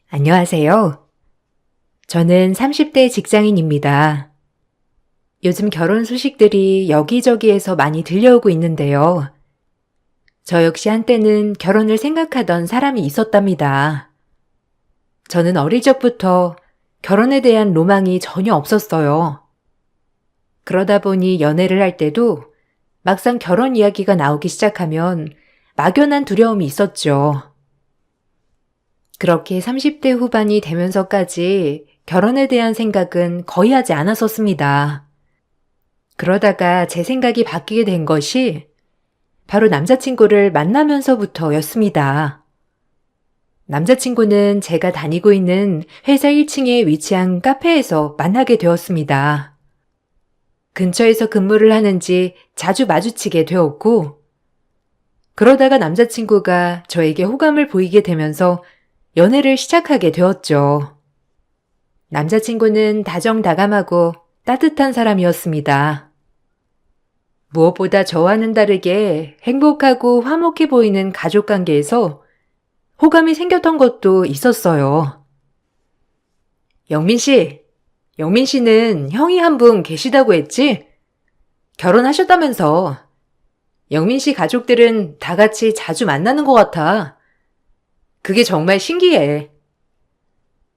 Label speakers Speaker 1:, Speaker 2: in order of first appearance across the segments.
Speaker 1: 안녕하세요. 저는 30대 직장인입니다. 요즘 결혼 소식들이 여기저기에서 많이 들려오고 있는데요. 저 역시 한때는 결혼을 생각하던 사람이 있었답니다. 저는 어릴 적부터 결혼에 대한 로망이 전혀 없었어요. 그러다 보니 연애를 할 때도 막상 결혼 이야기가 나오기 시작하면 막연한 두려움이 있었죠. 그렇게 30대 후반이 되면서까지 결혼에 대한 생각은 거의 하지 않았었습니다. 그러다가 제 생각이 바뀌게 된 것이 바로 남자친구를 만나면서부터였습니다. 남자친구는 제가 다니고 있는 회사 1층에 위치한 카페에서 만나게 되었습니다. 근처에서 근무를 하는지 자주 마주치게 되었고, 그러다가 남자친구가 저에게 호감을 보이게 되면서 연애를 시작하게 되었죠. 남자친구는 다정다감하고 따뜻한 사람이었습니다. 무엇보다 저와는 다르게 행복하고 화목해 보이는 가족관계에서 호감이 생겼던 것도 있었어요. 영민 씨는 형이 한 분 계시다고 했지? 결혼하셨다면서. 영민 씨 가족들은 다 같이 자주 만나는 것 같아. 그게 정말 신기해.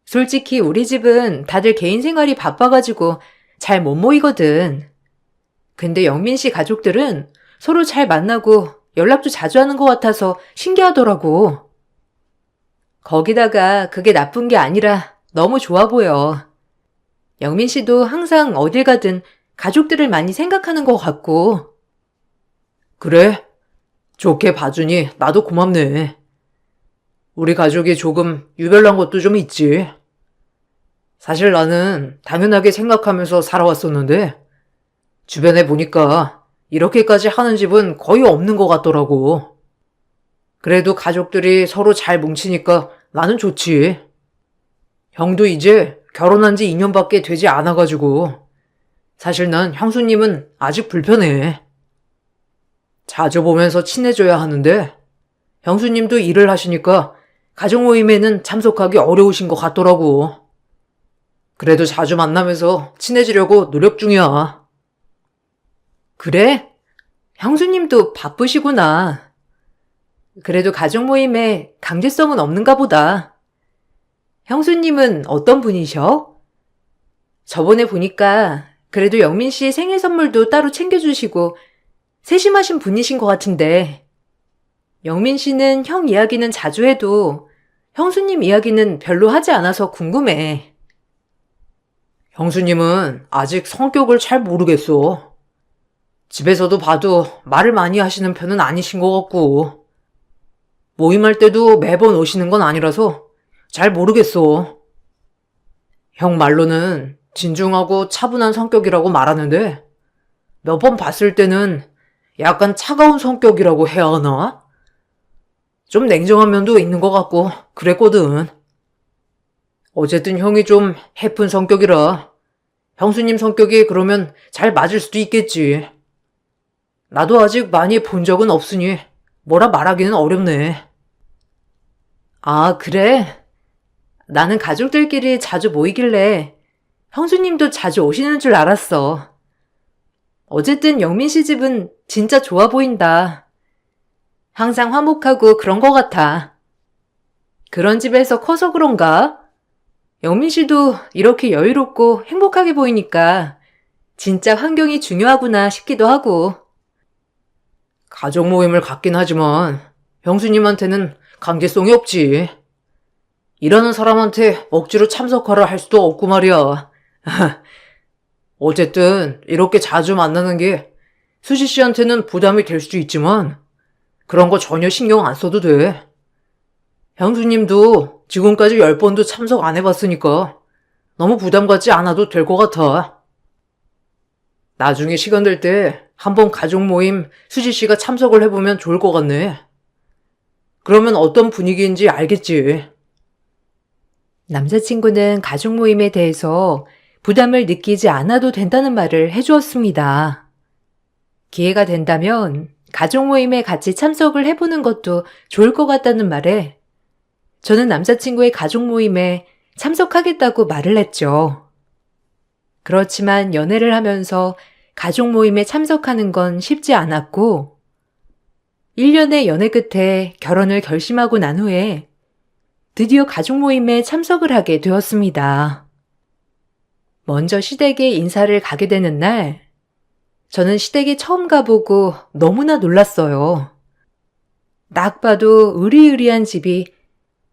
Speaker 1: 솔직히 우리 집은 다들 개인 생활이 바빠가지고 잘 못 모이거든. 근데 영민 씨 가족들은 서로 잘 만나고 연락도 자주 하는 것 같아서 신기하더라고. 거기다가 그게 나쁜 게 아니라 너무 좋아 보여. 영민 씨도 항상 어딜 가든 가족들을 많이 생각하는 것 같고. 그래? 좋게 봐주니 나도 고맙네. 우리 가족이 조금 유별난 것도 좀 있지. 사실 나는 당연하게 생각하면서 살아왔었는데 주변에 보니까 이렇게까지 하는 집은 거의 없는 것 같더라고. 그래도 가족들이 서로 잘 뭉치니까 나는 좋지. 형도 이제 결혼한 지 2년밖에 되지 않아가지고 사실 난 형수님은 아직 불편해. 자주 보면서 친해져야 하는데 형수님도 일을 하시니까 가족 모임에는 참석하기 어려우신 것 같더라고. 그래도 자주 만나면서 친해지려고 노력 중이야. 그래? 형수님도 바쁘시구나. 그래도 가족 모임에 강제성은 없는가 보다. 형수님은 어떤 분이셔? 저번에 보니까 그래도 영민 씨 생일 선물도 따로 챙겨주시고 세심하신 분이신 것 같은데 영민 씨는 형 이야기는 자주 해도 형수님 이야기는 별로 하지 않아서 궁금해. 형수님은 아직 성격을 잘 모르겠어. 집에서도 봐도 말을 많이 하시는 편은 아니신 것 같고 모임할 때도 매번 오시는 건 아니라서 잘 모르겠어. 형 말로는 진중하고 차분한 성격이라고 말하는데 몇 번 봤을 때는 약간 차가운 성격이라고 해야 하나? 좀 냉정한 면도 있는 것 같고 그랬거든. 어쨌든 형이 좀 해픈 성격이라 형수님 성격이 그러면 잘 맞을 수도 있겠지. 나도 아직 많이 본 적은 없으니 뭐라 말하기는 어렵네. 아, 그래? 나는 가족들끼리 자주 모이길래 형수님도 자주 오시는 줄 알았어. 어쨌든 영민 씨 집은 진짜 좋아 보인다. 항상 화목하고 그런 것 같아. 그런 집에서 커서 그런가? 영민 씨도 이렇게 여유롭고 행복하게 보이니까 진짜 환경이 중요하구나 싶기도 하고. 가족 모임을 갖긴 하지만 형수님한테는 강제성이 없지. 일하는 사람한테 억지로 참석하라 할 수도 없고 말이야. 어쨌든 이렇게 자주 만나는 게 수지 씨한테는 부담이 될 수도 있지만 그런 거 전혀 신경 안 써도 돼. 형수님도 지금까지 10번도 참석 안 해봤으니까 너무 부담 갖지 않아도 될 것 같아. 나중에 시간 될 때 한번 가족 모임 수지 씨가 참석을 해보면 좋을 것 같네. 그러면 어떤 분위기인지 알겠지. 남자친구는 가족 모임에 대해서 부담을 느끼지 않아도 된다는 말을 해주었습니다. 기회가 된다면 가족 모임에 같이 참석을 해보는 것도 좋을 것 같다는 말에 저는 남자친구의 가족 모임에 참석하겠다고 말을 했죠. 그렇지만 연애를 하면서 가족 모임에 참석하는 건 쉽지 않았고, 1년의 연애 끝에 결혼을 결심하고 난 후에 드디어 가족 모임에 참석을 하게 되었습니다. 먼저 시댁에 인사를 가게 되는 날, 저는 시댁에 처음 가보고 너무나 놀랐어요. 딱 봐도 으리으리한 집이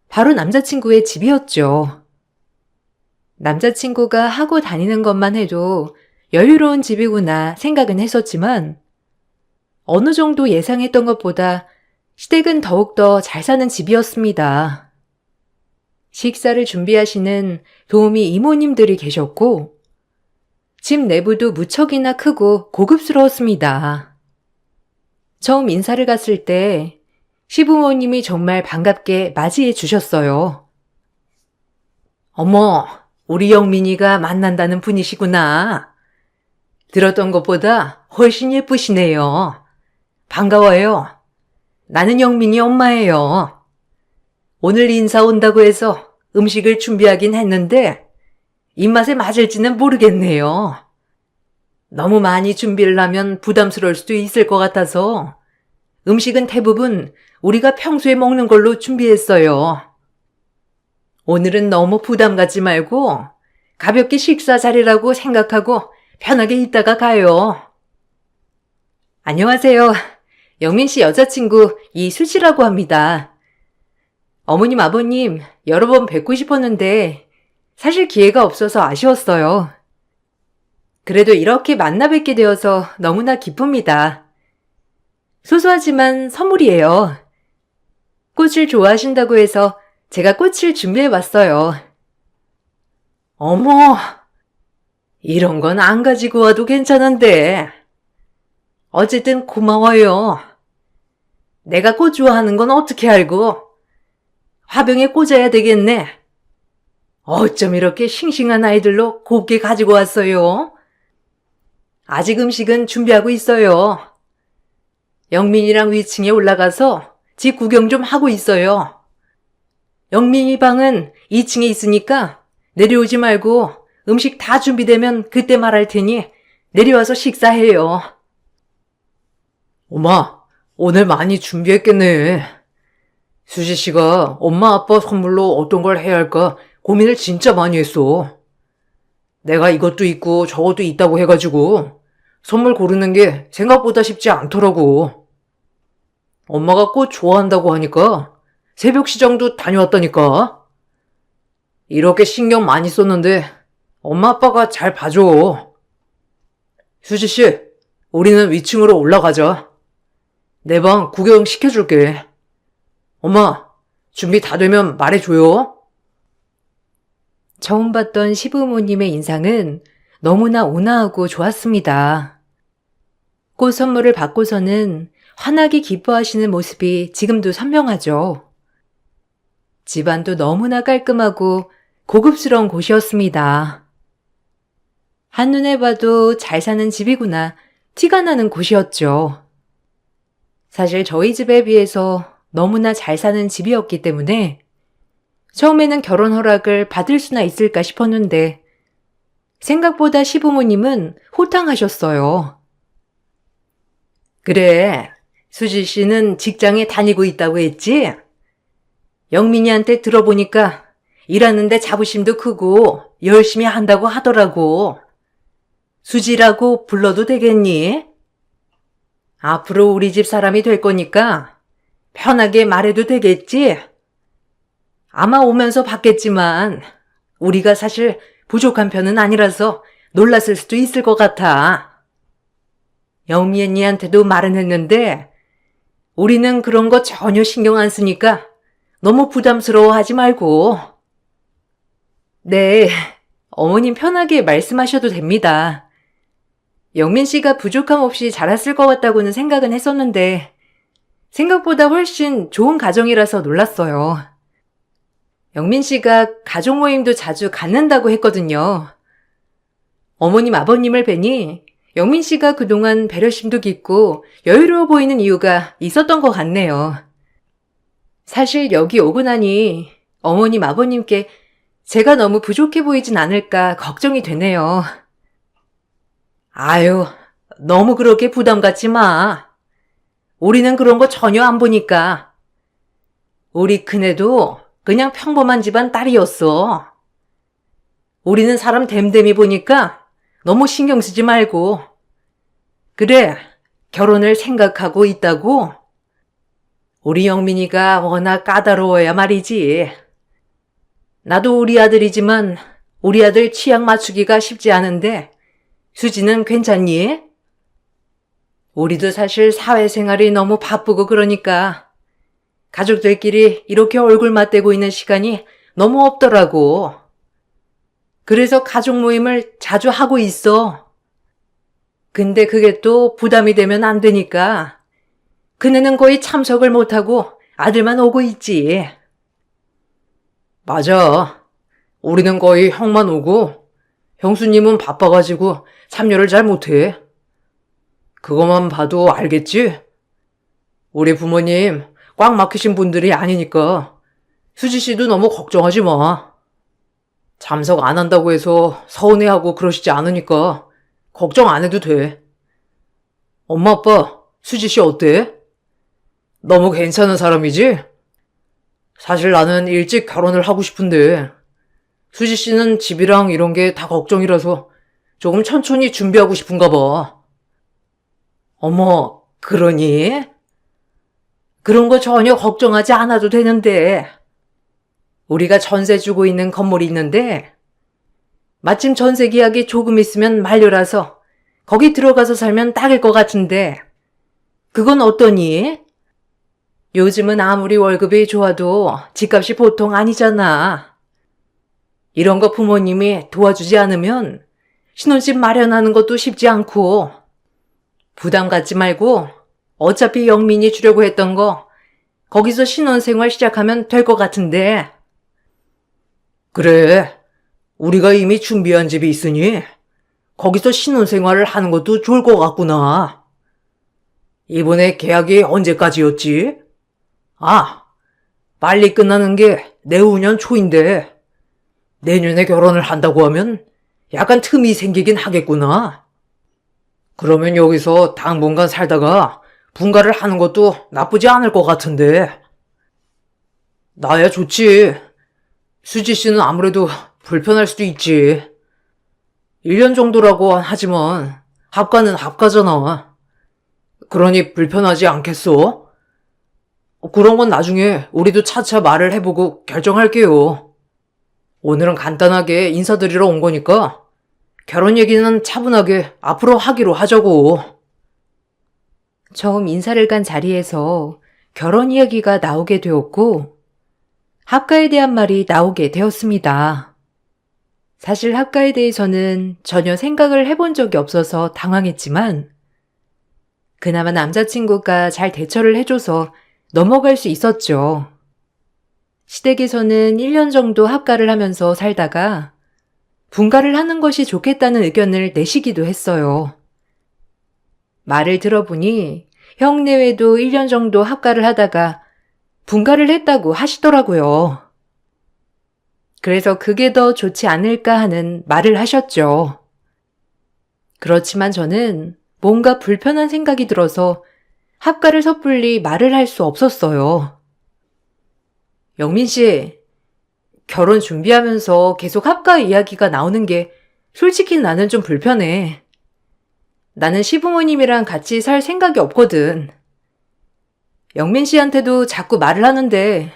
Speaker 1: 바로 남자친구의 집이었죠. 남자친구가 하고 다니는 것만 해도 여유로운 집이구나 생각은 했었지만 어느 정도 예상했던 것보다 시댁은 더욱더 잘 사는 집이었습니다. 식사를 준비하시는 도우미 이모님들이 계셨고 집 내부도 무척이나 크고 고급스러웠습니다. 처음 인사를 갔을 때 시부모님이 정말 반갑게 맞이해 주셨어요. 어머, 우리 영민이가 만난다는 분이시구나. 들었던 것보다 훨씬 예쁘시네요. 반가워요. 나는 영민이 엄마예요. 오늘 인사 온다고 해서 음식을 준비하긴 했는데 입맛에 맞을지는 모르겠네요. 너무 많이 준비를 하면 부담스러울 수도 있을 것 같아서 음식은 대부분 우리가 평소에 먹는 걸로 준비했어요. 오늘은 너무 부담 갖지 말고 가볍게 식사 자리라고 생각하고 편하게 있다가 가요. 안녕하세요. 영민 씨 여자친구 이수지라고 합니다. 어머님, 아버님 여러 번 뵙고 싶었는데 사실 기회가 없어서 아쉬웠어요. 그래도 이렇게 만나 뵙게 되어서 너무나 기쁩니다. 소소하지만 선물이에요. 꽃을 좋아하신다고 해서 제가 꽃을 준비해 왔어요. 어머, 이런 건 안 가지고 와도 괜찮은데. 어쨌든 고마워요. 내가 꽃 좋아하는 건 어떻게 알고? 화병에 꽂아야 되겠네. 어쩜 이렇게 싱싱한 아이들로 곱게 가지고 왔어요? 아직 음식은 준비하고 있어요. 영민이랑 위층에 올라가서 집 구경 좀 하고 있어요. 영민이 방은 2층에 있으니까 내려오지 말고 음식 다 준비되면 그때 말할 테니 내려와서 식사해요. 엄마, 오늘 많이 준비했겠네. 수지 씨가 엄마 아빠 선물로 어떤 걸 해야 할까 고민을 진짜 많이 했어. 내가 이것도 있고 저것도 있다고 해가지고 선물 고르는 게 생각보다 쉽지 않더라고. 엄마가 꽃 좋아한다고 하니까 새벽 시장도 다녀왔다니까. 이렇게 신경 많이 썼는데 엄마 아빠가 잘 봐줘. 수지 씨, 우리는 위층으로 올라가자. 내 방 구경 시켜줄게. 엄마, 준비 다 되면 말해줘요. 처음 봤던 시부모님의 인상은 너무나 온화하고 좋았습니다. 꽃 선물을 받고서는 환하게 기뻐하시는 모습이 지금도 선명하죠. 집안도 너무나 깔끔하고 고급스러운 곳이었습니다. 한눈에 봐도 잘 사는 집이구나 티가 나는 곳이었죠. 사실 저희 집에 비해서 너무나 잘 사는 집이었기 때문에 처음에는 결혼 허락을 받을 수나 있을까 싶었는데 생각보다 시부모님은 호탕하셨어요. 그래, 수지 씨는 직장에 다니고 있다고 했지? 영민이한테 들어보니까 일하는데 자부심도 크고 열심히 한다고 하더라고. 수지라고 불러도 되겠니? 앞으로 우리 집 사람이 될 거니까 편하게 말해도 되겠지? 아마 오면서 봤겠지만 우리가 사실 부족한 편은 아니라서 놀랐을 수도 있을 것 같아. 영미 언니한테도 말은 했는데 우리는 그런 거 전혀 신경 안 쓰니까 너무 부담스러워하지 말고. 네, 어머님 편하게 말씀하셔도 됩니다. 영민 씨가 부족함 없이 자랐을 것 같다고는 생각은 했었는데 생각보다 훨씬 좋은 가정이라서 놀랐어요. 영민 씨가 가족 모임도 자주 갖는다고 했거든요. 어머님, 아버님을 뵈니 영민 씨가 그동안 배려심도 깊고 여유로워 보이는 이유가 있었던 것 같네요. 사실 여기 오고 나니 어머님, 아버님께 제가 너무 부족해 보이진 않을까 걱정이 되네요. 아유, 너무 그렇게 부담 갖지 마. 우리는 그런 거 전혀 안 보니까. 우리 큰애도 그냥 평범한 집안 딸이었어. 우리는 사람 됨됨이 보니까 너무 신경 쓰지 말고. 그래, 결혼을 생각하고 있다고? 우리 영민이가 워낙 까다로워야 말이지. 나도 우리 아들이지만 우리 아들 취향 맞추기가 쉽지 않은데 수지는 괜찮니? 우리도 사실 사회생활이 너무 바쁘고 그러니까 가족들끼리 이렇게 얼굴 맞대고 있는 시간이 너무 없더라고. 그래서 가족 모임을 자주 하고 있어. 근데 그게 또 부담이 되면 안 되니까 그네는 거의 참석을 못하고 아들만 오고 있지. 맞아. 우리는 거의 형만 오고 형수님은 바빠가지고 참여를 잘 못해. 그것만 봐도 알겠지? 우리 부모님 꽉 막히신 분들이 아니니까 수지 씨도 너무 걱정하지 마. 참석 안 한다고 해서 서운해하고 그러시지 않으니까 걱정 안 해도 돼. 엄마 아빠 수지 씨 어때? 너무 괜찮은 사람이지? 사실 나는 일찍 결혼을 하고 싶은데 수지 씨는 집이랑 이런 게 다 걱정이라서 조금 천천히 준비하고 싶은가 봐. 어머, 그러니? 그런 거 전혀 걱정하지 않아도 되는데. 우리가 전세 주고 있는 건물이 있는데 마침 전세 계약이 조금 있으면 만료라서 거기 들어가서 살면 딱일 것 같은데 그건 어떠니? 요즘은 아무리 월급이 좋아도 집값이 보통 아니잖아. 이런 거 부모님이 도와주지 않으면 신혼집 마련하는 것도 쉽지 않고 부담 갖지 말고 어차피 영민이 주려고 했던 거 거기서 신혼생활 시작하면 될 것 같은데. 그래, 우리가 이미 준비한 집이 있으니 거기서 신혼생활을 하는 것도 좋을 것 같구나. 이번에 계약이 언제까지였지? 아, 빨리 끝나는 게 내후년 초인데 내년에 결혼을 한다고 하면 약간 틈이 생기긴 하겠구나. 그러면 여기서 당분간 살다가 분가를 하는 것도 나쁘지 않을 것 같은데. 나야 좋지. 수지 씨는 아무래도 불편할 수도 있지. 1년 정도라고 하지만 합가는 합가잖아. 그러니 불편하지 않겠어? 그런 건 나중에 우리도 차차 말을 해보고 결정할게요. 오늘은 간단하게 인사드리러 온 거니까 결혼 얘기는 차분하게 앞으로 하기로 하자고. 처음 인사를 간 자리에서 결혼 이야기가 나오게 되었고 합가에 대한 말이 나오게 되었습니다. 사실 합가에 대해서는 전혀 생각을 해본 적이 없어서 당황했지만 그나마 남자친구가 잘 대처를 해줘서 넘어갈 수 있었죠. 시댁에서는 1년 정도 합가를 하면서 살다가 분가를 하는 것이 좋겠다는 의견을 내시기도 했어요. 말을 들어보니 형내외도 1년 정도 합가를 하다가 분가를 했다고 하시더라고요. 그래서 그게 더 좋지 않을까 하는 말을 하셨죠. 그렇지만 저는 뭔가 불편한 생각이 들어서 합가를 섣불리 말을 할 수 없었어요. 영민 씨, 결혼 준비하면서 계속 합가 이야기가 나오는 게 솔직히 나는 좀 불편해. 나는 시부모님이랑 같이 살 생각이 없거든. 영민 씨한테도 자꾸 말을 하는데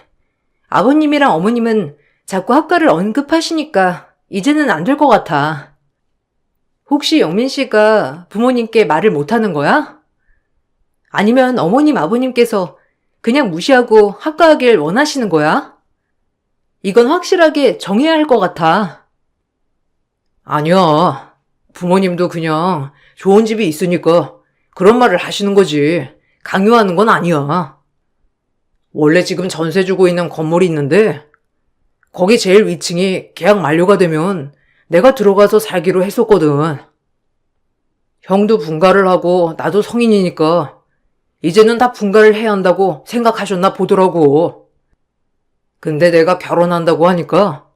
Speaker 1: 아버님이랑 어머님은 자꾸 합가를 언급하시니까 이제는 안 될 것 같아. 혹시 영민 씨가 부모님께 말을 못하는 거야? 아니면 어머님, 아버님께서 그냥 무시하고 합가하길 원하시는 거야? 이건 확실하게 정해야 할 것 같아. 아니야. 부모님도 그냥 좋은 집이 있으니까 그런 말을 하시는 거지. 강요하는 건 아니야. 원래 지금 전세 주고 있는 건물이 있는데 거기 제일 위층이 계약 만료가 되면 내가 들어가서 살기로 했었거든. 형도 분가를 하고 나도 성인이니까 이제는 다 분가를 해야 한다고 생각하셨나 보더라고. 근데 내가 결혼한다고 하니까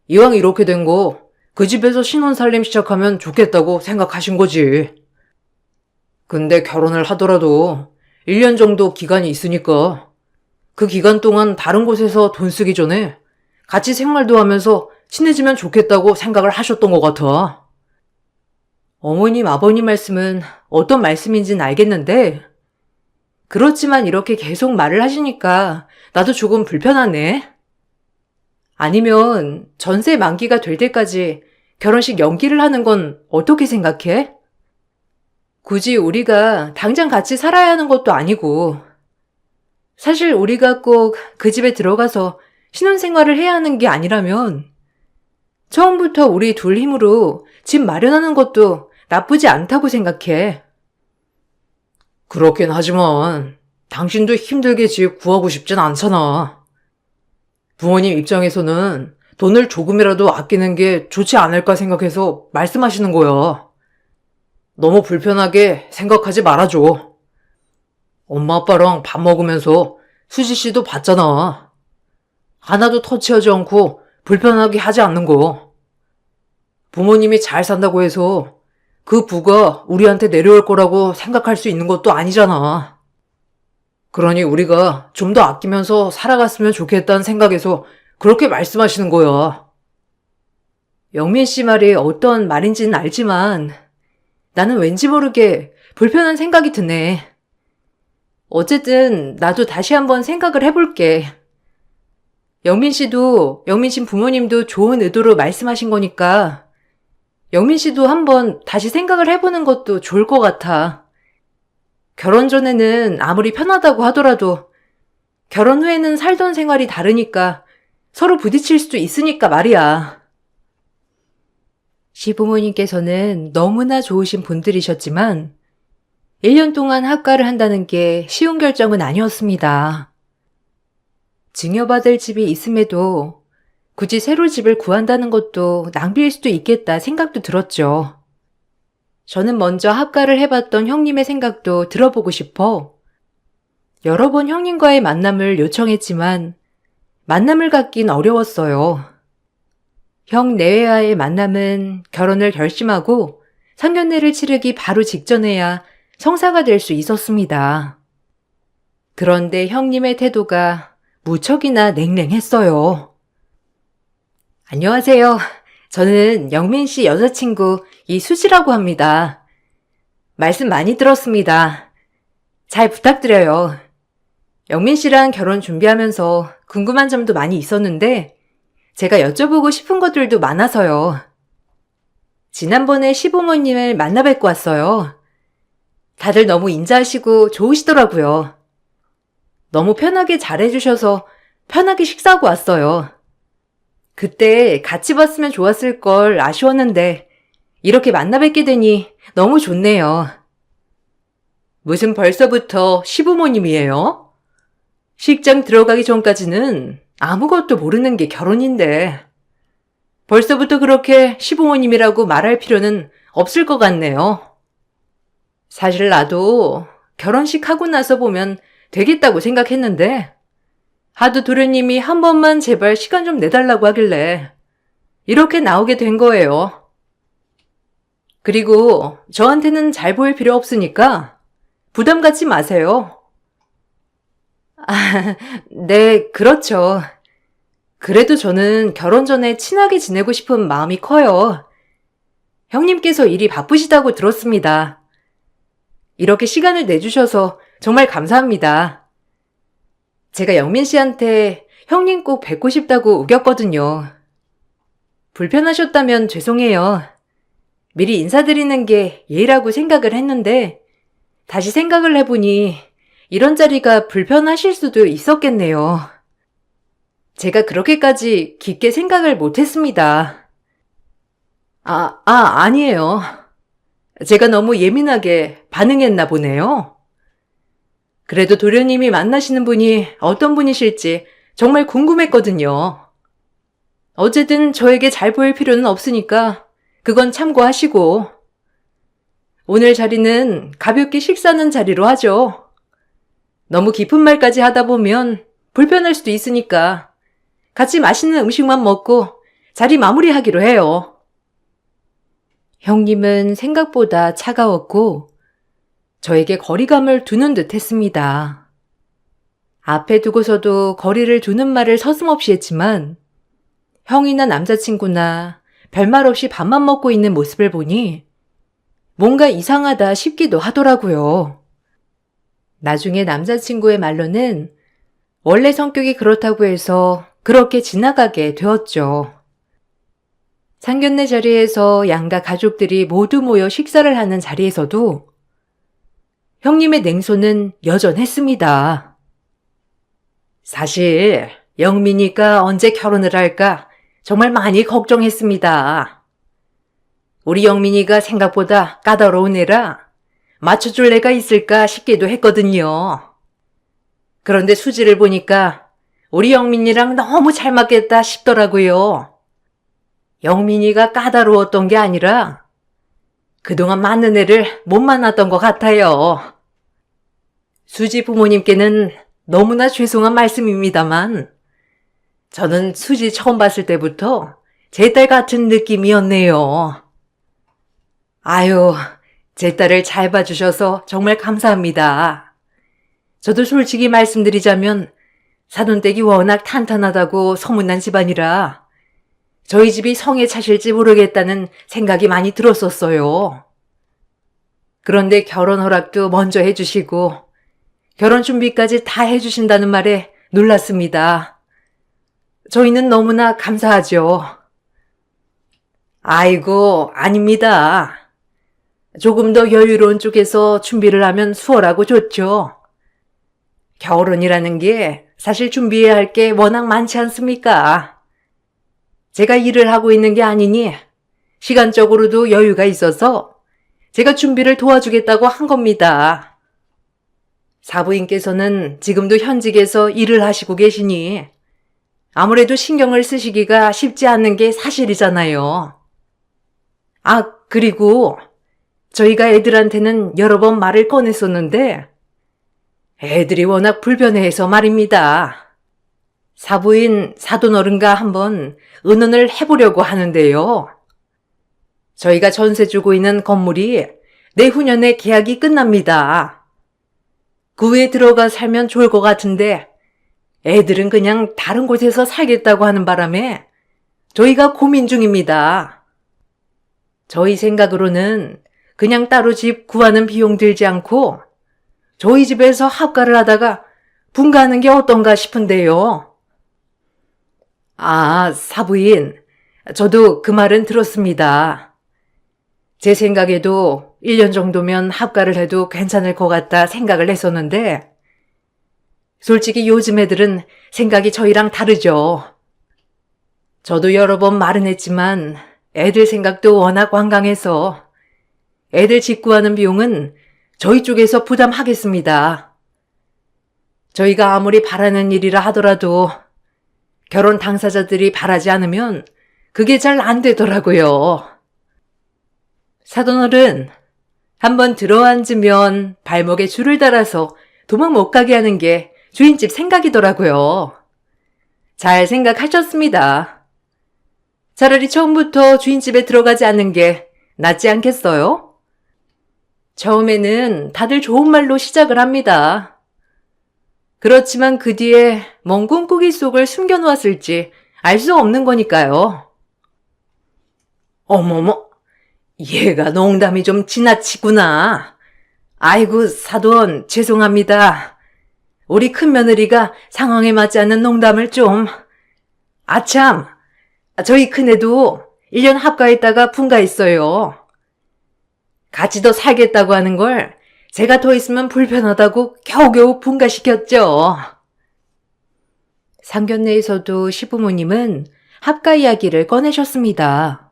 Speaker 1: 이왕 이렇게 된 거 그 집에서 신혼살림 시작하면 좋겠다고 생각하신 거지. 근데 결혼을 하더라도 1년 정도 기간이 있으니까 그 기간 동안 다른 곳에서 돈 쓰기 전에 같이 생활도 하면서 친해지면 좋겠다고 생각을 하셨던 것 같아. 어머님, 아버님 말씀은 어떤 말씀인지는 알겠는데 그렇지만 이렇게 계속 말을 하시니까 나도 조금 불편하네. 아니면 전세 만기가 될 때까지 결혼식 연기를 하는 건 어떻게 생각해? 굳이 우리가 당장 같이 살아야 하는 것도 아니고 사실 우리가 꼭 그 집에 들어가서 신혼생활을 해야 하는 게 아니라면 처음부터 우리 둘 힘으로 집 마련하는 것도 나쁘지 않다고 생각해. 그렇긴 하지만 당신도 힘들게 집 구하고 싶진 않잖아. 부모님 입장에서는 돈을 조금이라도 아끼는 게 좋지 않을까 생각해서 말씀하시는 거야. 너무 불편하게 생각하지 말아줘. 엄마 아빠랑 밥 먹으면서 수지 씨도 봤잖아. 하나도 터치하지 않고 불편하게 하지 않는 거. 부모님이 잘 산다고 해서 그 부가 우리한테 내려올 거라고 생각할 수 있는 것도 아니잖아. 그러니 우리가 좀 더 아끼면서 살아갔으면 좋겠다는 생각에서 그렇게 말씀하시는 거야. 영민 씨 말이 어떤 말인지는 알지만 나는 왠지 모르게 불편한 생각이 드네. 어쨌든 나도 다시 한번 생각을 해볼게. 영민 씨도, 영민 씨 부모님도 좋은 의도로 말씀하신 거니까 영민 씨도 한번 다시 생각을 해보는 것도 좋을 것 같아. 결혼 전에는 아무리 편하다고 하더라도 결혼 후에는 살던 생활이 다르니까 서로 부딪힐 수도 있으니까 말이야. 시부모님께서는 너무나 좋으신 분들이셨지만 1년 동안 학가를 한다는 게 쉬운 결정은 아니었습니다. 증여받을 집이 있음에도 굳이 새로 집을 구한다는 것도 낭비일 수도 있겠다 생각도 들었죠. 저는 먼저 합가를 해봤던 형님의 생각도 들어보고 싶어 여러 번 형님과의 만남을 요청했지만 만남을 갖긴 어려웠어요. 형 내외와의 만남은 결혼을 결심하고 상견례를 치르기 바로 직전에야 성사가 될 수 있었습니다. 그런데 형님의 태도가 무척이나 냉랭했어요. 안녕하세요. 저는 영민 씨 여자친구 이수지라고 합니다. 말씀 많이 들었습니다. 잘 부탁드려요. 영민 씨랑 결혼 준비하면서 궁금한 점도 많이 있었는데 제가 여쭤보고 싶은 것들도 많아서요. 지난번에 시부모님을 만나 뵙고 왔어요. 다들 너무 인자하시고 좋으시더라고요. 너무 편하게 잘해주셔서 편하게 식사하고 왔어요. 그때 같이 봤으면 좋았을 걸 아쉬웠는데 이렇게 만나 뵙게 되니 너무 좋네요. 무슨 벌써부터 시부모님이에요? 식장 들어가기 전까지는 아무것도 모르는 게 결혼인데 벌써부터 그렇게 시부모님이라고 말할 필요는 없을 것 같네요. 사실 나도 결혼식 하고 나서 보면 되겠다고 생각했는데 하도 도련님이 한 번만 제발 시간 좀 내달라고 하길래 이렇게 나오게 된 거예요. 그리고 저한테는 잘 보일 필요 없으니까 부담 갖지 마세요. 아, 네, 그렇죠. 그래도 저는 결혼 전에 친하게 지내고 싶은 마음이 커요. 형님께서 일이 바쁘시다고 들었습니다. 이렇게 시간을 내주셔서 정말 감사합니다. 제가 영민 씨한테 형님 꼭 뵙고 싶다고 우겼거든요. 불편하셨다면 죄송해요. 미리 인사드리는 게 예의라고 생각을 했는데 다시 생각을 해보니 이런 자리가 불편하실 수도 있었겠네요. 제가 그렇게까지 깊게 생각을 못했습니다. 아니에요. 제가 너무 예민하게 반응했나 보네요. 그래도 도련님이 만나시는 분이 어떤 분이실지 정말 궁금했거든요. 어쨌든 저에게 잘 보일 필요는 없으니까 그건 참고하시고 오늘 자리는 가볍게 식사하는 자리로 하죠. 너무 깊은 말까지 하다 보면 불편할 수도 있으니까 같이 맛있는 음식만 먹고 자리 마무리하기로 해요. 형님은 생각보다 차가웠고 저에게 거리감을 두는 듯 했습니다. 앞에 두고서도 거리를 두는 말을 서슴없이 했지만 형이나 남자친구나 별말 없이 밥만 먹고 있는 모습을 보니 뭔가 이상하다 싶기도 하더라고요. 나중에 남자친구의 말로는 원래 성격이 그렇다고 해서 그렇게 지나가게 되었죠. 상견례 자리에서 양가 가족들이 모두 모여 식사를 하는 자리에서도 형님의 냉소는 여전했습니다. 사실 영민이가 언제 결혼을 할까 정말 많이 걱정했습니다. 우리 영민이가 생각보다 까다로운 애라 맞춰줄 애가 있을까 싶기도 했거든요. 그런데 수지를 보니까 우리 영민이랑 너무 잘 맞겠다 싶더라고요. 영민이가 까다로웠던 게 아니라 그동안 맞는 애를 못 만났던 것 같아요. 수지 부모님께는 너무나 죄송한 말씀입니다만 저는 수지 처음 봤을 때부터 제 딸 같은 느낌이었네요. 아유, 제 딸을 잘 봐주셔서 정말 감사합니다. 저도 솔직히 말씀드리자면 사돈댁이 워낙 탄탄하다고 소문난 집안이라 저희 집이 성에 차실지 모르겠다는 생각이 많이 들었었어요. 그런데 결혼 허락도 먼저 해주시고 결혼 준비까지 다 해주신다는 말에 놀랐습니다. 저희는 너무나 감사하죠. 아이고, 아닙니다. 조금 더 여유로운 쪽에서 준비를 하면 수월하고 좋죠. 결혼이라는 게 사실 준비해야 할 게 워낙 많지 않습니까? 제가 일을 하고 있는 게 아니니 시간적으로도 여유가 있어서 제가 준비를 도와주겠다고 한 겁니다. 사부인께서는 지금도 현직에서 일을 하시고 계시니 아무래도 신경을 쓰시기가 쉽지 않는 게 사실이잖아요. 아, 그리고 저희가 애들한테는 여러 번 말을 꺼냈었는데 애들이 워낙 불편해해서 말입니다. 사부인 사돈어른과 한번 의논을 해보려고 하는데요. 저희가 전세 주고 있는 건물이 내후년에 계약이 끝납니다. 그 후에 들어가 살면 좋을 것 같은데 애들은 그냥 다른 곳에서 살겠다고 하는 바람에 저희가 고민 중입니다. 저희 생각으로는 그냥 따로 집 구하는 비용 들지 않고 저희 집에서 합가를 하다가 분가하는 게 어떤가 싶은데요. 아, 사부인, 저도 그 말은 들었습니다. 제 생각에도 1년 정도면 합가를 해도 괜찮을 것 같다 생각을 했었는데 솔직히 요즘 애들은 생각이 저희랑 다르죠. 저도 여러 번 말은 했지만 애들 생각도 워낙 완강해서 애들 집 구하는 비용은 저희 쪽에서 부담하겠습니다. 저희가 아무리 바라는 일이라 하더라도 결혼 당사자들이 바라지 않으면 그게 잘 안 되더라고요. 사돈어른, 한번 들어앉으면 발목에 줄을 달아서 도망 못 가게 하는 게 주인집 생각이더라고요. 잘 생각하셨습니다. 차라리 처음부터 주인집에 들어가지 않는 게 낫지 않겠어요? 처음에는 다들 좋은 말로 시작을 합니다. 그렇지만 그 뒤에 뭔 꿈꾸기 속을 숨겨놓았을지 알 수 없는 거니까요. 어머머, 얘가 농담이 좀 지나치구나. 아이고, 사돈, 죄송합니다. 우리 큰며느리가 상황에 맞지 않는 농담을 좀. 아참, 저희 큰애도 1년 합가했다가 분가했어요. 같이 더 살겠다고 하는 걸 제가 더 있으면 불편하다고 겨우겨우 분가시켰죠. 상견례에서도 시부모님은 합가 이야기를 꺼내셨습니다.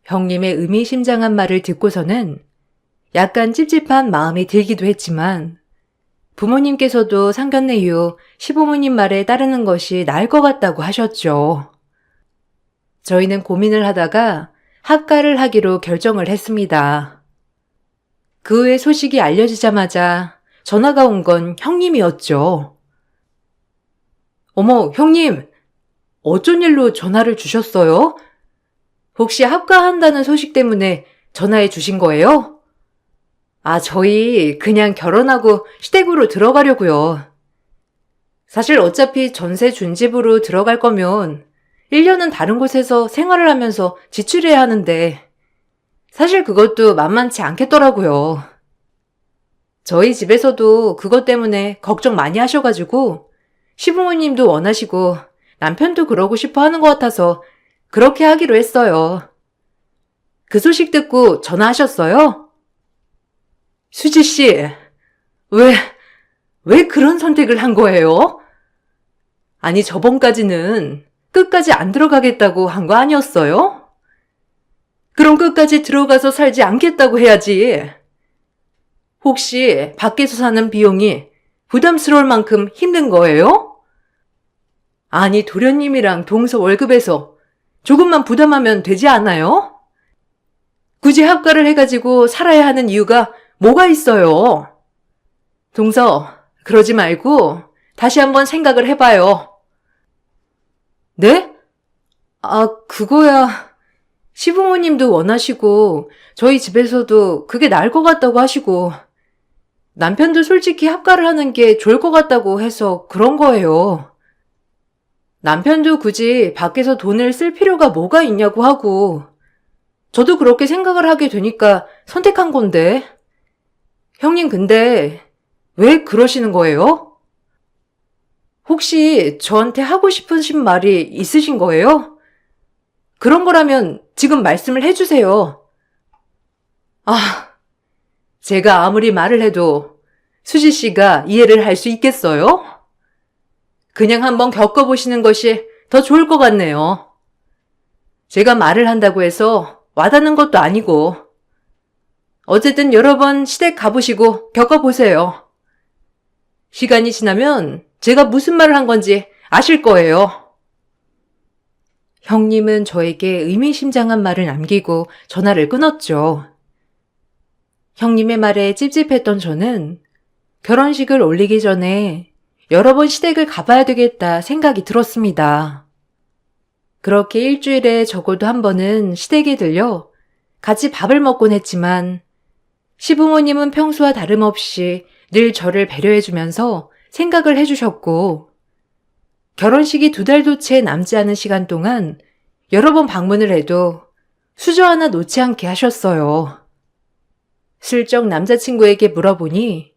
Speaker 1: 형님의 의미심장한 말을 듣고서는 약간 찝찝한 마음이 들기도 했지만 부모님께서도 상견례 이후 시부모님 말에 따르는 것이 나을 것 같다고 하셨죠. 저희는 고민을 하다가 합가를 하기로 결정을 했습니다. 그 후에 소식이 알려지자마자 전화가 온 건 형님이었죠. 어머, 형님, 어쩐 일로 전화를 주셨어요? 혹시 합가한다는 소식 때문에 전화해 주신 거예요? 저희 그냥 결혼하고 시댁으로 들어가려고요. 사실 어차피 전세 준 집으로 들어갈 거면 1년은 다른 곳에서 생활을 하면서 지출해야 하는데 사실 그것도 만만치 않겠더라고요. 저희 집에서도 그것 때문에 걱정 많이 하셔가지고 시부모님도 원하시고 남편도 그러고 싶어 하는 것 같아서 그렇게 하기로 했어요. 그 소식 듣고 전화하셨어요? 수지 씨, 왜 그런 선택을 한 거예요? 아니, 저번까지는 끝까지 안 들어가겠다고 한 거 아니었어요? 그럼 끝까지 들어가서 살지 않겠다고 해야지. 혹시 밖에서 사는 비용이 부담스러울 만큼 힘든 거예요? 아니, 도련님이랑 동서 월급에서 조금만 부담하면 되지 않아요? 굳이 합가를 해가지고 살아야 하는 이유가 뭐가 있어요? 동서, 그러지 말고 다시 한번 생각을 해봐요. 네? 그거야. 시부모님도 원하시고 저희 집에서도 그게 나을 것 같다고 하시고 남편도 솔직히 합가를 하는 게 좋을 것 같다고 해서 그런 거예요. 남편도 굳이 밖에서 돈을 쓸 필요가 뭐가 있냐고 하고 저도 그렇게 생각을 하게 되니까 선택한 건데. 형님 근데 왜 그러시는 거예요? 혹시 저한테 하고 싶으신 말이 있으신 거예요? 그런 거라면 지금 말씀을 해주세요. 제가 아무리 말을 해도 수지 씨가 이해를 할 수 있겠어요? 그냥 한번 겪어보시는 것이 더 좋을 것 같네요. 제가 말을 한다고 해서 와닿는 것도 아니고 어쨌든 여러 번 시댁 가보시고 겪어보세요. 시간이 지나면 제가 무슨 말을 한 건지 아실 거예요. 형님은 저에게 의미심장한 말을 남기고 전화를 끊었죠. 형님의 말에 찝찝했던 저는 결혼식을 올리기 전에 여러 번 시댁을 가봐야 되겠다 생각이 들었습니다. 그렇게 일주일에 적어도 한 번은 시댁에 들려 같이 밥을 먹곤 했지만 시부모님은 평소와 다름없이 늘 저를 배려해주면서 생각을 해주셨고 결혼식이 2달도 채 남지 않은 시간 동안 여러 번 방문을 해도 수저 하나 놓지 않게 하셨어요. 슬쩍 남자친구에게 물어보니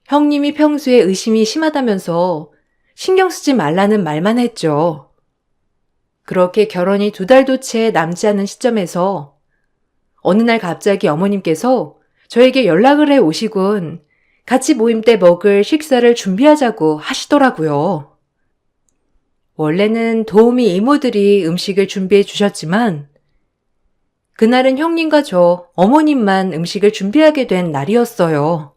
Speaker 1: 형님이 평소에 의심이 심하다면서 신경 쓰지 말라는 말만 했죠. 그렇게 결혼이 2달도 채 남지 않은 시점에서 어느 날 갑자기 어머님께서 저에게 연락을 해 오시곤 같이 모임 때 먹을 식사를 준비하자고 하시더라고요. 원래는 도우미 이모들이 음식을 준비해 주셨지만 그날은 형님과 저 어머님만 음식을 준비하게 된 날이었어요.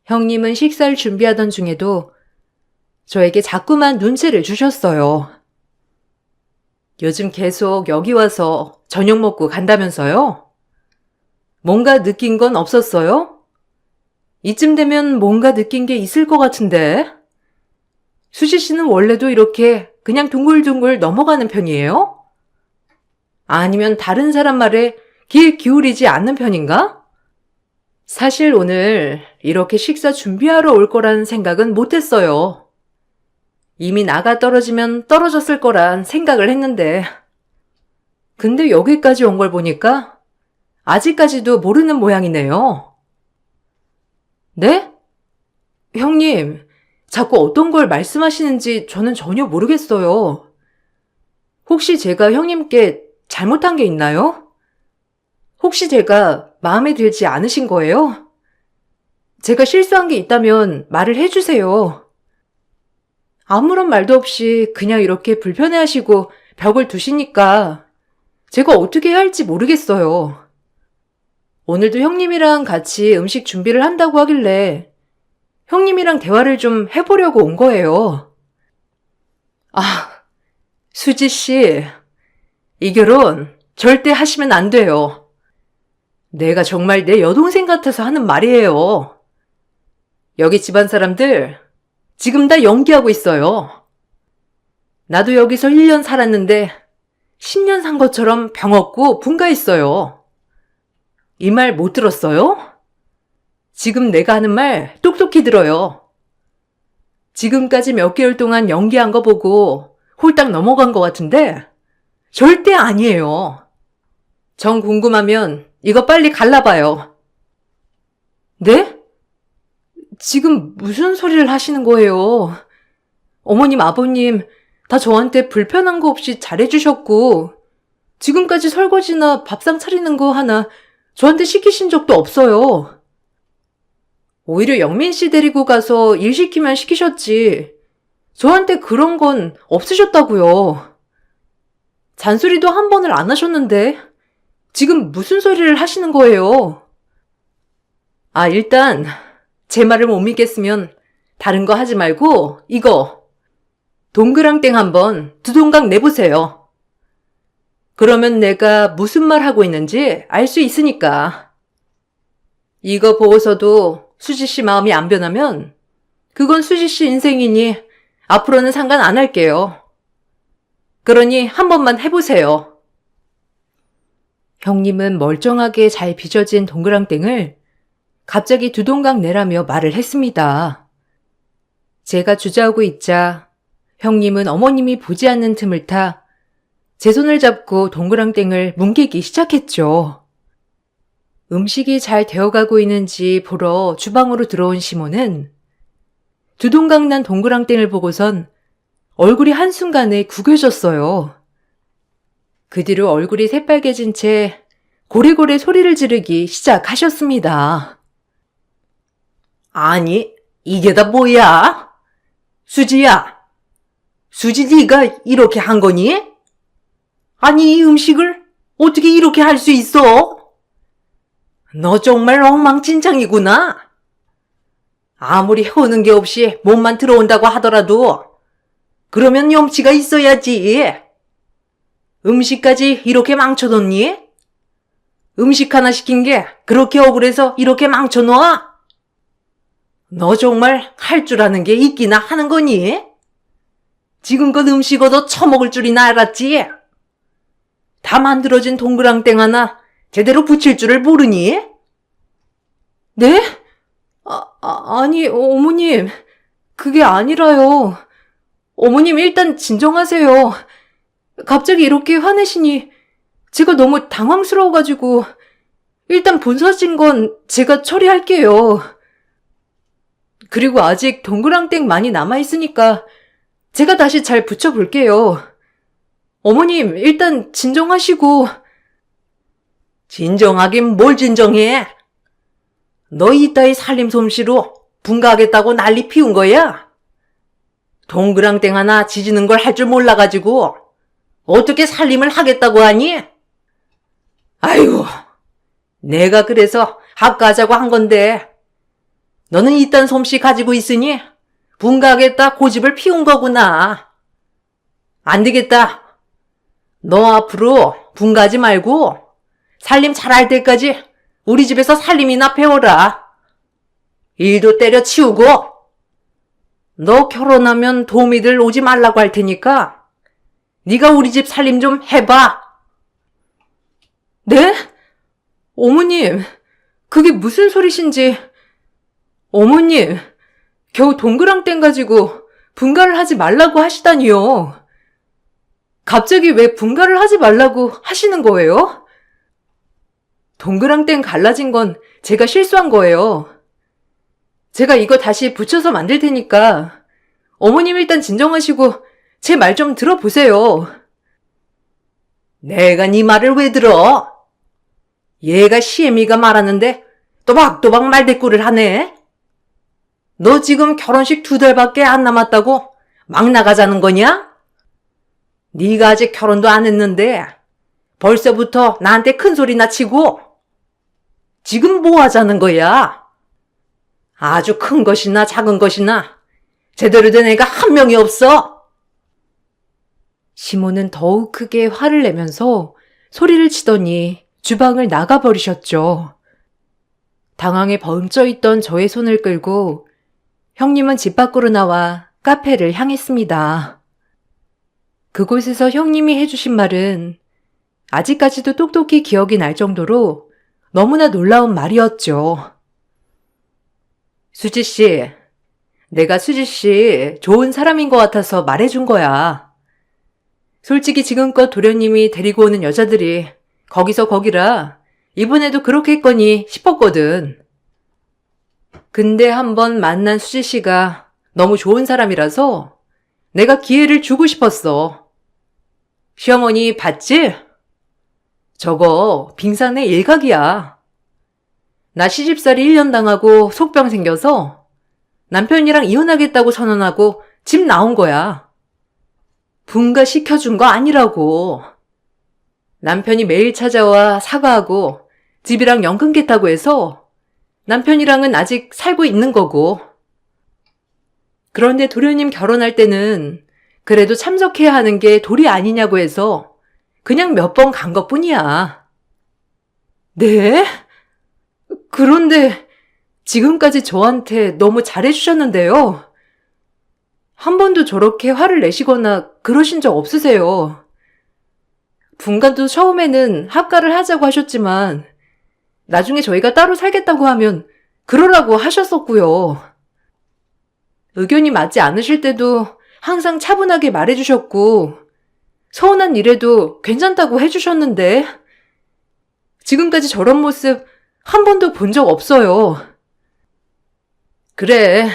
Speaker 1: 형님은 식사를 준비하던 중에도 저에게 자꾸만 눈치를 주셨어요. 요즘 계속 여기 와서 저녁 먹고 간다면서요? 뭔가 느낀 건 없었어요? 이쯤 되면 뭔가 느낀 게 있을 것 같은데. 수지 씨는 원래도 이렇게 그냥 둥글둥글 넘어가는 편이에요? 아니면 다른 사람 말에 귀 기울이지 않는 편인가? 사실 오늘 이렇게 식사 준비하러 올 거란 생각은 못했어요. 이미 나가 떨어지면 떨어졌을 거란 생각을 했는데. 근데 여기까지 온 걸 보니까 아직까지도 모르는 모양이네요. 네? 형님, 자꾸 어떤 걸 말씀하시는지 저는 전혀 모르겠어요. 혹시 제가 형님께 잘못한 게 있나요? 혹시 제가 마음에 들지 않으신 거예요? 제가 실수한 게 있다면 말을 해주세요. 아무런 말도 없이 그냥 이렇게 불편해하시고 벽을 두시니까 제가 어떻게 해야 할지 모르겠어요. 오늘도 형님이랑 같이 음식 준비를 한다고 하길래 형님이랑 대화를 좀 해보려고 온 거예요. 수지 씨, 이 결혼 절대 하시면 안 돼요. 내가 정말 내 여동생 같아서 하는 말이에요. 여기 집안 사람들 지금 다 연기하고 있어요. 나도 여기서 1년 살았는데 10년 산 것처럼 병 없고 분가했어요. 이 말 못 들었어요? 지금 내가 하는 말 똑똑히 들어요. 지금까지 몇 개월 동안 연기한 거 보고 홀딱 넘어간 것 같은데 절대 아니에요. 정 궁금하면 이거 빨리 갈라봐요. 네? 지금 무슨 소리를 하시는 거예요? 어머님, 아버님 다 저한테 불편한 거 없이 잘해주셨고 지금까지 설거지나 밥상 차리는 거 하나 저한테 시키신 적도 없어요. 오히려 영민 씨 데리고 가서 일 시키면 시키셨지. 저한테 그런 건 없으셨다고요. 잔소리도 한 번을 안 하셨는데 지금 무슨 소리를 하시는 거예요? 일단 제 말을 못 믿겠으면 다른 거 하지 말고 이거 동그랑땡 한번 두동강 내보세요. 그러면 내가 무슨 말 하고 있는지 알 수 있으니까. 이거 보고서도 수지 씨 마음이 안 변하면 그건 수지 씨 인생이니 앞으로는 상관 안 할게요. 그러니 한 번만 해보세요. 형님은 멀쩡하게 잘 빚어진 동그랑땡을 갑자기 두동강 내라며 말을 했습니다. 제가 주저하고 있자 형님은 어머님이 보지 않는 틈을 타 제 손을 잡고 동그랑땡을 뭉개기 시작했죠. 음식이 잘 되어가고 있는지 보러 주방으로 들어온 시모는 두동강 난 동그랑땡을 보고선 얼굴이 한순간에 구겨졌어요. 그 뒤로 얼굴이 새빨개진 채 고래고래 소리를 지르기 시작하셨습니다. 아니, 이게 다 뭐야? 수지야, 수지 네가 이렇게 한 거니? 아니, 이 음식을 어떻게 이렇게 할 수 있어? 너 정말 엉망진창이구나. 아무리 해오는 게 없이 몸만 들어온다고 하더라도 그러면 염치가 있어야지. 음식까지 이렇게 망쳐놓니? 음식 하나 시킨 게 그렇게 억울해서 이렇게 망쳐놓아? 너 정말 할 줄 아는 게 있기나 하는 거니? 지금껏 음식 얻어 처먹을 줄이나 알았지? 다 만들어진 동그랑땡 하나 제대로 붙일 줄을 모르니? 네? 아니, 어머님. 그게 아니라요. 어머님 일단 진정하세요. 갑자기 이렇게 화내시니 제가 너무 당황스러워가지고 일단 본사진 건 제가 처리할게요. 그리고 아직 동그랑땡 많이 남아있으니까 제가 다시 잘 붙여볼게요. 어머님 일단 진정하시고. 진정하긴 뭘 진정해? 너 이따위 살림 솜씨로 분가하겠다고 난리 피운 거야? 동그랑땡 하나 지지는 걸 할 줄 몰라가지고 어떻게 살림을 하겠다고 하니? 아이고, 내가 그래서 합가하자고 한 건데 너는 이딴 솜씨 가지고 있으니 분가하겠다 고집을 피운 거구나. 안 되겠다. 너 앞으로 분가하지 말고 살림 잘할 때까지 우리 집에서 살림이나 배워라. 일도 때려치우고. 너 결혼하면 도우미들 오지 말라고 할 테니까 네가 우리 집 살림 좀 해봐. 네? 어머님, 그게 무슨 소리신지. 어머님, 겨우 동그랑땡 가지고 분가를 하지 말라고 하시다니요. 갑자기 왜 분가를 하지 말라고 하시는 거예요? 동그랑땡 갈라진 건 제가 실수한 거예요. 제가 이거 다시 붙여서 만들 테니까 어머님 일단 진정하시고 제 말 좀 들어보세요. 내가 네 말을 왜 들어? 얘가 시애미가 말하는데 또박또박 말대꾸를 하네. 너 지금 결혼식 2달밖에 안 남았다고 막 나가자는 거냐? 네가 아직 결혼도 안 했는데 벌써부터 나한테 큰 소리나 치고. 지금 뭐 하자는 거야? 아주 큰 것이나 작은 것이나 제대로 된 애가 한 명이 없어. 시모는 더욱 크게 화를 내면서 소리를 치더니 주방을 나가버리셨죠. 당황해 벙쪄 있던 저의 손을 끌고 형님은 집 밖으로 나와 카페를 향했습니다. 그곳에서 형님이 해주신 말은 아직까지도 똑똑히 기억이 날 정도로 너무나 놀라운 말이었죠. 수지 씨, 내가 수지 씨 좋은 사람인 것 같아서 말해준 거야. 솔직히 지금껏 도련님이 데리고 오는 여자들이 거기서 거기라 이번에도 그렇게 했거니 싶었거든. 근데 한번 만난 수지 씨가 너무 좋은 사람이라서 내가 기회를 주고 싶었어. 시어머니 봤지? 저거 빙산의 일각이야. 나 시집살이 1년 당하고 속병 생겨서 남편이랑 이혼하겠다고 선언하고 집 나온 거야. 분가 시켜준 거 아니라고. 남편이 매일 찾아와 사과하고 집이랑 연 끊겠다고 해서 남편이랑은 아직 살고 있는 거고. 그런데 도련님 결혼할 때는 그래도 참석해야 하는 게 도리 아니냐고 해서 그냥 몇 번 간 것뿐이야. 네? 그런데 지금까지 저한테 너무 잘해주셨는데요. 한 번도 저렇게 화를 내시거나 그러신 적 없으세요. 분간도 처음에는 합가를 하자고 하셨지만 나중에 저희가 따로 살겠다고 하면 그러라고 하셨었고요. 의견이 맞지 않으실 때도 항상 차분하게 말해주셨고 서운한 일에도 괜찮다고 해주셨는데 지금까지 저런 모습 한 번도 본 적 없어요. 그래,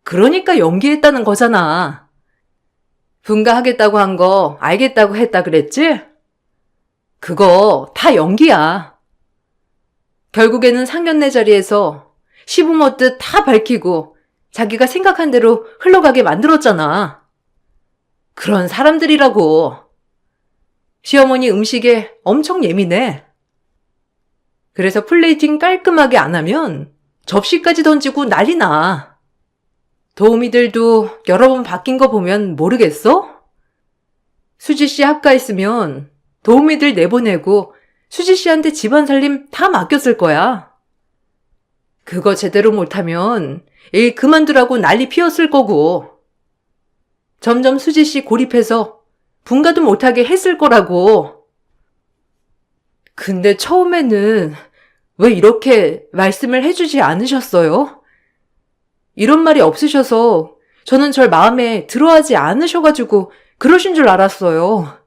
Speaker 1: 그러니까 연기했다는 거잖아. 분가하겠다고 한 거 알겠다고 했다 그랬지? 그거 다 연기야. 결국에는 상견례 자리에서 시부모 뜻 다 밝히고 자기가 생각한 대로 흘러가게 만들었잖아. 그런 사람들이라고. 시어머니 음식에 엄청 예민해. 그래서 플레이팅 깔끔하게 안 하면 접시까지 던지고 난리 나. 도우미들도 여러 번 바뀐 거 보면 모르겠어? 수지 씨 합가했으면 도우미들 내보내고 수지 씨한테 집안 살림 다 맡겼을 거야. 그거 제대로 못하면 일 그만두라고 난리 피웠을 거고. 점점 수지 씨 고립해서 분가도 못하게 했을 거라고. 근데 처음에는 왜 이렇게 말씀을 해주지 않으셨어요? 이런 말이 없으셔서 저는 절 마음에 들어하지 않으셔가지고 그러신 줄 알았어요.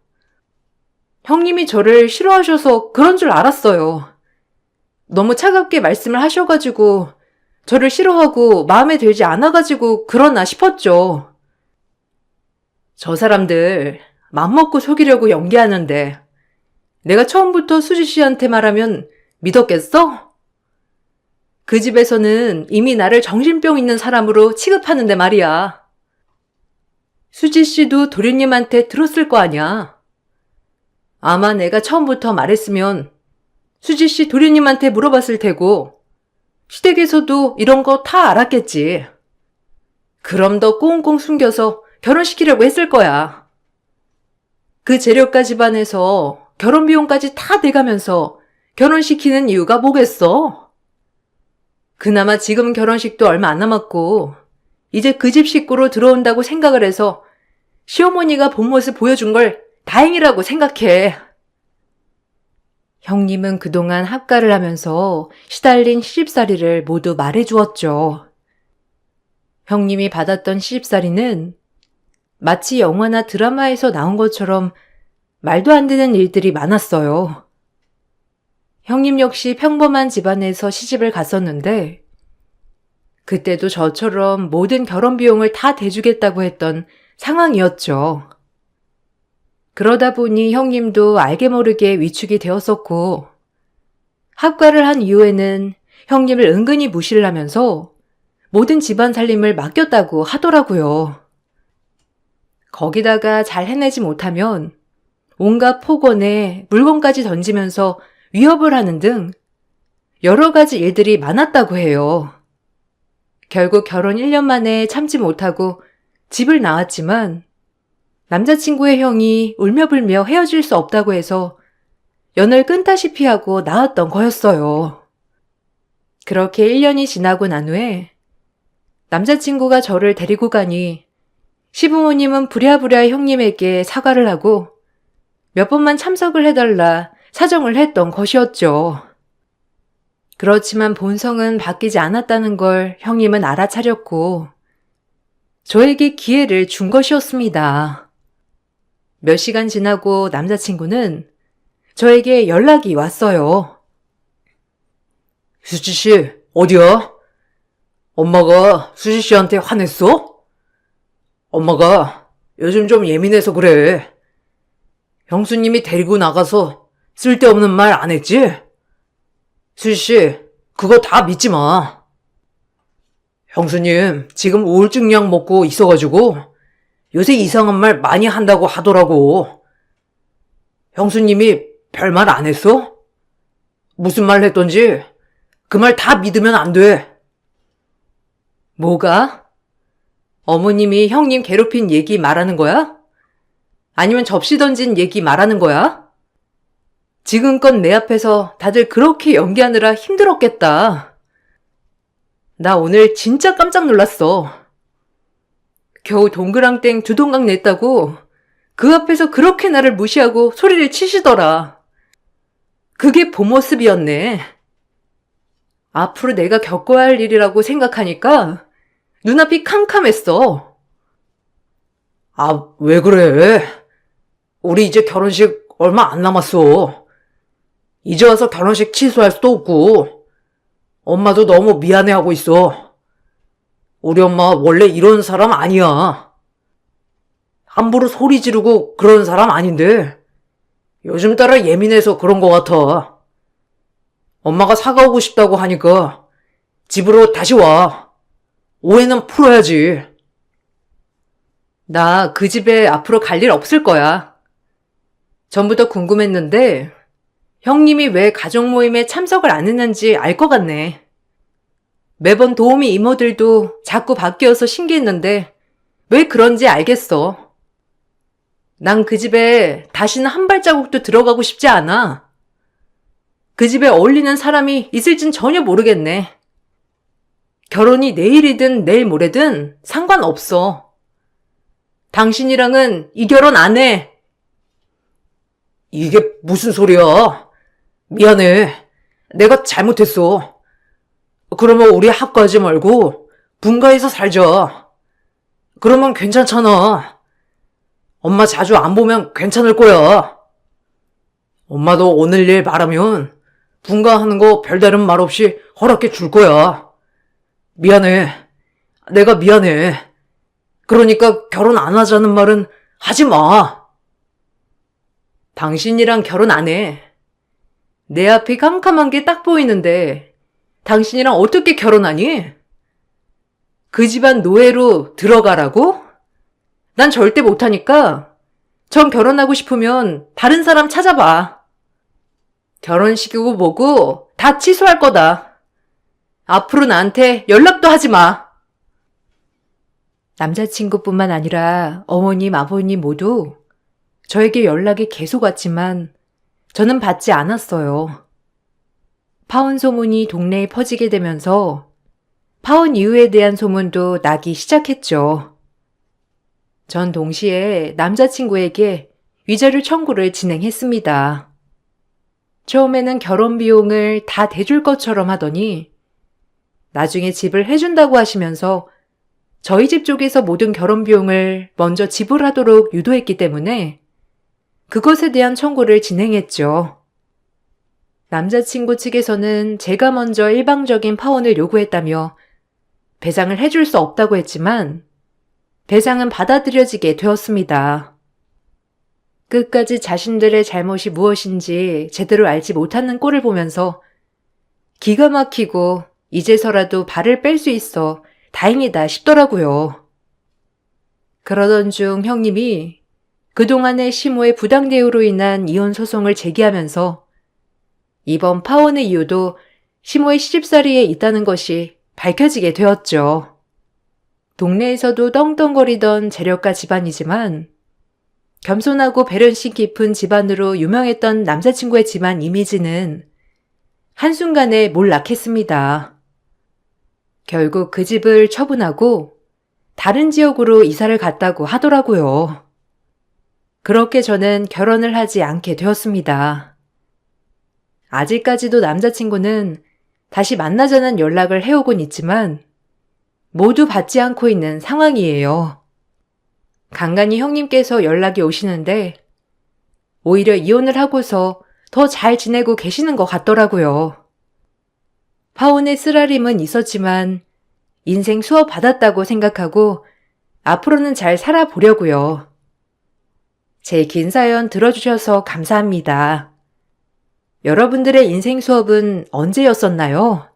Speaker 1: 형님이 저를 싫어하셔서 그런 줄 알았어요. 너무 차갑게 말씀을 하셔가지고 저를 싫어하고 마음에 들지 않아가지고 그러나 싶었죠. 저 사람들 맘먹고 속이려고 연기하는데 내가 처음부터 수지 씨한테 말하면 믿었겠어? 그 집에서는 이미 나를 정신병 있는 사람으로 취급하는데 말이야. 수지 씨도 도련님한테 들었을 거 아니야. 아마 내가 처음부터 말했으면 수지 씨 도련님한테 물어봤을 테고 시댁에서도 이런 거 다 알았겠지. 그럼 더 꽁꽁 숨겨서 결혼시키려고 했을 거야. 그 재력가 집안에서 결혼 비용까지 다 대가면서 결혼시키는 이유가 뭐겠어? 그나마 지금 결혼식도 얼마 안 남았고 이제 그 집 식구로 들어온다고 생각을 해서 시어머니가 본 모습 보여준 걸 다행이라고 생각해. 형님은 그동안 합가를 하면서 시달린 시집살이를 모두 말해주었죠. 형님이 받았던 시집살이는 마치 영화나 드라마에서 나온 것처럼 말도 안 되는 일들이 많았어요. 형님 역시 평범한 집안에서 시집을 갔었는데 그때도 저처럼 모든 결혼 비용을 다 대주겠다고 했던 상황이었죠. 그러다 보니 형님도 알게 모르게 위축이 되었었고 합가를 한 이후에는 형님을 은근히 무시를 하면서 모든 집안 살림을 맡겼다고 하더라고요. 거기다가 잘 해내지 못하면 온갖 폭언에 물건까지 던지면서 위협을 하는 등 여러 가지 일들이 많았다고 해요. 결국 결혼 1년 만에 참지 못하고 집을 나왔지만 남자친구의 형이 울며불며 헤어질 수 없다고 해서 연을 끊다시피 하고 나왔던 거였어요. 그렇게 1년이 지나고 난 후에 남자친구가 저를 데리고 가니 시부모님은 부랴부랴 형님에게 사과를 하고 몇 번만 참석을 해달라 사정을 했던 것이었죠. 그렇지만 본성은 바뀌지 않았다는 걸 형님은 알아차렸고 저에게 기회를 준 것이었습니다. 몇 시간 지나고 남자친구는 저에게 연락이 왔어요. 수지씨, 어디야? 엄마가 수지씨한테 화냈어? 엄마가 요즘 좀 예민해서 그래. 형수님이 데리고 나가서 쓸데없는 말 안 했지? 수지씨, 그거 다 믿지 마. 형수님, 지금 우울증 약 먹고 있어가지고 요새 이상한 말 많이 한다고 하더라고. 형수님이 별말 안 했어? 무슨 말 했던지 그 말 다 믿으면 안 돼. 뭐가? 어머님이 형님 괴롭힌 얘기 말하는 거야? 아니면 접시 던진 얘기 말하는 거야? 지금껏 내 앞에서 다들 그렇게 연기하느라 힘들었겠다. 나 오늘 진짜 깜짝 놀랐어. 겨우 동그랑땡 두 동강 냈다고 그 앞에서 그렇게 나를 무시하고 소리를 치시더라. 그게 본 모습이었네. 앞으로 내가 겪어야 할 일이라고 생각하니까 눈앞이 캄캄했어. 아, 왜 그래? 우리 이제 결혼식 얼마 안 남았어. 이제 와서 결혼식 취소할 수도 없고 엄마도 너무 미안해하고 있어. 우리 엄마 원래 이런 사람 아니야. 함부로 소리 지르고 그런 사람 아닌데 요즘 따라 예민해서 그런 것 같아. 엄마가 사과하고 싶다고 하니까 집으로 다시 와. 오해는 풀어야지. 나 그 집에 앞으로 갈 일 없을 거야. 전부터 궁금했는데 형님이 왜 가족 모임에 참석을 안 했는지 알 것 같네. 매번 도우미 이모들도 자꾸 바뀌어서 신기했는데 왜 그런지 알겠어. 난 그 집에 다시는 한 발자국도 들어가고 싶지 않아. 그 집에 어울리는 사람이 있을진 전혀 모르겠네. 결혼이 내일이든 내일 모레든 상관없어. 당신이랑은 이 결혼 안 해. 이게 무슨 소리야? 미안해. 내가 잘못했어. 그러면 우리 합가하지 말고 분가해서 살자. 그러면 괜찮잖아. 엄마 자주 안 보면 괜찮을 거야. 엄마도 오늘 일 말하면 분가하는 거 별다른 말 없이 허락해 줄 거야. 미안해. 내가 미안해. 그러니까 결혼 안 하자는 말은 하지 마. 당신이랑 결혼 안 해. 내 앞이 캄캄한 게 딱 보이는데 당신이랑 어떻게 결혼하니? 그 집안 노예로 들어가라고? 난 절대 못하니까 전 결혼하고 싶으면 다른 사람 찾아봐. 결혼식이고 뭐고 다 취소할 거다. 앞으로 나한테 연락도 하지 마. 남자친구뿐만 아니라 어머님, 아버님 모두 저에게 연락이 계속 왔지만 저는 받지 않았어요. 파혼 소문이 동네에 퍼지게 되면서 파혼 이유에 대한 소문도 나기 시작했죠. 전 동시에 남자친구에게 위자료 청구를 진행했습니다. 처음에는 결혼 비용을 다 대줄 것처럼 하더니 나중에 집을 해준다고 하시면서 저희 집 쪽에서 모든 결혼 비용을 먼저 지불하도록 유도했기 때문에 그것에 대한 청구를 진행했죠. 남자친구 측에서는 제가 먼저 일방적인 파혼을 요구했다며 배상을 해줄 수 없다고 했지만 배상은 받아들여지게 되었습니다. 끝까지 자신들의 잘못이 무엇인지 제대로 알지 못하는 꼴을 보면서 기가 막히고 이제서라도 발을 뺄 수 있어 다행이다 싶더라고요. 그러던 중 형님이 그동안의 시모의 부당 대우로 인한 이혼 소송을 제기하면서 이번 파혼의 이유도 시모의 시집살이에 있다는 것이 밝혀지게 되었죠. 동네에서도 떵떵거리던 재력가 집안이지만 겸손하고 배려심 깊은 집안으로 유명했던 남자친구의 집안 이미지는 한순간에 몰락했습니다. 결국 그 집을 처분하고 다른 지역으로 이사를 갔다고 하더라고요. 그렇게 저는 결혼을 하지 않게 되었습니다. 아직까지도 남자친구는 다시 만나자는 연락을 해오곤 있지만 모두 받지 않고 있는 상황이에요. 간간히 형님께서 연락이 오시는데 오히려 이혼을 하고서 더 잘 지내고 계시는 것 같더라고요. 파혼의 쓰라림은 있었지만 인생 수업 받았다고 생각하고 앞으로는 잘 살아보려고요. 제 긴 사연 들어주셔서 감사합니다. 여러분들의 인생 수업은 언제였었나요?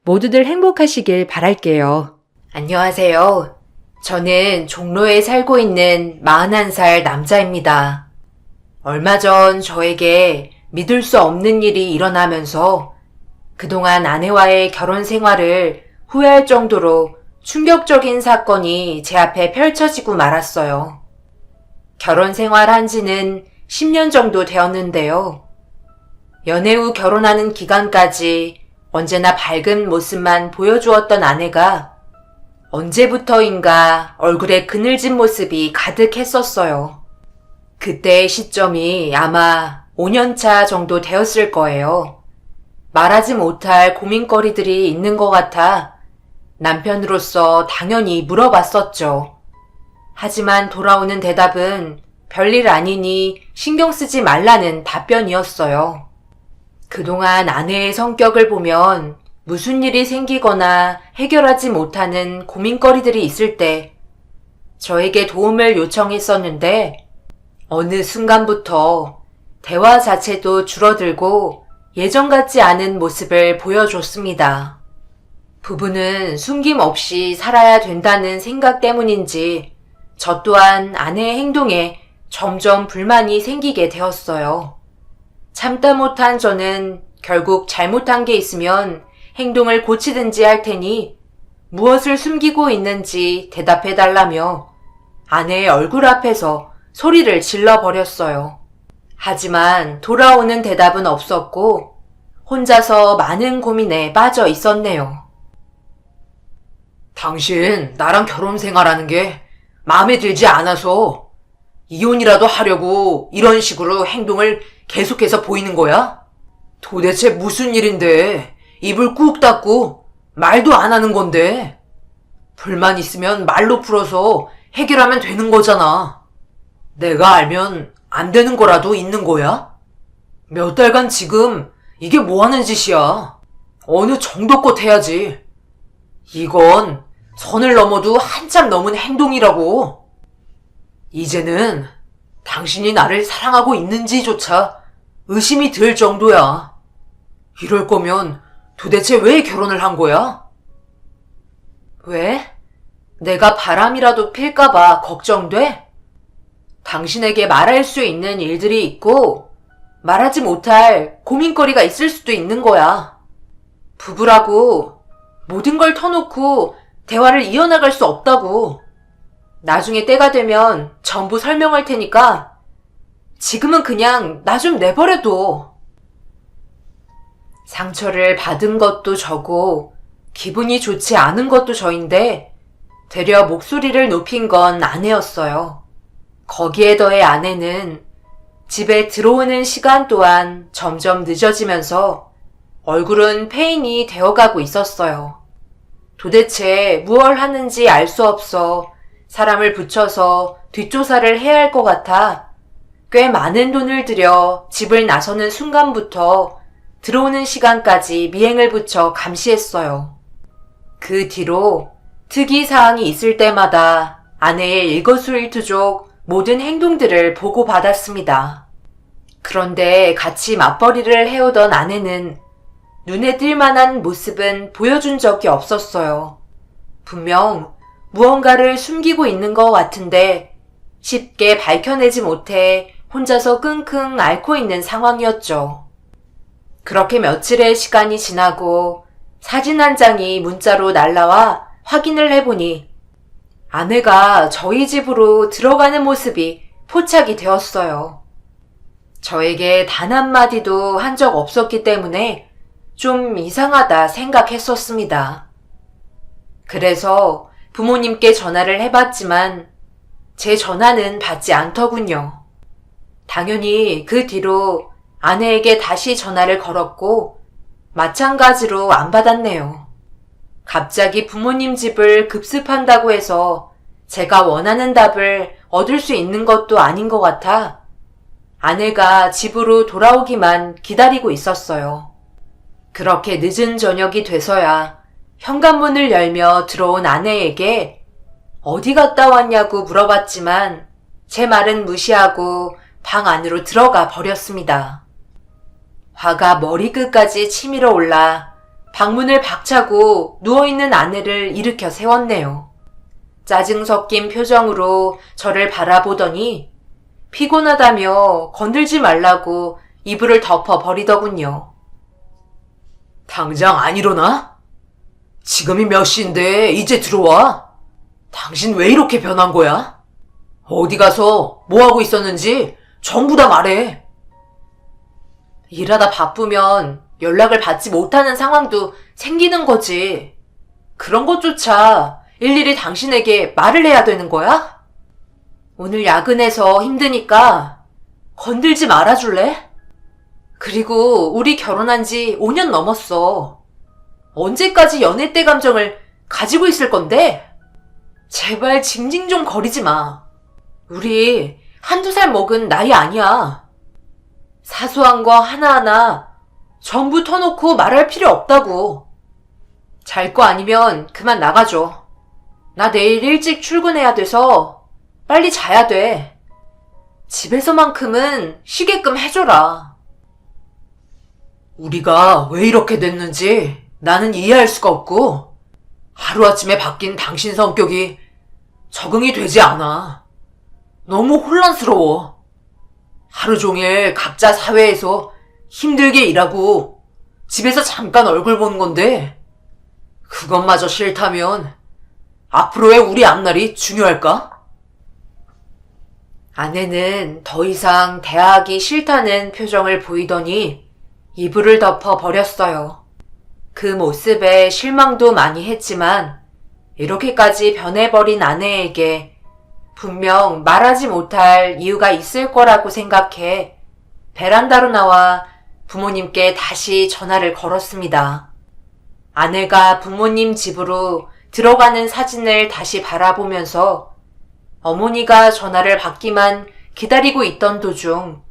Speaker 1: 모두들 행복하시길 바랄게요. 안녕하세요. 저는 종로에 살고 있는 41살 남자입니다. 얼마 전 저에게 믿을 수 없는 일이 일어나면서 그동안 아내와의 결혼 생활을 후회할 정도로 충격적인 사건이 제 앞에 펼쳐지고 말았어요. 결혼 생활한 지는 10년 정도 되었는데요. 연애 후 결혼하는 기간까지 언제나 밝은 모습만 보여주었던 아내가 언제부터인가 얼굴에 그늘진 모습이 가득했었어요. 그때의 시점이 아마 5년차 정도 되었을 거예요. 말하지 못할 고민거리들이 있는 것 같아 남편으로서 당연히 물어봤었죠. 하지만 돌아오는 대답은 별일 아니니 신경 쓰지 말라는 답변이었어요. 그동안 아내의 성격을 보면 무슨 일이 생기거나 해결하지 못하는 고민거리들이 있을 때 저에게 도움을 요청했었는데 어느 순간부터 대화 자체도 줄어들고 예전 같지 않은 모습을 보여줬습니다. 부부는 숨김없이 살아야 된다는 생각 때문인지 저 또한 아내의 행동에 점점 불만이 생기게 되었어요. 참다 못한 저는 결국 잘못한 게 있으면 행동을 고치든지 할 테니 무엇을 숨기고 있는지 대답해달라며 아내의 얼굴 앞에서 소리를 질러버렸어요. 하지만 돌아오는 대답은 없었고 혼자서 많은 고민에 빠져 있었네요. 당신 나랑 결혼 생활하는 게 마음에 들지 않아서 이혼이라도 하려고 이런 식으로 행동을 계속해서 보이는 거야? 도대체 무슨 일인데 입을 꾹 닫고 말도 안 하는 건데? 불만 있으면 말로 풀어서 해결하면 되는 거잖아. 내가 알면 안 되는 거라도 있는 거야? 몇 달간 지금 이게 뭐 하는 짓이야? 어느 정도껏 해야지. 이건 선을 넘어도 한참 넘은 행동이라고. 이제는 당신이 나를 사랑하고 있는지조차 의심이 들 정도야. 이럴 거면 도대체 왜 결혼을 한 거야? 왜? 내가 바람이라도 필까봐 걱정돼? 당신에게 말할 수 있는 일들이 있고 말하지 못할 고민거리가 있을 수도 있는 거야. 부부라고 모든 걸 터놓고 대화를 이어나갈 수 없다고. 나중에 때가 되면 전부 설명할 테니까 지금은 그냥 나 좀 내버려둬. 상처를 받은 것도 저고 기분이 좋지 않은 것도 저인데 되려 목소리를 높인 건 아내였어요. 거기에 더해 아내는 집에 들어오는 시간 또한 점점 늦어지면서 얼굴은 페인이 되어가고 있었어요. 도대체 무얼 하는지 알 수 없어 사람을 붙여서 뒷조사를 해야 할 것 같아 꽤 많은 돈을 들여 집을 나서는 순간부터 들어오는 시간까지 미행을 붙여 감시했어요. 그 뒤로 특이사항이 있을 때마다 아내의 일거수일투족 모든 행동들을 보고받았습니다. 그런데 같이 맞벌이를 해오던 아내는 눈에 띌 만한 모습은 보여준 적이 없었어요. 분명 무언가를 숨기고 있는 것 같은데 쉽게 밝혀내지 못해 혼자서 끙끙 앓고 있는 상황이었죠. 그렇게 며칠의 시간이 지나고 사진 한 장이 문자로 날라와 확인을 해보니 아내가 저희 집으로 들어가는 모습이 포착이 되었어요. 저에게 단 한마디도 한 적 없었기 때문에 좀 이상하다 생각했었습니다. 그래서 부모님께 전화를 해봤지만 제 전화는 받지 않더군요. 당연히 그 뒤로 아내에게 다시 전화를 걸었고 마찬가지로 안 받았네요. 갑자기 부모님 집을 급습한다고 해서 제가 원하는 답을 얻을 수 있는 것도 아닌 것 같아 아내가 집으로 돌아오기만 기다리고 있었어요. 그렇게 늦은 저녁이 돼서야 현관문을 열며 들어온 아내에게 어디 갔다 왔냐고 물어봤지만 제 말은 무시하고 방 안으로 들어가 버렸습니다. 화가 머리끝까지 치밀어 올라 방문을 박차고 누워있는 아내를 일으켜 세웠네요. 짜증 섞인 표정으로 저를 바라보더니 피곤하다며 건들지 말라고 이불을 덮어 버리더군요. 당장 안 일어나? 지금이 몇 시인데 이제 들어와? 당신 왜 이렇게 변한 거야? 어디 가서 뭐 하고 있었는지 전부 다 말해. 일하다 바쁘면 연락을 받지 못하는 상황도 생기는 거지. 그런 것조차 일일이 당신에게 말을 해야 되는 거야? 오늘 야근해서 힘드니까 건들지 말아줄래? 그리고 우리 결혼한 지 5년 넘었어. 언제까지 연애 때 감정을 가지고 있을 건데? 제발 징징 좀 거리지 마. 우리 한두 살 먹은 나이 아니야. 사소한 거 하나하나 전부 터놓고 말할 필요 없다고. 잘 거 아니면 그만 나가줘. 나 내일 일찍 출근해야 돼서 빨리 자야 돼. 집에서만큼은 쉬게끔 해줘라. 우리가 왜 이렇게 됐는지 나는 이해할 수가 없고 하루아침에 바뀐 당신 성격이 적응이 되지 않아. 너무 혼란스러워. 하루 종일 각자 사회에서 힘들게 일하고 집에서 잠깐 얼굴 보는 건데 그것마저 싫다면 앞으로의 우리 앞날이 중요할까? 아내는 더 이상 대화하기 싫다는 표정을 보이더니 이불을 덮어 버렸어요. 그 모습에 실망도 많이 했지만 이렇게까지 변해버린 아내에게 분명 말하지 못할 이유가 있을 거라고 생각해 베란다로 나와 부모님께 다시 전화를 걸었습니다. 아내가 부모님 집으로 들어가는 사진을 다시 바라보면서 어머니가 전화를 받기만 기다리고 있던 도중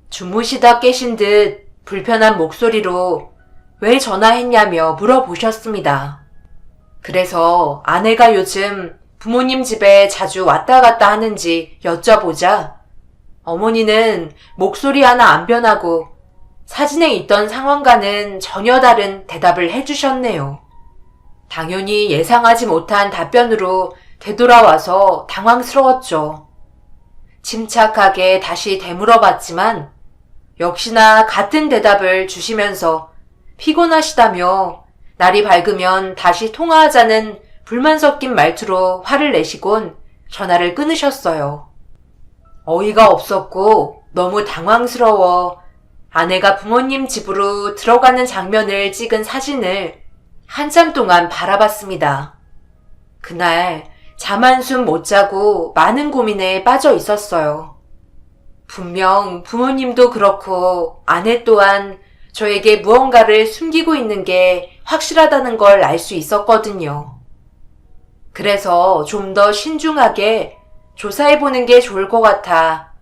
Speaker 1: 주무시다 깨신 듯 불편한 목소리로 왜 전화했냐며 물어보셨습니다. 그래서 아내가 요즘 부모님 집에 자주 왔다 갔다 하는지 여쭤보자 어머니는 목소리 하나 안 변하고 사진에 있던 상황과는 전혀 다른 대답을 해주셨네요. 당연히 예상하지 못한 답변으로 되돌아와서 당황스러웠죠. 침착하게 다시 되물어봤지만 역시나 같은 대답을 주시면서 피곤하시다며 날이 밝으면 다시 통화하자는 불만 섞인 말투로 화를 내시곤 전화를 끊으셨어요. 어이가 없었고 너무 당황스러워 아내가 부모님 집으로 들어가는 장면을 찍은 사진을 한참 동안 바라봤습니다. 그날 잠 한숨 못 자고 많은 고민에 빠져 있었어요. 분명 부모님도 그렇고 아내 또한 저에게 무언가를 숨기고 있는 게 확실하다는 걸 알 수 있었거든요. 그래서 좀 더 신중하게 조사해보는 게 좋을 것 같아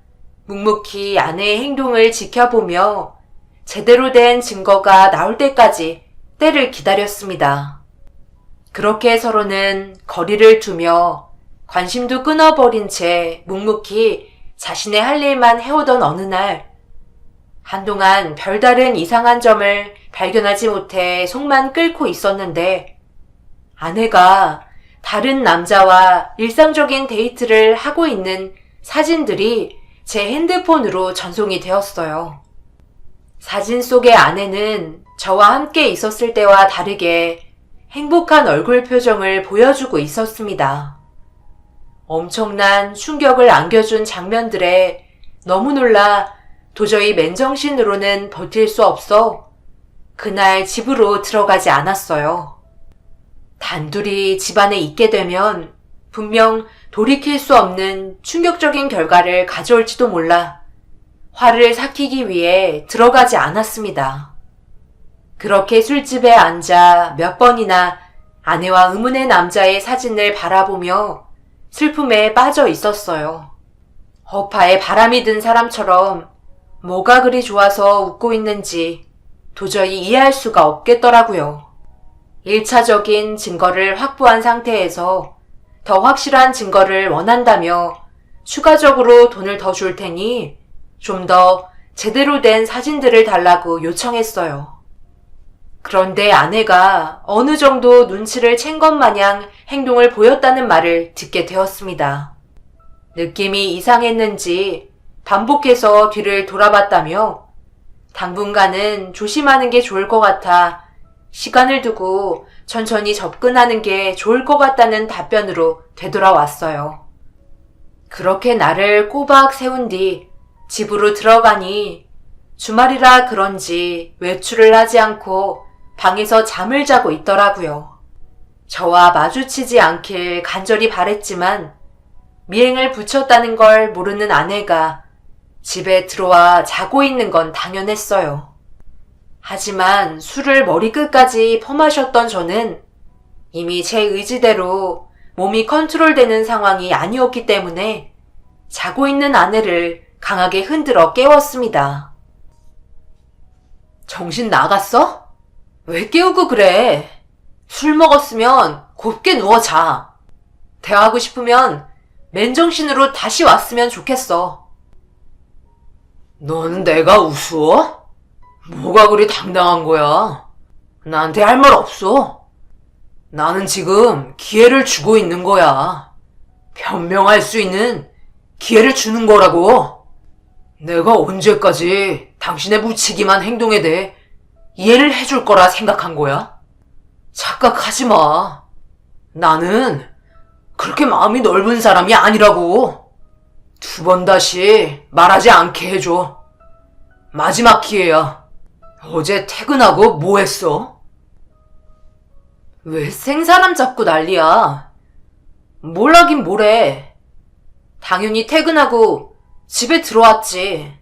Speaker 1: 묵묵히 아내의 행동을 지켜보며 제대로 된 증거가 나올 때까지 때를 기다렸습니다. 그렇게 서로는 거리를 두며 관심도 끊어버린 채 묵묵히 자신의 할 일만 해오던 어느 날 한동안 별다른 이상한 점을 발견하지 못해 속만 끓고 있었는데 아내가 다른 남자와 일상적인 데이트를 하고 있는 사진들이 제 핸드폰으로 전송이 되었어요. 사진 속의 아내는 저와 함께 있었을 때와 다르게 행복한 얼굴 표정을 보여주고 있었습니다. 엄청난 충격을 안겨준 장면들에 너무 놀라 도저히 맨정신으로는 버틸 수 없어 그날 집으로 들어가지 않았어요. 단둘이 집안에 있게 되면 분명 돌이킬 수 없는 충격적인 결과를 가져올지도 몰라 화를 삭히기 위해 들어가지 않았습니다. 그렇게 술집에 앉아 몇 번이나 아내와 의문의 남자의 사진을 바라보며 슬픔에 빠져 있었어요. 허파에 바람이 든 사람처럼 뭐가 그리 좋아서 웃고 있는지 도저히 이해할 수가 없겠더라고요. 1차적인 증거를 확보한 상태에서 더 확실한 증거를 원한다며 추가적으로 돈을 더 줄 테니 좀 더 제대로 된 사진들을 달라고 요청했어요. 그런데 아내가 어느 정도 눈치를 챈 것 마냥 행동을 보였다는 말을 듣게 되었습니다. 느낌이 이상했는지 반복해서 뒤를 돌아봤다며 당분간은 조심하는 게 좋을 것 같아 시간을 두고 천천히 접근하는 게 좋을 것 같다는 답변으로 되돌아왔어요. 그렇게 나를 꼬박 세운 뒤 집으로 들어가니 주말이라 그런지 외출을 하지 않고 방에서 잠을 자고 있더라고요. 저와 마주치지 않길 간절히 바랬지만 미행을 붙였다는 걸 모르는 아내가 집에 들어와 자고 있는 건 당연했어요. 하지만 술을 머리끝까지 퍼마셨던 저는 이미 제 의지대로 몸이 컨트롤되는 상황이 아니었기 때문에 자고 있는 아내를 강하게 흔들어 깨웠습니다. 정신 나갔어? 왜 깨우고 그래? 술 먹었으면 곱게 누워 자. 대화하고 싶으면 맨정신으로 다시 왔으면 좋겠어. 넌 내가 우스워? 뭐가 그리 당당한 거야? 나한테 할 말 없어. 나는 지금 기회를 주고 있는 거야. 변명할 수 있는 기회를 주는 거라고. 내가 언제까지 당신의 무책임한 행동에 대해 이해를 해줄 거라 생각한 거야? 착각하지 마. 나는 그렇게 마음이 넓은 사람이 아니라고. 2번 다시 말하지 않게 해줘. 마지막 기회야. 어제 퇴근하고 뭐 했어? 왜 생사람 잡고 난리야? 뭘 하긴 뭐래. 당연히 퇴근하고 집에 들어왔지.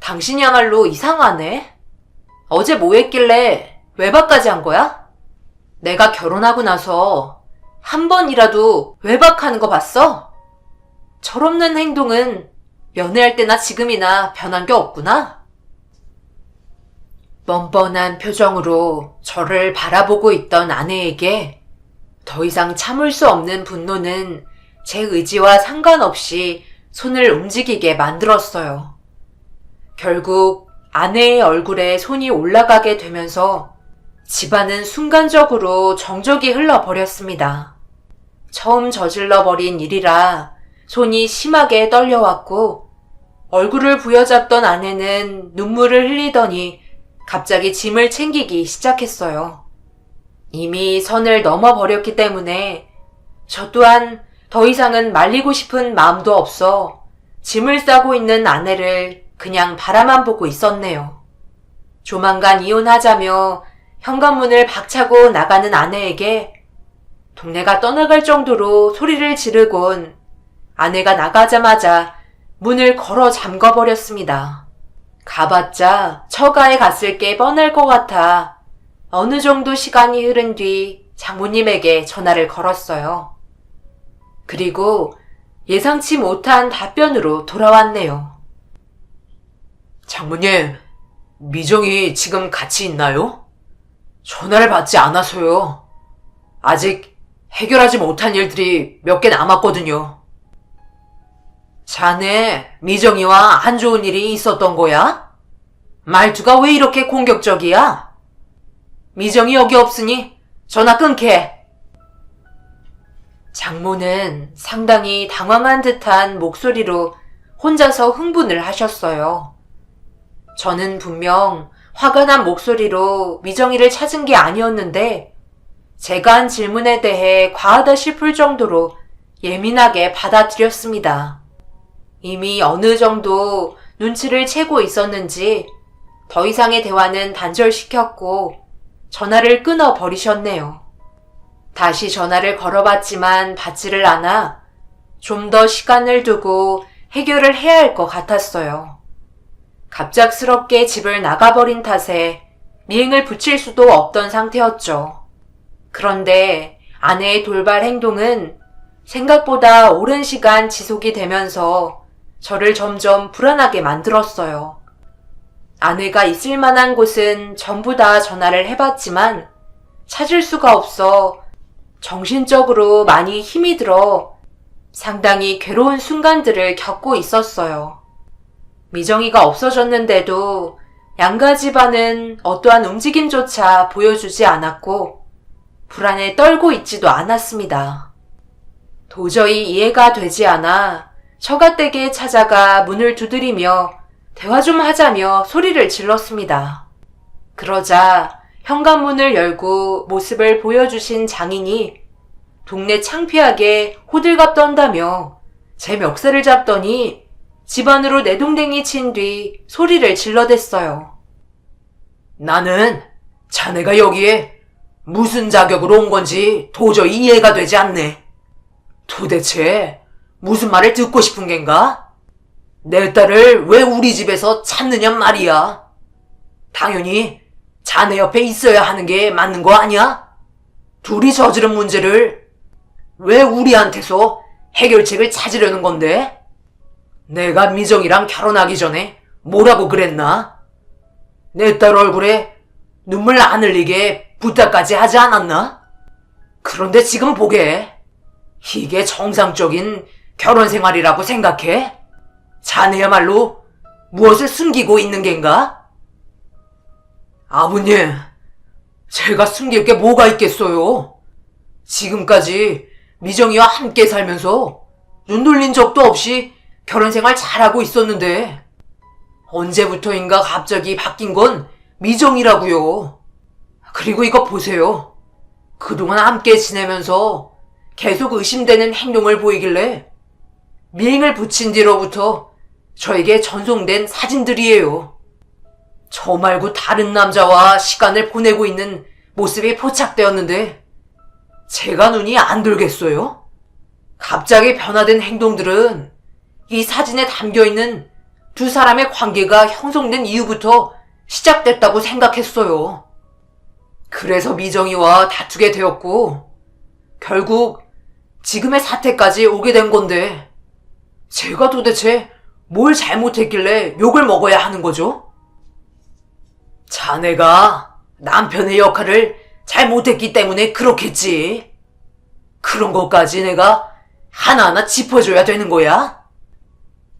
Speaker 1: 당신이야말로 이상하네. 어제 뭐 했길래 외박까지 한 거야? 내가 결혼하고 나서 한 번이라도 외박하는 거 봤어? 철없는 행동은 연애할 때나 지금이나 변한 게 없구나. 뻔뻔한 표정으로 저를 바라보고 있던 아내에게 더 이상 참을 수 없는 분노는 제 의지와 상관없이 손을 움직이게 만들었어요. 결국 아내의 얼굴에 손이 올라가게 되면서 집안은 순간적으로 정적이 흘러버렸습니다. 처음 저질러버린 일이라 손이 심하게 떨려왔고 얼굴을 부여잡던 아내는 눈물을 흘리더니 갑자기 짐을 챙기기 시작했어요. 이미 선을 넘어버렸기 때문에 저 또한 더 이상은 말리고 싶은 마음도 없어 짐을 싸고 있는 아내를 그냥 바라만 보고 있었네요. 조만간 이혼하자며 현관문을 박차고 나가는 아내에게 동네가 떠나갈 정도로 소리를 지르곤 아내가 나가자마자 문을 걸어 잠궈버렸습니다. 가봤자 처가에 갔을 게 뻔할 것 같아 어느 정도 시간이 흐른 뒤 장모님에게 전화를 걸었어요. 그리고 예상치 못한 답변으로 돌아왔네요. 장모님, 미정이 지금 같이 있나요? 전화를 받지 않아서요. 아직 해결하지 못한 일들이 몇 개 남았거든요. 자네, 미정이와 안 좋은 일이 있었던 거야? 말투가 왜 이렇게 공격적이야? 미정이 여기 없으니 전화 끊게. 장모는 상당히 당황한 듯한 목소리로 혼자서 흥분을 하셨어요. 저는 분명 화가 난 목소리로 미정이를 찾은 게 아니었는데 제가 한 질문에 대해 과하다 싶을 정도로 예민하게 받아들였습니다. 이미 어느 정도 눈치를 채고 있었는지 더 이상의 대화는 단절시켰고 전화를 끊어버리셨네요. 다시 전화를 걸어봤지만 받지를 않아 좀 더 시간을 두고 해결을 해야 할 것 같았어요. 갑작스럽게 집을 나가버린 탓에 미행을 붙일 수도 없던 상태였죠. 그런데 아내의 돌발 행동은 생각보다 오랜 시간 지속이 되면서 저를 점점 불안하게 만들었어요. 아내가 있을 만한 곳은 전부 다 전화를 해봤지만 찾을 수가 없어 정신적으로 많이 힘이 들어 상당히 괴로운 순간들을 겪고 있었어요. 미정이가 없어졌는데도 양가 집안은 어떠한 움직임조차 보여주지 않았고 불안에 떨고 있지도 않았습니다. 도저히 이해가 되지 않아 처갓댁에 찾아가 문을 두드리며 대화 좀 하자며 소리를 질렀습니다. 그러자 현관문을 열고 모습을 보여주신 장인이 동네 창피하게 호들갑 떤다며 제 멱살을 잡더니 집 안으로 내동댕이 친 뒤 소리를 질러댔어요. 나는 자네가 여기에 무슨 자격으로 온 건지 도저히 이해가 되지 않네. 도대체 무슨 말을 듣고 싶은 겐가? 내 딸을 왜 우리 집에서 찾느냔 말이야. 당연히 자네 옆에 있어야 하는 게 맞는 거 아니야? 둘이 저지른 문제를 왜 우리한테서 해결책을 찾으려는 건데? 내가 미정이랑 결혼하기 전에 뭐라고 그랬나? 내 딸 얼굴에 눈물 안 흘리게 부탁까지 하지 않았나? 그런데 지금 보게. 이게 정상적인 결혼 생활이라고 생각해? 자네야말로 무엇을 숨기고 있는 겐가? 아버님, 제가 숨길 게 뭐가 있겠어요? 지금까지 미정이와 함께 살면서 눈 돌린 적도 없이 결혼 생활 잘하고 있었는데 언제부터인가 갑자기 바뀐 건 미정이라고요. 그리고 이거 보세요. 그동안 함께 지내면서 계속 의심되는 행동을 보이길래 미행을 붙인 뒤로부터 저에게 전송된 사진들이에요. 저 말고 다른 남자와 시간을 보내고 있는 모습이 포착되었는데 제가 눈이 안 돌겠어요? 갑자기 변화된 행동들은 이 사진에 담겨있는 두 사람의 관계가 형성된 이후부터 시작됐다고 생각했어요. 그래서 미정이와 다투게 되었고 결국 지금의 사태까지 오게 된 건데 제가 도대체 뭘 잘못했길래 욕을 먹어야 하는 거죠? 자네가 남편의 역할을 잘못했기 때문에 그렇겠지. 그런 것까지 내가 하나하나 짚어줘야 되는 거야?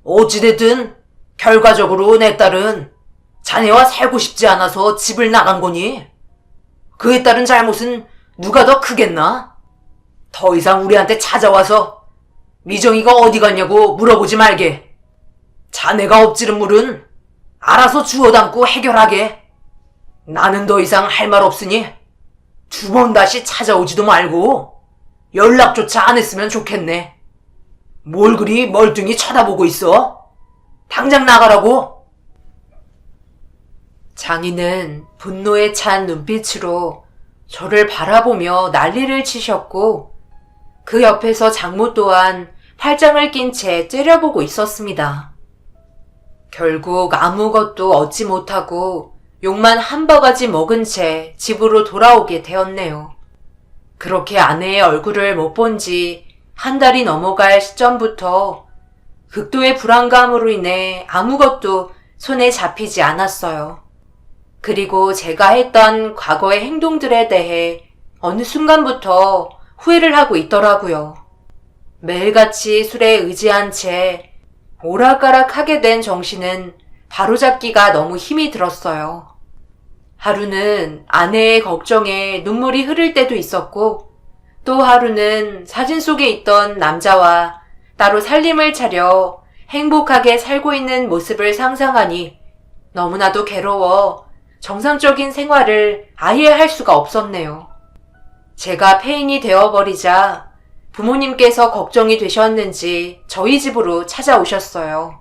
Speaker 1: 어찌됐든 결과적으로 내 딸은 자네와 살고 싶지 않아서 집을 나간 거니? 그에 따른 잘못은 누가 더 크겠나? 더 이상 우리한테 찾아와서 미정이가 어디 갔냐고 물어보지 말게. 자네가 엎지른 물은 알아서 주워 담고 해결하게. 나는 더 이상 할 말 없으니 두 번 다시 찾아오지도 말고 연락조차 안 했으면 좋겠네. 뭘 그리 멀뚱히 쳐다보고 있어? 당장 나가라고. 장인은 분노에 찬 눈빛으로 저를 바라보며 난리를 치셨고 그 옆에서 장모 또한 팔짱을 낀 채 째려보고 있었습니다. 결국 아무것도 얻지 못하고 욕만 한 바가지 먹은 채 집으로 돌아오게 되었네요. 그렇게 아내의 얼굴을 못 본 지 한 달이 넘어갈 시점부터 극도의 불안감으로 인해 아무것도 손에 잡히지 않았어요. 그리고 제가 했던 과거의 행동들에 대해 어느 순간부터 후회를 하고 있더라고요. 매일같이 술에 의지한 채 오락가락하게 된 정신은 바로잡기가 너무 힘이 들었어요. 하루는 아내의 걱정에 눈물이 흐를 때도 있었고 또 하루는 사진 속에 있던 남자와 따로 살림을 차려 행복하게 살고 있는 모습을 상상하니 너무나도 괴로워 정상적인 생활을 아예 할 수가 없었네요. 제가 폐인이 되어버리자 부모님께서 걱정이 되셨는지 저희 집으로 찾아오셨어요.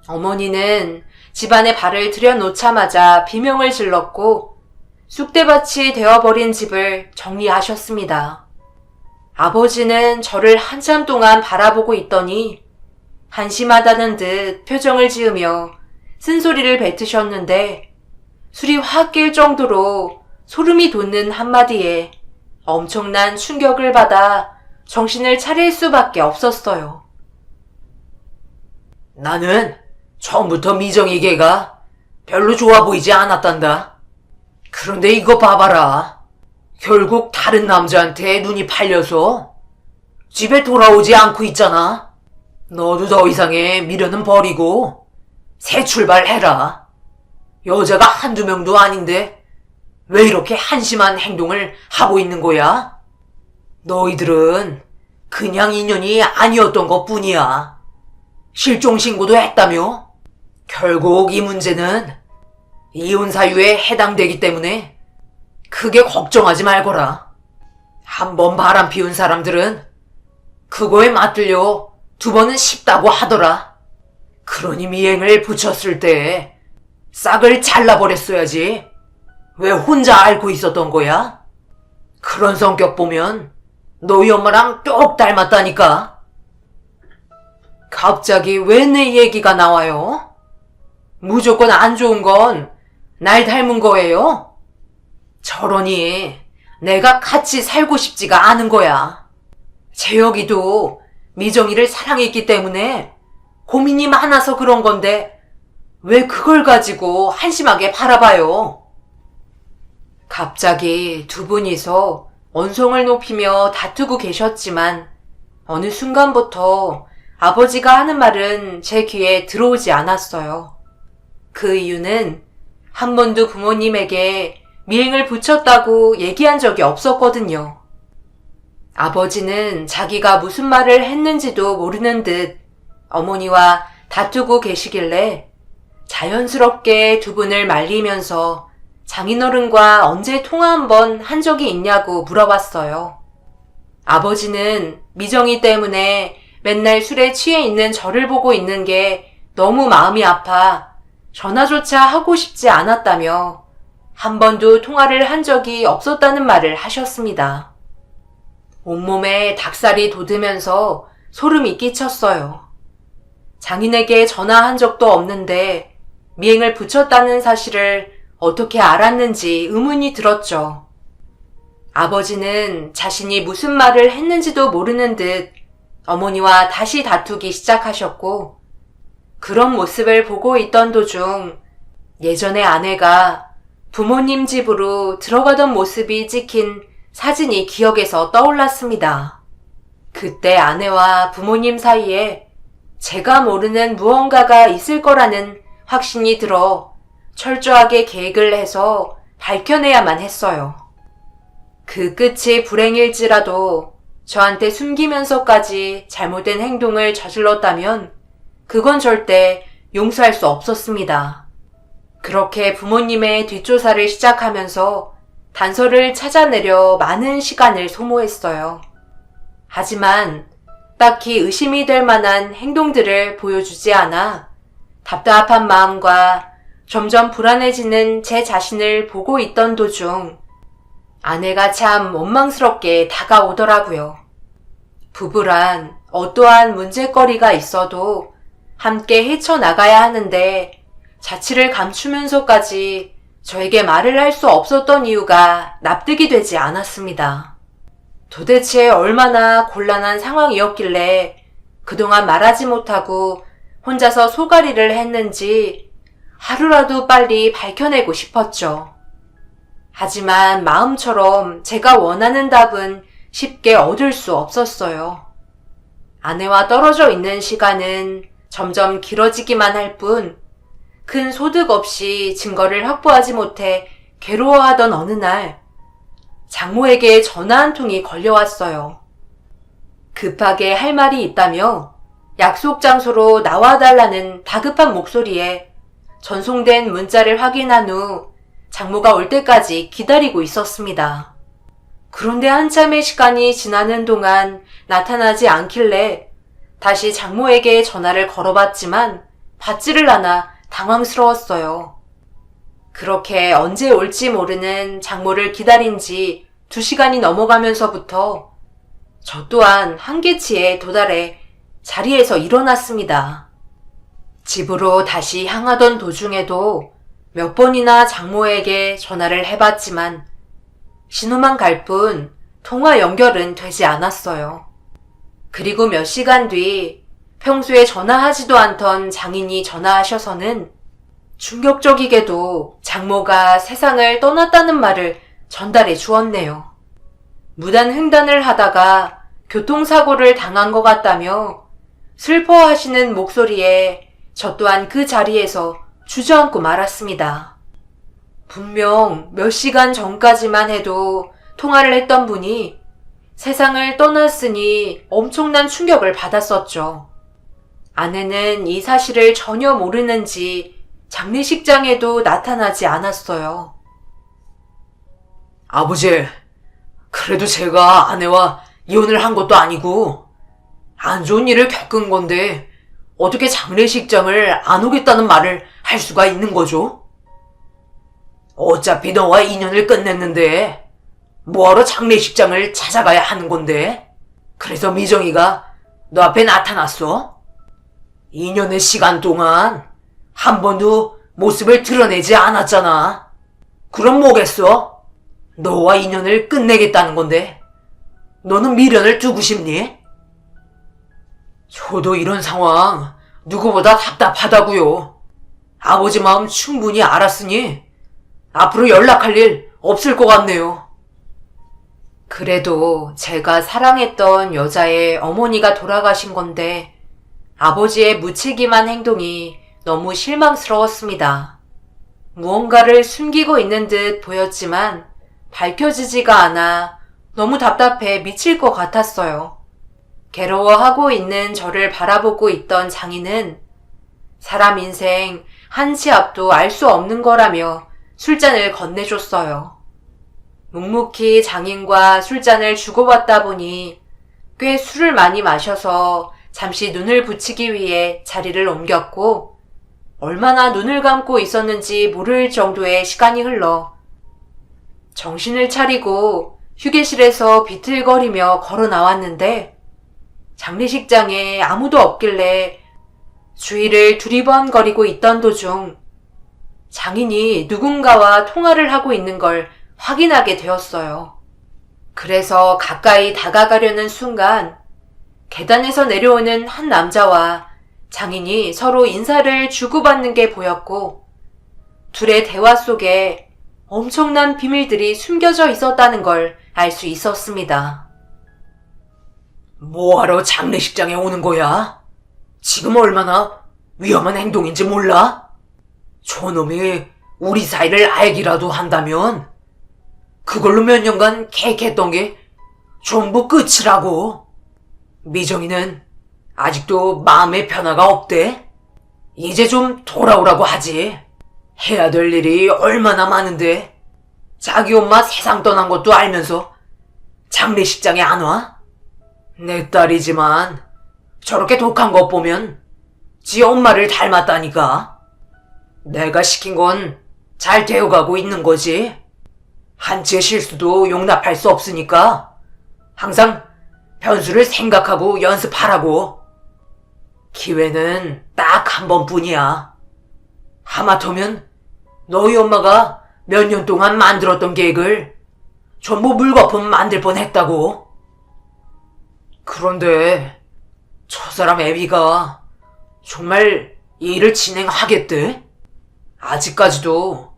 Speaker 1: 어머니는 집안에 발을 들여놓자마자 비명을 질렀고 쑥대밭이 되어버린 집을 정리하셨습니다. 아버지는 저를 한참 동안 바라보고 있더니 한심하다는 듯 표정을 지으며 쓴소리를 뱉으셨는데 술이 확 깰 정도로 소름이 돋는 한마디에 엄청난 충격을 받아 정신을 차릴 수밖에 없었어요. 나는 처음부터 미정이 걔가 별로 좋아 보이지 않았단다. 그런데 이거 봐봐라. 결국 다른 남자한테 눈이 팔려서 집에 돌아오지 않고 있잖아. 너도 더 이상의 미련은 버리고 새 출발해라. 여자가 한두 명도 아닌데 왜 이렇게 한심한 행동을 하고 있는 거야? 너희들은 그냥 인연이 아니었던 것 뿐이야. 실종신고도 했다며? 결국 이 문제는 이혼 사유에 해당되기 때문에 크게 걱정하지 말거라. 한번 바람 피운 사람들은 그거에 맞들려 두 번은 쉽다고 하더라. 그러니 미행을 붙였을 때 싹을 잘라버렸어야지. 왜 혼자 앓고 있었던 거야? 그런 성격 보면 너희 엄마랑 똑 닮았다니까. 갑자기 왜 내 얘기가 나와요? 무조건 안 좋은 건 날 닮은 거예요? 저러니 내가 같이 살고 싶지가 않은 거야. 재혁이도 미정이를 사랑했기 때문에 고민이 많아서 그런 건데 왜 그걸 가지고 한심하게 바라봐요? 갑자기 두 분이서 언성을 높이며 다투고 계셨지만 어느 순간부터 아버지가 하는 말은 제 귀에 들어오지 않았어요. 그 이유는 한 번도 부모님에게 미행을 붙였다고 얘기한 적이 없었거든요. 아버지는 자기가 무슨 말을 했는지도 모르는 듯 어머니와 다투고 계시길래 자연스럽게 두 분을 말리면서 장인어른과 언제 통화 한번 한 적이 있냐고 물어봤어요. 아버지는 미정이 때문에 맨날 술에 취해 있는 저를 보고 있는 게 너무 마음이 아파 전화조차 하고 싶지 않았다며 한 번도 통화를 한 적이 없었다는 말을 하셨습니다. 온몸에 닭살이 돋으면서 소름이 끼쳤어요. 장인에게 전화한 적도 없는데 미행을 붙였다는 사실을 어떻게 알았는지 의문이 들었죠. 아버지는 자신이 무슨 말을 했는지도 모르는 듯 어머니와 다시 다투기 시작하셨고 그런 모습을 보고 있던 도중 예전에 아내가 부모님 집으로 들어가던 모습이 찍힌 사진이 기억에서 떠올랐습니다. 그때 아내와 부모님 사이에 제가 모르는 무언가가 있을 거라는 확신이 들어 철저하게 계획을 해서 밝혀내야만 했어요. 그 끝이 불행일지라도 저한테 숨기면서까지 잘못된 행동을 저질렀다면 그건 절대 용서할 수 없었습니다. 그렇게 부모님의 뒷조사를 시작하면서 단서를 찾아내려 많은 시간을 소모했어요. 하지만 딱히 의심이 될 만한 행동들을 보여주지 않아 답답한 마음과 점점 불안해지는 제 자신을 보고 있던 도중 아내가 참 원망스럽게 다가오더라고요. 부부란 어떠한 문제거리가 있어도 함께 헤쳐나가야 하는데 자취를 감추면서까지 저에게 말을 할 수 없었던 이유가 납득이 되지 않았습니다. 도대체 얼마나 곤란한 상황이었길래 그동안 말하지 못하고 혼자서 소가리를 했는지 하루라도 빨리 밝혀내고 싶었죠. 하지만 마음처럼 제가 원하는 답은 쉽게 얻을 수 없었어요. 아내와 떨어져 있는 시간은 점점 길어지기만 할 뿐 큰 소득 없이 증거를 확보하지 못해 괴로워하던 어느 날 장모에게 전화 한 통이 걸려왔어요. 급하게 할 말이 있다며 약속 장소로 나와달라는 다급한 목소리에 전송된 문자를 확인한 후 장모가 올 때까지 기다리고 있었습니다. 그런데 한참의 시간이 지나는 동안 나타나지 않길래 다시 장모에게 전화를 걸어봤지만 받지를 않아 당황스러웠어요. 그렇게 언제 올지 모르는 장모를 기다린 지 2시간이 넘어가면서부터 저 또한 한계치에 도달해 자리에서 일어났습니다. 집으로 다시 향하던 도중에도 몇 번이나 장모에게 전화를 해봤지만 신호만 갈 뿐 통화 연결은 되지 않았어요. 그리고 몇 시간 뒤 평소에 전화하지도 않던 장인이 전화하셔서는 충격적이게도 장모가 세상을 떠났다는 말을 전달해 주었네요. 무단횡단을 하다가 교통사고를 당한 것 같다며 슬퍼하시는 목소리에 저 또한 그 자리에서 주저앉고 말았습니다. 분명 몇 시간 전까지만 해도 통화를 했던 분이 세상을 떠났으니 엄청난 충격을 받았었죠. 아내는 이 사실을 전혀 모르는지 장례식장에도 나타나지 않았어요. 아버지, 그래도 제가 아내와 이혼을 한 것도 아니고 안 좋은 일을 겪은 건데 어떻게 장례식장을 안 오겠다는 말을 할 수가 있는 거죠? 어차피 너와 인연을 끝냈는데 뭐하러 장례식장을 찾아가야 하는 건데? 그래서 미정이가 너 앞에 나타났어? 2년의 시간 동안 한 번도 모습을 드러내지 않았잖아. 그럼 뭐겠어? 너와 인연을 끝내겠다는 건데 너는 미련을 두고 싶니? 저도 이런 상황 누구보다 답답하다고요. 아버지 마음 충분히 알았으니 앞으로 연락할 일 없을 것 같네요. 그래도 제가 사랑했던 여자의 어머니가 돌아가신 건데 아버지의 무책임한 행동이 너무 실망스러웠습니다. 무언가를 숨기고 있는 듯 보였지만 밝혀지지가 않아 너무 답답해 미칠 것 같았어요. 괴로워하고 있는 저를 바라보고 있던 장인은 사람 인생 한 치 앞도 알 수 없는 거라며 술잔을 건네줬어요. 묵묵히 장인과 술잔을 주고받다 보니 꽤 술을 많이 마셔서 잠시 눈을 붙이기 위해 자리를 옮겼고 얼마나 눈을 감고 있었는지 모를 정도의 시간이 흘러 정신을 차리고 휴게실에서 비틀거리며 걸어 나왔는데 장례식장에 아무도 없길래 주위를 두리번거리고 있던 도중 장인이 누군가와 통화를 하고 있는 걸 확인하게 되었어요. 그래서 가까이 다가가려는 순간 계단에서 내려오는 한 남자와 장인이 서로 인사를 주고받는 게 보였고 둘의 대화 속에 엄청난 비밀들이 숨겨져 있었다는 걸 알 수 있었습니다. 뭐하러 장례식장에 오는 거야? 지금 얼마나 위험한 행동인지 몰라? 저놈이 우리 사이를 알기라도 한다면 그걸로 몇 년간 계획했던 게 전부 끝이라고. 미정이는 아직도 마음의 변화가 없대. 이제 좀 돌아오라고 하지. 해야 될 일이 얼마나 많은데 자기 엄마 세상 떠난 것도 알면서 장례식장에 안 와? 내 딸이지만 저렇게 독한 것 보면 지 엄마를 닮았다니까. 내가 시킨 건 잘 되어가고 있는 거지. 한치의 실수도 용납할 수 없으니까 항상 변수를 생각하고 연습하라고. 기회는 딱 한 번뿐이야. 하마터면 너희 엄마가 몇 년 동안 만들었던 계획을 전부 물거품 만들 뻔했다고. 그런데 저 사람 애비가 정말 이 일을 진행하겠대? 아직까지도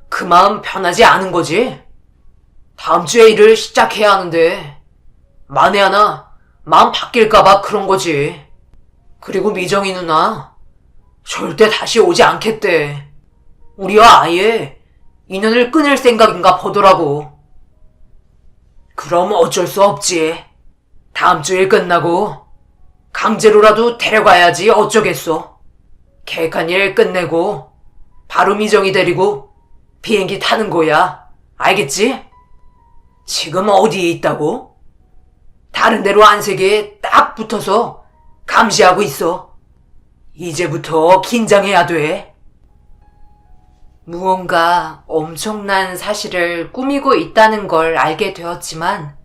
Speaker 1: 그 마음 변하지 않은 거지? 다음 주에 일을 시작해야 하는데 만에 하나 마음 바뀔까봐 그런 거지. 그리고 미정이 누나 절대 다시 오지 않겠대. 우리와 아예 인연을 끊을 생각인가 보더라고. 그럼 어쩔 수 없지. 다음 주 일 끝나고 강제로라도 데려가야지 어쩌겠어. 계획한 일 끝내고 바로 미정이 데리고 비행기 타는 거야. 알겠지? 지금 어디에 있다고? 다른 데로 안색에 딱 붙어서 감시하고 있어. 이제부터 긴장해야 돼. 무언가 엄청난 사실을 꾸미고 있다는 걸 알게 되었지만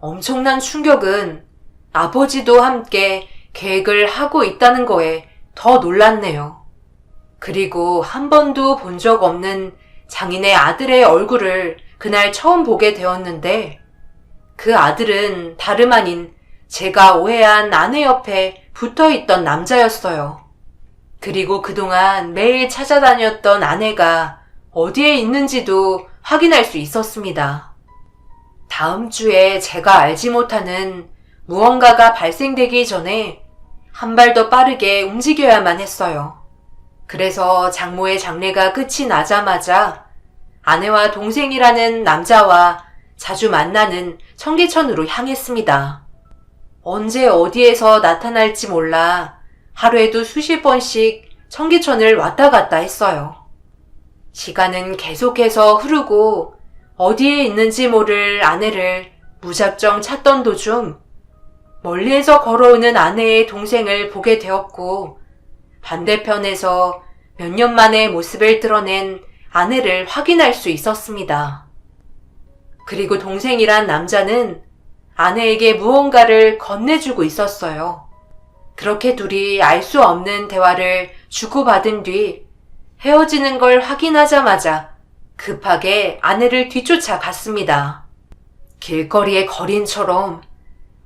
Speaker 1: 엄청난 충격은 아버지도 함께 계획을 하고 있다는 거에 더 놀랐네요. 그리고 한 번도 본 적 없는 장인의 아들의 얼굴을 그날 처음 보게 되었는데 그 아들은 다름 아닌 제가 오해한 아내 옆에 붙어있던 남자였어요. 그리고 그동안 매일 찾아다녔던 아내가 어디에 있는지도 확인할 수 있었습니다. 다음 주에 제가 알지 못하는 무언가가 발생되기 전에 한 발 더 빠르게 움직여야만 했어요. 그래서 장모의 장례가 끝이 나자마자 아내와 동생이라는 남자와 자주 만나는 청계천으로 향했습니다. 언제 어디에서 나타날지 몰라 하루에도 수십 번씩 청계천을 왔다 갔다 했어요. 시간은 계속해서 흐르고 어디에 있는지 모를 아내를 무작정 찾던 도중 멀리에서 걸어오는 아내의 동생을 보게 되었고 반대편에서 몇 년 만에 모습을 드러낸 아내를 확인할 수 있었습니다. 그리고 동생이란 남자는 아내에게 무언가를 건네주고 있었어요. 그렇게 둘이 알 수 없는 대화를 주고받은 뒤 헤어지는 걸 확인하자마자 급하게 아내를 뒤쫓아 갔습니다. 길거리의 거린처럼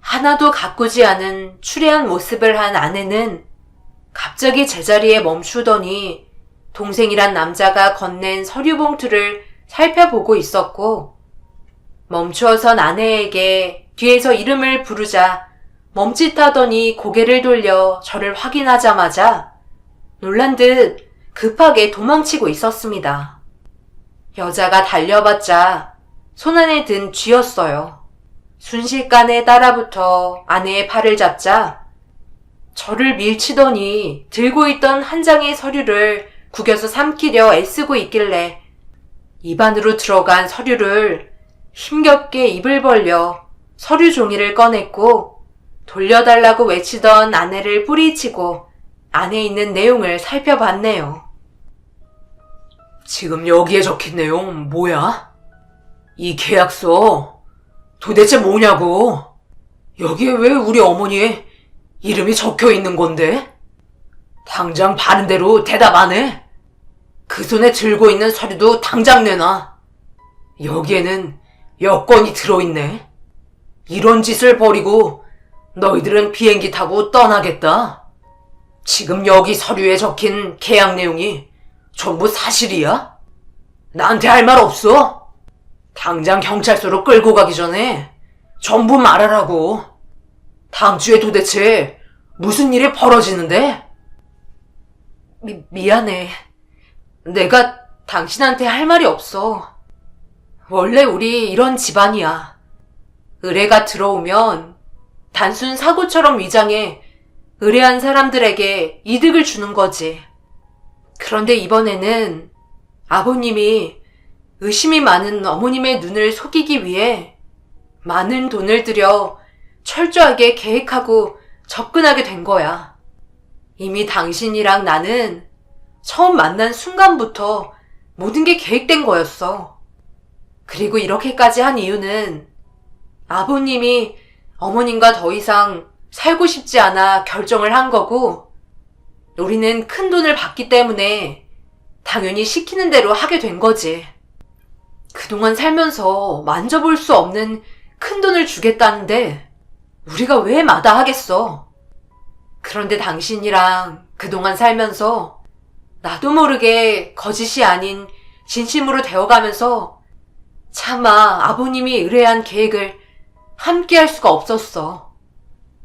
Speaker 1: 하나도 가꾸지 않은 추레한 모습을 한 아내는 갑자기 제자리에 멈추더니 동생이란 남자가 건넨 서류 봉투를 살펴보고 있었고 멈추어선 아내에게 뒤에서 이름을 부르자 멈칫하더니 고개를 돌려 저를 확인하자마자 놀란 듯 급하게 도망치고 있었습니다. 여자가 달려봤자 손안에 든 쥐였어요. 순식간에 따라붙어 아내의 팔을 잡자 저를 밀치더니 들고 있던 한 장의 서류를 구겨서 삼키려 애쓰고 있길래 입안으로 들어간 서류를 힘겹게 입을 벌려 서류 종이를 꺼냈고 돌려달라고 외치던 아내를 뿌리치고 안에 있는 내용을 살펴봤네요. 지금 여기에 적힌 내용 뭐야? 이 계약서 도대체 뭐냐고? 여기에 왜 우리 어머니의 이름이 적혀 있는 건데? 당장 바른 대로 대답 안 해? 그 손에 들고 있는 서류도 당장 내놔. 여기에는 여권이 들어있네. 이런 짓을 벌이고 너희들은 비행기 타고 떠나겠다. 지금 여기 서류에 적힌 계약 내용이 전부 사실이야? 나한테 할 말 없어? 당장 경찰서로 끌고 가기 전에 전부 말하라고. 다음 주에 도대체 무슨 일이 벌어지는데? 미안해. 내가 당신한테 할 말이 없어. 원래 우리 이런 집안이야. 의뢰가 들어오면 단순 사고처럼 위장해 의뢰한 사람들에게 이득을 주는 거지. 그런데 이번에는 아버님이 의심이 많은 어머님의 눈을 속이기 위해 많은 돈을 들여 철저하게 계획하고 접근하게 된 거야. 이미 당신이랑 나는 처음 만난 순간부터 모든 게 계획된 거였어. 그리고 이렇게까지 한 이유는 아버님이 어머님과 더 이상 살고 싶지 않아 결정을 한 거고 우리는 큰 돈을 받기 때문에 당연히 시키는 대로 하게 된 거지. 그동안 살면서 만져볼 수 없는 큰 돈을 주겠다는데 우리가 왜 마다하겠어. 그런데 당신이랑 그동안 살면서 나도 모르게 거짓이 아닌 진심으로 되어가면서 차마 아버님이 의뢰한 계획을 함께 할 수가 없었어.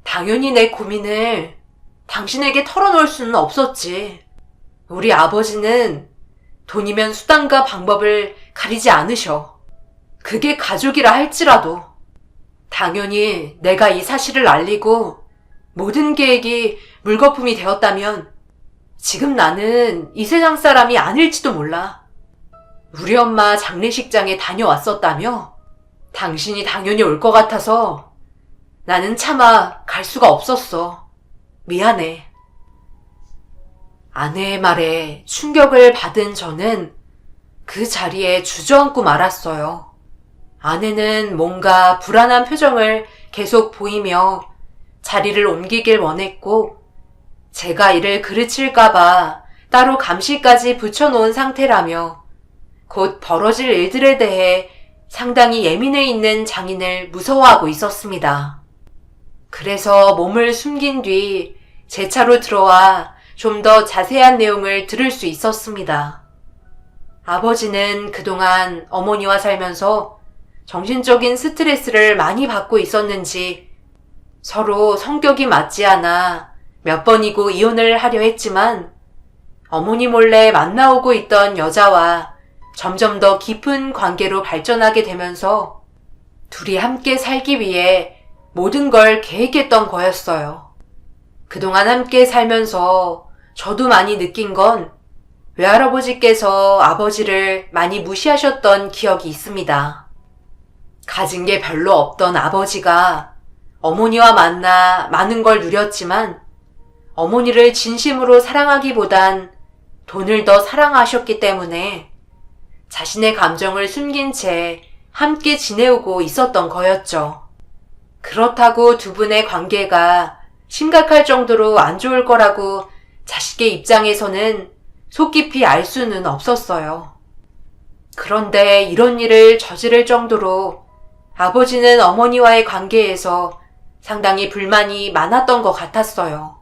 Speaker 1: 당연히 내 고민을 당신에게 털어놓을 수는 없었지. 우리 아버지는 돈이면 수단과 방법을 가리지 않으셔. 그게 가족이라 할지라도. 당연히 내가 이 사실을 알리고 모든 계획이 물거품이 되었다면 지금 나는 이 세상 사람이 아닐지도 몰라. 우리 엄마 장례식장에 다녀왔었다며? 당신이 당연히 올 것 같아서 나는 차마 갈 수가 없었어. 미안해. 아내의 말에 충격을 받은 저는 그 자리에 주저앉고 말았어요. 아내는 뭔가 불안한 표정을 계속 보이며 자리를 옮기길 원했고 제가 이를 그르칠까봐 따로 감시까지 붙여놓은 상태라며 곧 벌어질 일들에 대해 상당히 예민해 있는 장인을 무서워하고 있었습니다. 그래서 몸을 숨긴 뒤 제 차로 들어와 좀 더 자세한 내용을 들을 수 있었습니다. 아버지는 그동안 어머니와 살면서 정신적인 스트레스를 많이 받고 있었는지 서로 성격이 맞지 않아 몇 번이고 이혼을 하려 했지만 어머니 몰래 만나오고 있던 여자와 점점 더 깊은 관계로 발전하게 되면서 둘이 함께 살기 위해 모든 걸 계획했던 거였어요. 그동안 함께 살면서 저도 많이 느낀 건 외할아버지께서 아버지를 많이 무시하셨던 기억이 있습니다. 가진 게 별로 없던 아버지가 어머니와 만나 많은 걸 누렸지만 어머니를 진심으로 사랑하기보단 돈을 더 사랑하셨기 때문에 자신의 감정을 숨긴 채 함께 지내오고 있었던 거였죠. 그렇다고 두 분의 관계가 심각할 정도로 안 좋을 거라고 자식의 입장에서는 속 깊이 알 수는 없었어요. 그런데 이런 일을 저지를 정도로 아버지는 어머니와의 관계에서 상당히 불만이 많았던 것 같았어요.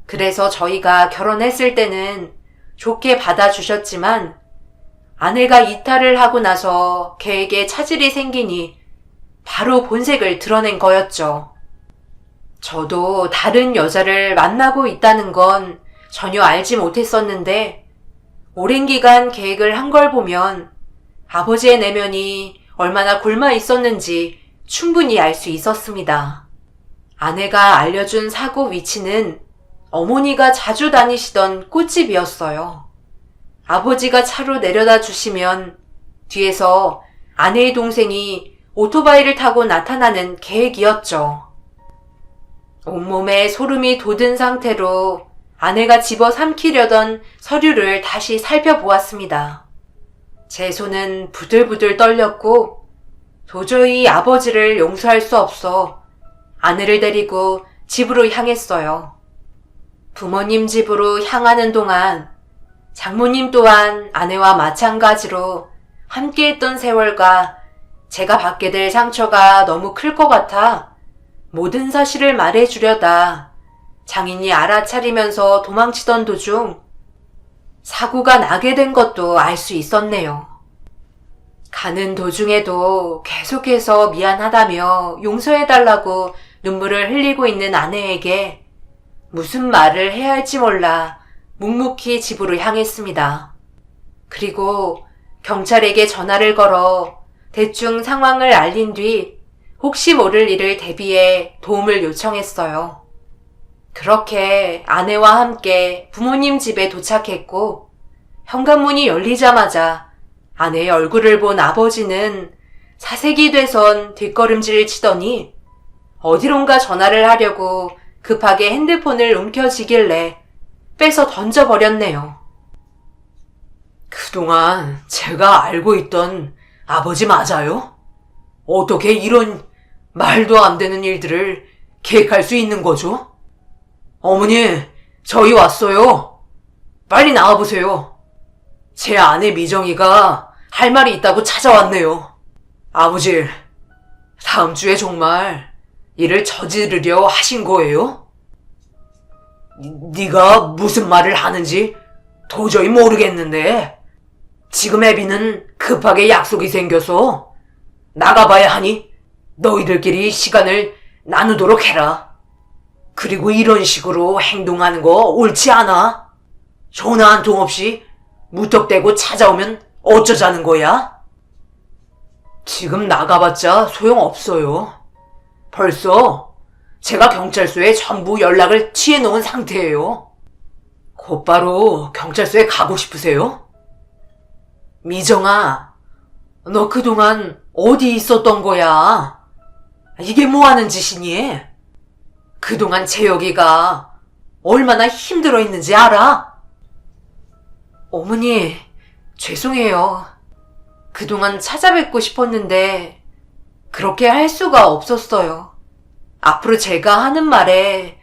Speaker 1: 그래서 저희가 결혼했을 때는 좋게 받아주셨지만 아내가 이탈을 하고 나서 계획에 차질이 생기니 바로 본색을 드러낸 거였죠. 저도 다른 여자를 만나고 있다는 건 전혀 알지 못했었는데 오랜 기간 계획을 한 걸 보면 아버지의 내면이 얼마나 곪아 있었는지 충분히 알 수 있었습니다. 아내가 알려준 사고 위치는 어머니가 자주 다니시던 꽃집이었어요. 아버지가 차로 내려다 주시면 뒤에서 아내의 동생이 오토바이를 타고 나타나는 계획이었죠. 온몸에 소름이 돋은 상태로 아내가 집어삼키려던 서류를 다시 살펴보았습니다. 제 손은 부들부들 떨렸고 도저히 아버지를 용서할 수 없어 아내를 데리고 집으로 향했어요. 부모님 집으로 향하는 동안 장모님 또한 아내와 마찬가지로 함께했던 세월과 제가 받게 될 상처가 너무 클 것 같아 모든 사실을 말해주려다 장인이 알아차리면서 도망치던 도중 사고가 나게 된 것도 알 수 있었네요. 가는 도중에도 계속해서 미안하다며 용서해달라고 눈물을 흘리고 있는 아내에게 무슨 말을 해야 할지 몰라 묵묵히 집으로 향했습니다. 그리고 경찰에게 전화를 걸어 대충 상황을 알린 뒤 혹시 모를 일을 대비해 도움을 요청했어요. 그렇게 아내와 함께 부모님 집에 도착했고 현관문이 열리자마자 아내의 얼굴을 본 아버지는 사색이 돼선 뒷걸음질을 치더니 어디론가 전화를 하려고 급하게 핸드폰을 움켜쥐길래 빼서 던져버렸네요. 그동안 제가 알고 있던 아버지 맞아요? 어떻게 이런 말도 안 되는 일들을 계획할 수 있는 거죠? 어머니, 저희 왔어요. 빨리 나와보세요. 제 아내 미정이가 할 말이 있다고 찾아왔네요. 아버지, 다음 주에 정말 일을 저지르려 하신 거예요? 네가 무슨 말을 하는지 도저히 모르겠는데 지금 애비는 급하게 약속이 생겨서 나가봐야 하니 너희들끼리 시간을 나누도록 해라. 그리고 이런 식으로 행동하는 거 옳지 않아. 전화 한 통 없이 무턱대고 찾아오면 어쩌자는 거야? 지금 나가봤자 소용없어요. 벌써 제가 경찰서에 전부 연락을 취해놓은 상태예요. 곧바로 경찰서에 가고 싶으세요? 미정아, 너 그동안 어디 있었던 거야? 이게 뭐하는 짓이니? 그동안 재혁이가 얼마나 힘들어 했는지 알아? 어머니, 죄송해요. 그동안 찾아뵙고 싶었는데 그렇게 할 수가 없었어요. 앞으로 제가 하는 말에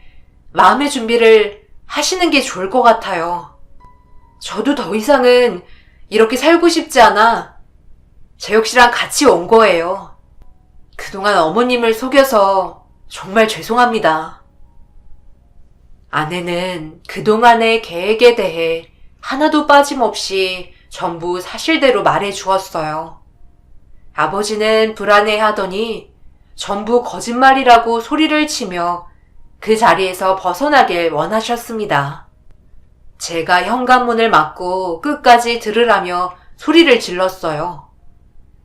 Speaker 1: 마음의 준비를 하시는 게 좋을 것 같아요. 저도 더 이상은 이렇게 살고 싶지 않아 재혁 씨랑 같이 온 거예요. 그동안 어머님을 속여서 정말 죄송합니다. 아내는 그동안의 계획에 대해 하나도 빠짐없이 전부 사실대로 말해 주었어요. 아버지는 불안해하더니 전부 거짓말이라고 소리를 치며 그 자리에서 벗어나길 원하셨습니다. 제가 현관문을 막고 끝까지 들으라며 소리를 질렀어요.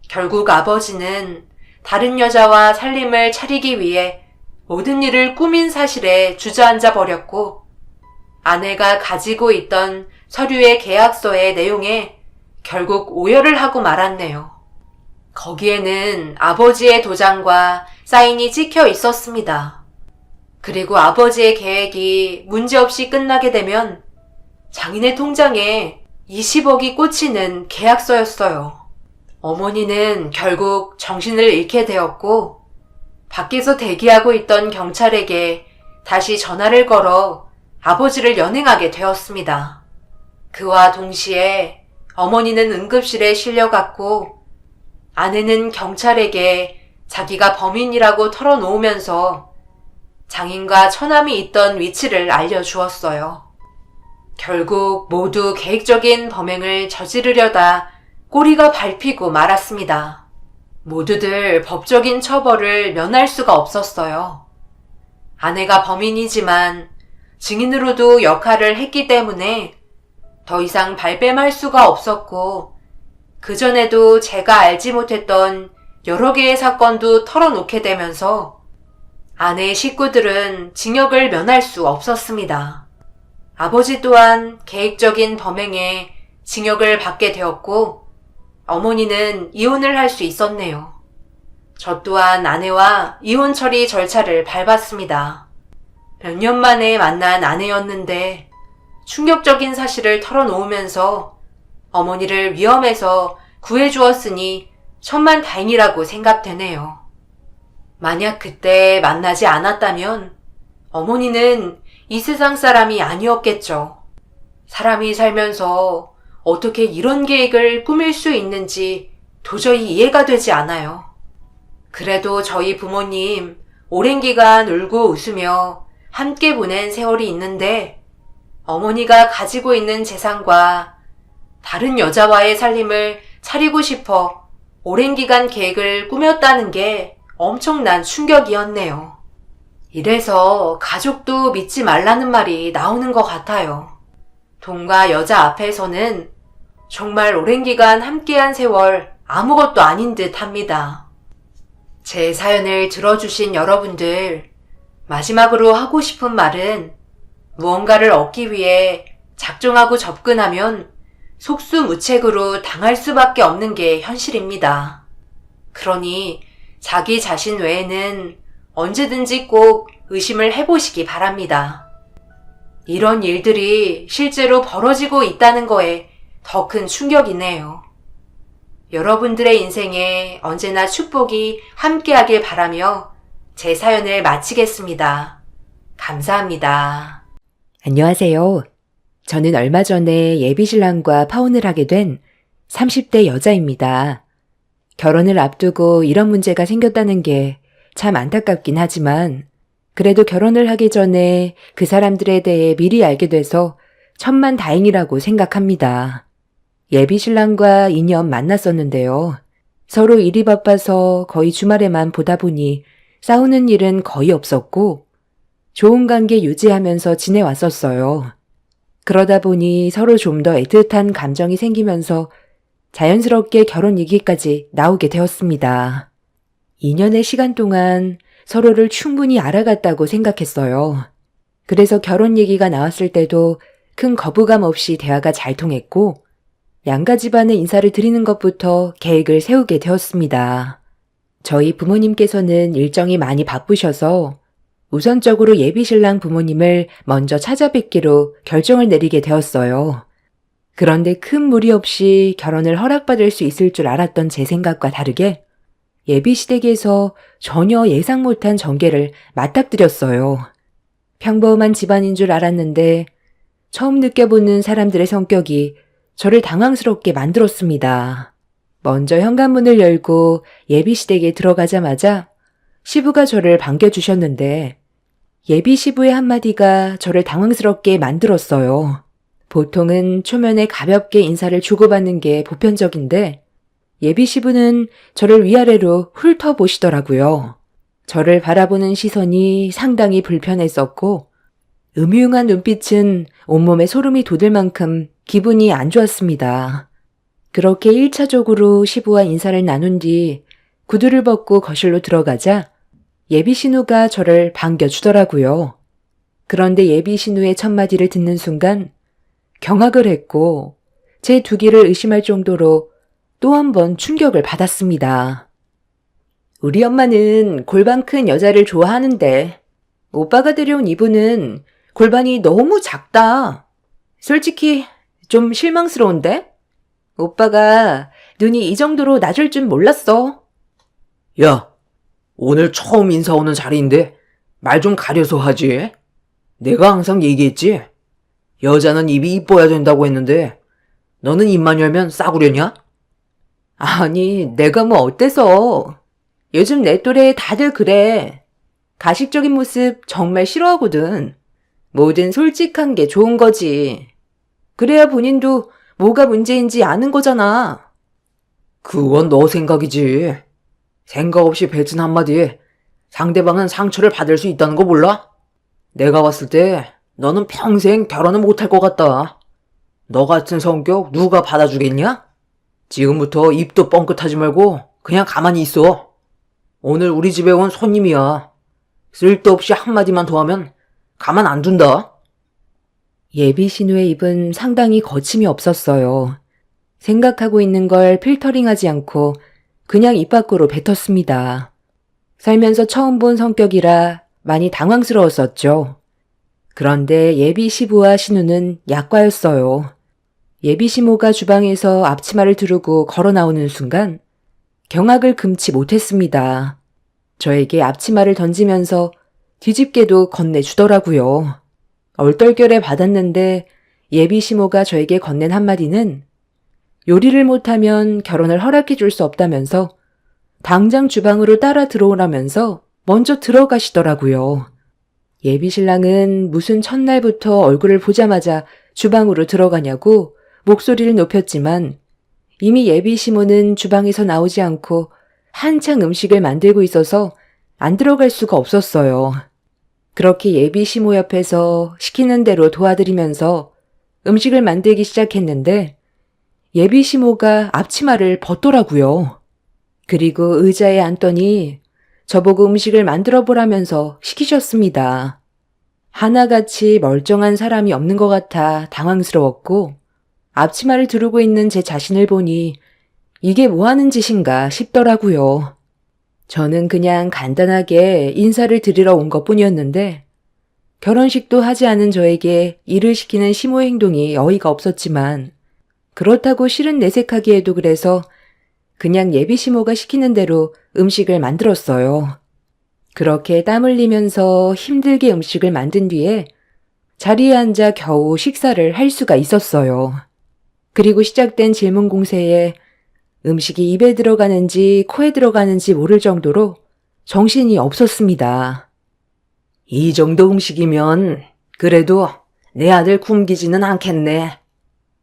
Speaker 1: 결국 아버지는 다른 여자와 살림을 차리기 위해 모든 일을 꾸민 사실에 주저앉아 버렸고 아내가 가지고 있던 서류의 계약서의 내용에 결국 오열을 하고 말았네요. 거기에는 아버지의 도장과 사인이 찍혀 있었습니다. 그리고 아버지의 계획이 문제없이 끝나게 되면 장인의 통장에 20억이 꽂히는 계약서였어요. 어머니는 결국 정신을 잃게 되었고 밖에서 대기하고 있던 경찰에게 다시 전화를 걸어 아버지를 연행하게 되었습니다. 그와 동시에 어머니는 응급실에 실려갔고 아내는 경찰에게 자기가 범인이라고 털어놓으면서 장인과 처남이 있던 위치를 알려주었어요. 결국 모두 계획적인 범행을 저지르려다 꼬리가 밟히고 말았습니다. 모두들 법적인 처벌을 면할 수가 없었어요. 아내가 범인이지만 증인으로도 역할을 했기 때문에 더 이상 발뺌할 수가 없었고 그전에도 제가 알지 못했던 여러 개의 사건도 털어놓게 되면서 아내의 식구들은 징역을 면할 수 없었습니다. 아버지 또한 계획적인 범행에 징역을 받게 되었고 어머니는 이혼을 할 수 있었네요. 저 또한 아내와 이혼 처리 절차를 밟았습니다. 몇 년 만에 만난 아내였는데 충격적인 사실을 털어놓으면서 어머니를 위험에서 구해주었으니 천만다행이라고 생각되네요. 만약 그때 만나지 않았다면 어머니는 이 세상 사람이 아니었겠죠. 사람이 살면서 어떻게 이런 계획을 꾸밀 수 있는지 도저히 이해가 되지 않아요. 그래도 저희 부모님 오랜 기간 울고 웃으며 함께 보낸 세월이 있는데 어머니가 가지고 있는 재산과 다른 여자와의 살림을 차리고 싶어 오랜 기간 계획을 꾸몄다는 게 엄청난 충격이었네요. 이래서 가족도 믿지 말라는 말이 나오는 것 같아요. 돈과 여자 앞에서는 정말 오랜 기간 함께한 세월 아무것도 아닌 듯 합니다. 제 사연을 들어주신 여러분들, 마지막으로 하고 싶은 말은 무언가를 얻기 위해 작정하고 접근하면 속수무책으로 당할 수밖에 없는 게 현실입니다. 그러니 자기 자신 외에는 언제든지 꼭 의심을 해보시기 바랍니다. 이런 일들이 실제로 벌어지고 있다는 거에 더 큰 충격이네요. 여러분들의 인생에 언제나 축복이 함께하길 바라며 제 사연을 마치겠습니다. 감사합니다.
Speaker 2: 안녕하세요. 저는 얼마 전에 예비신랑과 파혼을 하게 된 30대 여자입니다. 결혼을 앞두고 이런 문제가 생겼다는 게 참 안타깝긴 하지만 그래도 결혼을 하기 전에 그 사람들에 대해 미리 알게 돼서 천만다행이라고 생각합니다. 예비신랑과 2년 만났었는데요. 서로 일이 바빠서 거의 주말에만 보다 보니 싸우는 일은 거의 없었고 좋은 관계 유지하면서 지내왔었어요. 그러다 보니 서로 좀 더 애틋한 감정이 생기면서 자연스럽게 결혼 얘기까지 나오게 되었습니다. 2년의 시간 동안 서로를 충분히 알아갔다고 생각했어요. 그래서 결혼 얘기가 나왔을 때도 큰 거부감 없이 대화가 잘 통했고 양가 집안에 인사를 드리는 것부터 계획을 세우게 되었습니다. 저희 부모님께서는 일정이 많이 바쁘셔서 우선적으로 예비신랑 부모님을 먼저 찾아뵙기로 결정을 내리게 되었어요. 그런데 큰 무리 없이 결혼을 허락받을 수 있을 줄 알았던 제 생각과 다르게 예비시댁에서 전혀 예상 못한 전개를 맞닥뜨렸어요. 평범한 집안인 줄 알았는데 처음 느껴보는 사람들의 성격이 저를 당황스럽게 만들었습니다. 먼저 현관문을 열고 예비시댁에 들어가자마자 시부가 저를 반겨주셨는데 예비 시부의 한마디가 저를 당황스럽게 만들었어요. 보통은 초면에 가볍게 인사를 주고받는 게 보편적인데 예비 시부는 저를 위아래로 훑어보시더라고요. 저를 바라보는 시선이 상당히 불편했었고 음흉한 눈빛은 온몸에 소름이 돋을 만큼 기분이 안 좋았습니다. 그렇게 1차적으로 시부와 인사를 나눈 뒤 구두를 벗고 거실로 들어가자 예비 신우가 저를 반겨주더라고요. 그런데 예비 신우의 첫마디를 듣는 순간 경악을 했고 제 두 귀를 의심할 정도로 또 한 번 충격을 받았습니다. 우리 엄마는 골반 큰 여자를 좋아하는데 오빠가 데려온 이분은 골반이 너무 작다. 솔직히 좀 실망스러운데? 오빠가 눈이 이 정도로 낮을 줄 몰랐어.
Speaker 1: 야, 오늘 처음 인사 오는 자리인데 말 좀 가려서 하지. 내가 항상 얘기했지. 여자는 입이 이뻐야 된다고 했는데 너는 입만 열면 싸구려냐?
Speaker 2: 아니, 내가 뭐 어때서. 요즘 내 또래 다들 그래. 가식적인 모습 정말 싫어하거든. 뭐든 솔직한 게 좋은 거지. 그래야 본인도 뭐가 문제인지 아는 거잖아.
Speaker 1: 그건 너 생각이지. 생각 없이 뱉은 한마디에 상대방은 상처를 받을 수 있다는 거 몰라? 내가 봤을 때 너는 평생 결혼을 못할 것 같다. 너 같은 성격 누가 받아주겠냐? 지금부터 입도 뻥끗하지 말고 그냥 가만히 있어. 오늘 우리 집에 온 손님이야. 쓸데없이 한마디만 더 하면 가만 안 둔다.
Speaker 2: 예비 신우의 입은 상당히 거침이 없었어요. 생각하고 있는 걸 필터링하지 않고 그냥 입 밖으로 뱉었습니다. 살면서 처음 본 성격이라 많이 당황스러웠었죠. 그런데 예비 시부와 신우는 약과였어요. 예비 시모가 주방에서 앞치마를 두르고 걸어 나오는 순간 경악을 금치 못했습니다. 저에게 앞치마를 던지면서 뒤집게도 건네주더라고요. 얼떨결에 받았는데 예비 시모가 저에게 건넨 한마디는 요리를 못하면 결혼을 허락해 줄 수 없다면서 당장 주방으로 따라 들어오라면서 먼저 들어가시더라고요. 예비 신랑은 무슨 첫날부터 얼굴을 보자마자 주방으로 들어가냐고 목소리를 높였지만 이미 예비 시모는 주방에서 나오지 않고 한창 음식을 만들고 있어서 안 들어갈 수가 없었어요. 그렇게 예비 시모 옆에서 시키는 대로 도와드리면서 음식을 만들기 시작했는데 예비 시모가 앞치마를 벗더라고요. 그리고 의자에 앉더니 저보고 음식을 만들어 보라면서 시키셨습니다. 하나같이 멀쩡한 사람이 없는 것 같아 당황스러웠고 앞치마를 두르고 있는 제 자신을 보니 이게 뭐 하는 짓인가 싶더라고요. 저는 그냥 간단하게 인사를 드리러 온 것뿐이었는데 결혼식도 하지 않은 저에게 일을 시키는 시모 행동이 어이가 없었지만 그렇다고 실은 내색하기에도 그래서 그냥 예비 시모가 시키는 대로 음식을 만들었어요. 그렇게 땀 흘리면서 힘들게 음식을 만든 뒤에 자리에 앉아 겨우 식사를 할 수가 있었어요. 그리고 시작된 질문 공세에 음식이 입에 들어가는지 코에 들어가는지 모를 정도로 정신이 없었습니다.
Speaker 1: 이 정도 음식이면 그래도 내 아들 굶기지는 않겠네.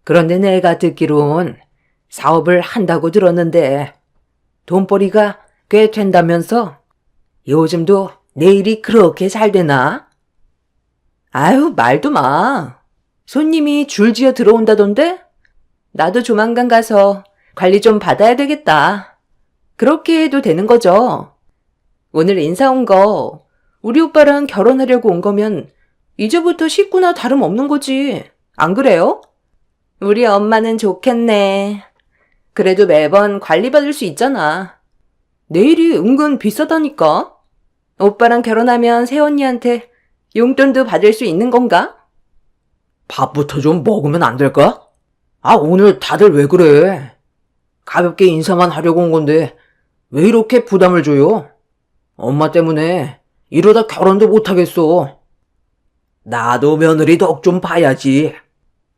Speaker 1: 그런데 내가 듣기론 사업을 한다고 들었는데 돈벌이가 꽤 된다면서 요즘도 내 일이 그렇게 잘 되나?
Speaker 2: 아유, 말도 마. 손님이 줄지어 들어온다던데? 나도 조만간 가서 관리 좀 받아야 되겠다. 그렇게 해도 되는 거죠? 오늘 인사 온 거 우리 오빠랑 결혼하려고 온 거면 이제부터 식구나 다름없는 거지. 안 그래요? 우리 엄마는 좋겠네. 그래도 매번 관리받을 수 있잖아. 내일이 은근 비싸다니까. 오빠랑 결혼하면 새언니한테 용돈도 받을 수 있는 건가?
Speaker 1: 밥부터 좀 먹으면 안 될까? 오늘 다들 왜 그래? 가볍게 인사만 하려고 온 건데 왜 이렇게 부담을 줘요? 엄마 때문에 이러다 결혼도 못하겠어. 나도 며느리 덕 좀 봐야지.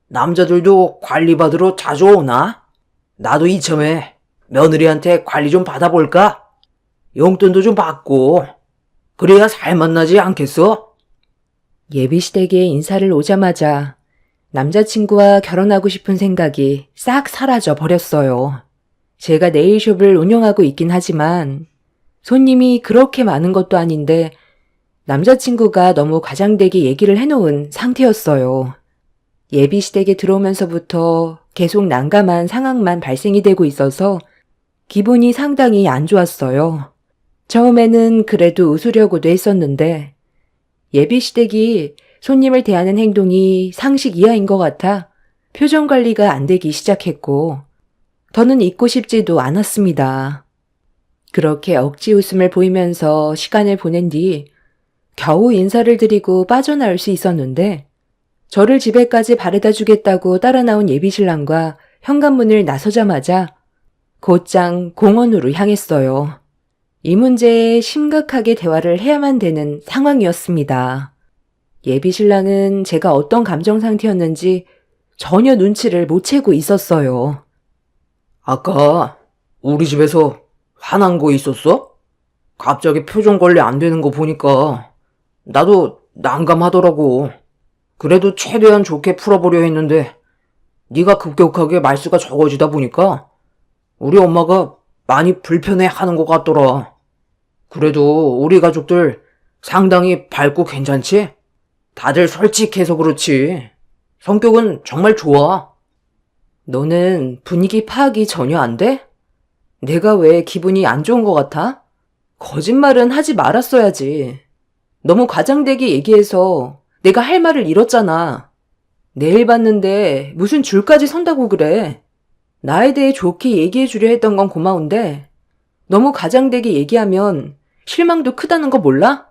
Speaker 1: 남자들도 관리 받으러 자주 오나? 나도 이참에 며느리한테 관리 좀 받아볼까? 용돈도 좀 받고 그래야 살맛나지 않겠어?
Speaker 2: 예비시댁에 인사를 오자마자 남자친구와 결혼하고 싶은 생각이 싹 사라져 버렸어요. 제가 네일숍을 운영하고 있긴 하지만 손님이 그렇게 많은 것도 아닌데 남자친구가 너무 과장되게 얘기를 해놓은 상태였어요. 예비시댁에 들어오면서부터 계속 난감한 상황만 발생이 되고 있어서 기분이 상당히 안 좋았어요. 처음에는 그래도 웃으려고도 했었는데 예비시댁이 손님을 대하는 행동이 상식 이하인 것 같아 표정 관리가 안 되기 시작했고 더는 있고 싶지도 않았습니다. 그렇게 억지 웃음을 보이면서 시간을 보낸 뒤 겨우 인사를 드리고 빠져나올 수 있었는데 저를 집에까지 바래다 주겠다고 따라 나온 예비신랑과 현관문을 나서자마자 곧장 공원으로 향했어요. 이 문제에 심각하게 대화를 해야만 되는 상황이었습니다. 예비신랑은 제가 어떤 감정 상태였는지 전혀 눈치를 못 채고 있었어요.
Speaker 1: 아까 우리 집에서 화난 거 있었어? 갑자기 표정 관리 안 되는 거 보니까 나도 난감하더라고. 그래도 최대한 좋게 풀어보려 했는데 네가 급격하게 말수가 적어지다 보니까 우리 엄마가 많이 불편해하는 것 같더라. 그래도 우리 가족들 상당히 밝고 괜찮지? 다들 솔직해서 그렇지. 성격은 정말 좋아.
Speaker 2: 너는 분위기 파악이 전혀 안 돼? 내가 왜 기분이 안 좋은 것 같아? 거짓말은 하지 말았어야지. 너무 과장되게 얘기해서 내가 할 말을 잃었잖아. 내일 봤는데 무슨 줄까지 선다고 그래. 나에 대해 좋게 얘기해 주려 했던 건 고마운데 너무 과장되게 얘기하면 실망도 크다는 거 몰라?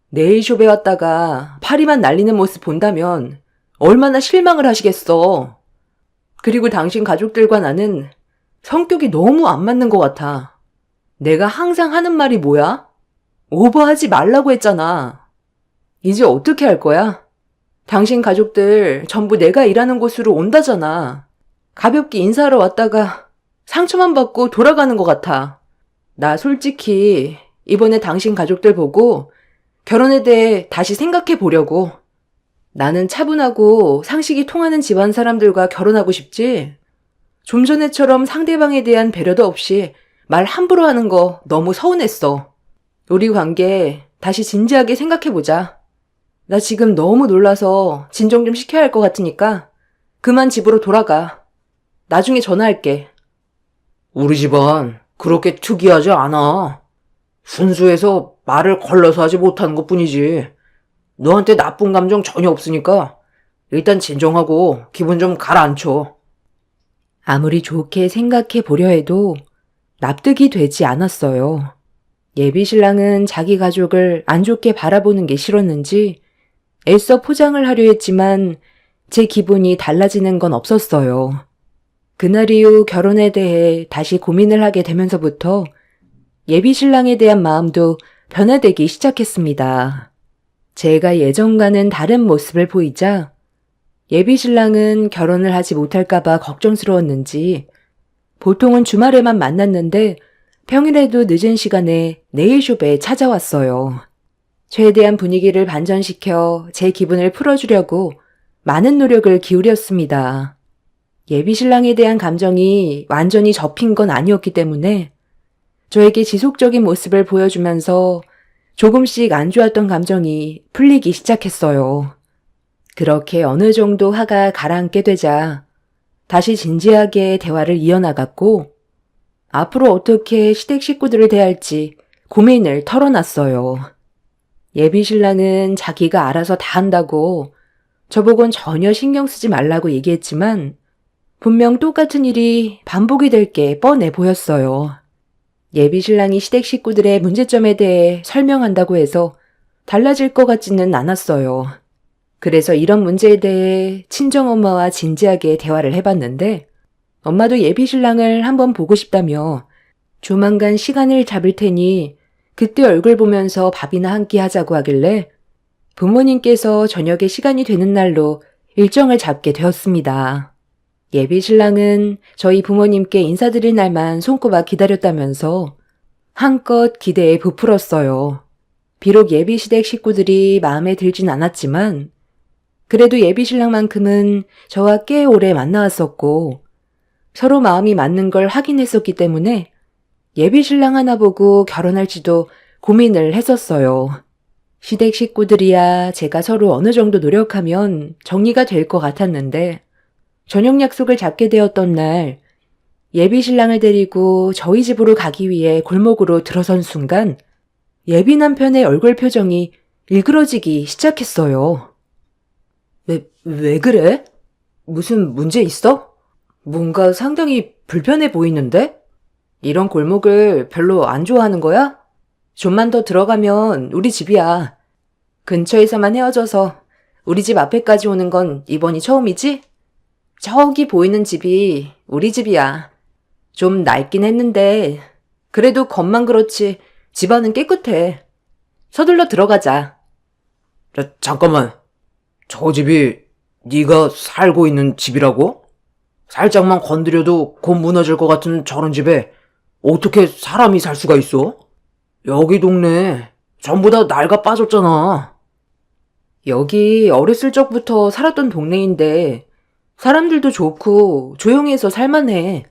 Speaker 2: 네일숍에 왔다가 파리만 날리는 모습 본다면 얼마나 실망을 하시겠어. 그리고 당신 가족들과 나는 성격이 너무 안 맞는 것 같아. 내가 항상 하는 말이 뭐야? 오버하지 말라고 했잖아. 이제 어떻게 할 거야? 당신 가족들 전부 내가 일하는 곳으로 온다잖아. 가볍게 인사하러 왔다가 상처만 받고 돌아가는 것 같아. 나 솔직히 이번에 당신 가족들 보고 결혼에 대해 다시 생각해 보려고. 나는 차분하고 상식이 통하는 집안 사람들과 결혼하고 싶지. 좀 전에처럼 상대방에 대한 배려도 없이 말 함부로 하는 거 너무 서운했어. 우리 관계 다시 진지하게 생각해보자. 나 지금 너무 놀라서 진정 좀 시켜야 할 것 같으니까 그만 집으로 돌아가. 나중에 전화할게.
Speaker 1: 우리 집안 그렇게 특이하지 않아. 순수해서 말을 걸러서 하지 못하는 것뿐이지. 너한테 나쁜 감정 전혀 없으니까 일단 진정하고 기분 좀 가라앉혀.
Speaker 2: 아무리 좋게 생각해 보려 해도 납득이 되지 않았어요. 예비신랑은 자기 가족을 안 좋게 바라보는 게 싫었는지 애써 포장을 하려 했지만 제 기분이 달라지는 건 없었어요. 그날 이후 결혼에 대해 다시 고민을 하게 되면서부터 예비신랑에 대한 마음도 변화되기 시작했습니다. 제가 예전과는 다른 모습을 보이자 예비신랑은 결혼을 하지 못할까봐 걱정스러웠는지 보통은 주말에만 만났는데 평일에도 늦은 시간에 네일숍에 찾아왔어요. 최대한 분위기를 반전시켜 제 기분을 풀어주려고 많은 노력을 기울였습니다. 예비신랑에 대한 감정이 완전히 접힌 건 아니었기 때문에 저에게 지속적인 모습을 보여주면서 조금씩 안 좋았던 감정이 풀리기 시작했어요. 그렇게 어느 정도 화가 가라앉게 되자 다시 진지하게 대화를 이어나갔고 앞으로 어떻게 시댁 식구들을 대할지 고민을 털어놨어요. 예비신랑은 자기가 알아서 다 한다고 저보곤 전혀 신경 쓰지 말라고 얘기했지만 분명 똑같은 일이 반복이 될 게 뻔해 보였어요. 예비신랑이 시댁 식구들의 문제점에 대해 설명한다고 해서 달라질 것 같지는 않았어요. 그래서 이런 문제에 대해 친정엄마와 진지하게 대화를 해봤는데 엄마도 예비신랑을 한번 보고 싶다며 조만간 시간을 잡을 테니 그때 얼굴 보면서 밥이나 한 끼 하자고 하길래 부모님께서 저녁에 시간이 되는 날로 일정을 잡게 되었습니다. 예비신랑은 저희 부모님께 인사드릴 날만 손꼽아 기다렸다면서 한껏 기대에 부풀었어요. 비록 예비시댁 식구들이 마음에 들진 않았지만 그래도 예비신랑만큼은 저와 꽤 오래 만나왔었고 서로 마음이 맞는 걸 확인했었기 때문에 예비신랑 하나 보고 결혼할지도 고민을 했었어요. 시댁 식구들이야 제가 서로 어느 정도 노력하면 정리가 될 것 같았는데 저녁 약속을 잡게 되었던 날 예비신랑을 데리고 저희 집으로 가기 위해 골목으로 들어선 순간 예비 남편의 얼굴 표정이 일그러지기 시작했어요. 왜 그래? 무슨 문제 있어? 뭔가 상당히 불편해 보이는데? 이런 골목을 별로 안 좋아하는 거야? 좀만 더 들어가면 우리 집이야. 근처에서만 헤어져서 우리 집 앞에까지 오는 건 이번이 처음이지? 저기 보이는 집이 우리 집이야. 좀 낡긴 했는데 그래도 겉만 그렇지 집안은 깨끗해. 서둘러 들어가자.
Speaker 1: 잠깐만. 저 집이 네가 살고 있는 집이라고? 살짝만 건드려도 곧 무너질 것 같은 저런 집에 어떻게 사람이 살 수가 있어? 여기 동네 전부 다 낡아 빠졌잖아.
Speaker 2: 여기 어렸을 적부터 살았던 동네인데 사람들도 좋고 조용해서 살만해.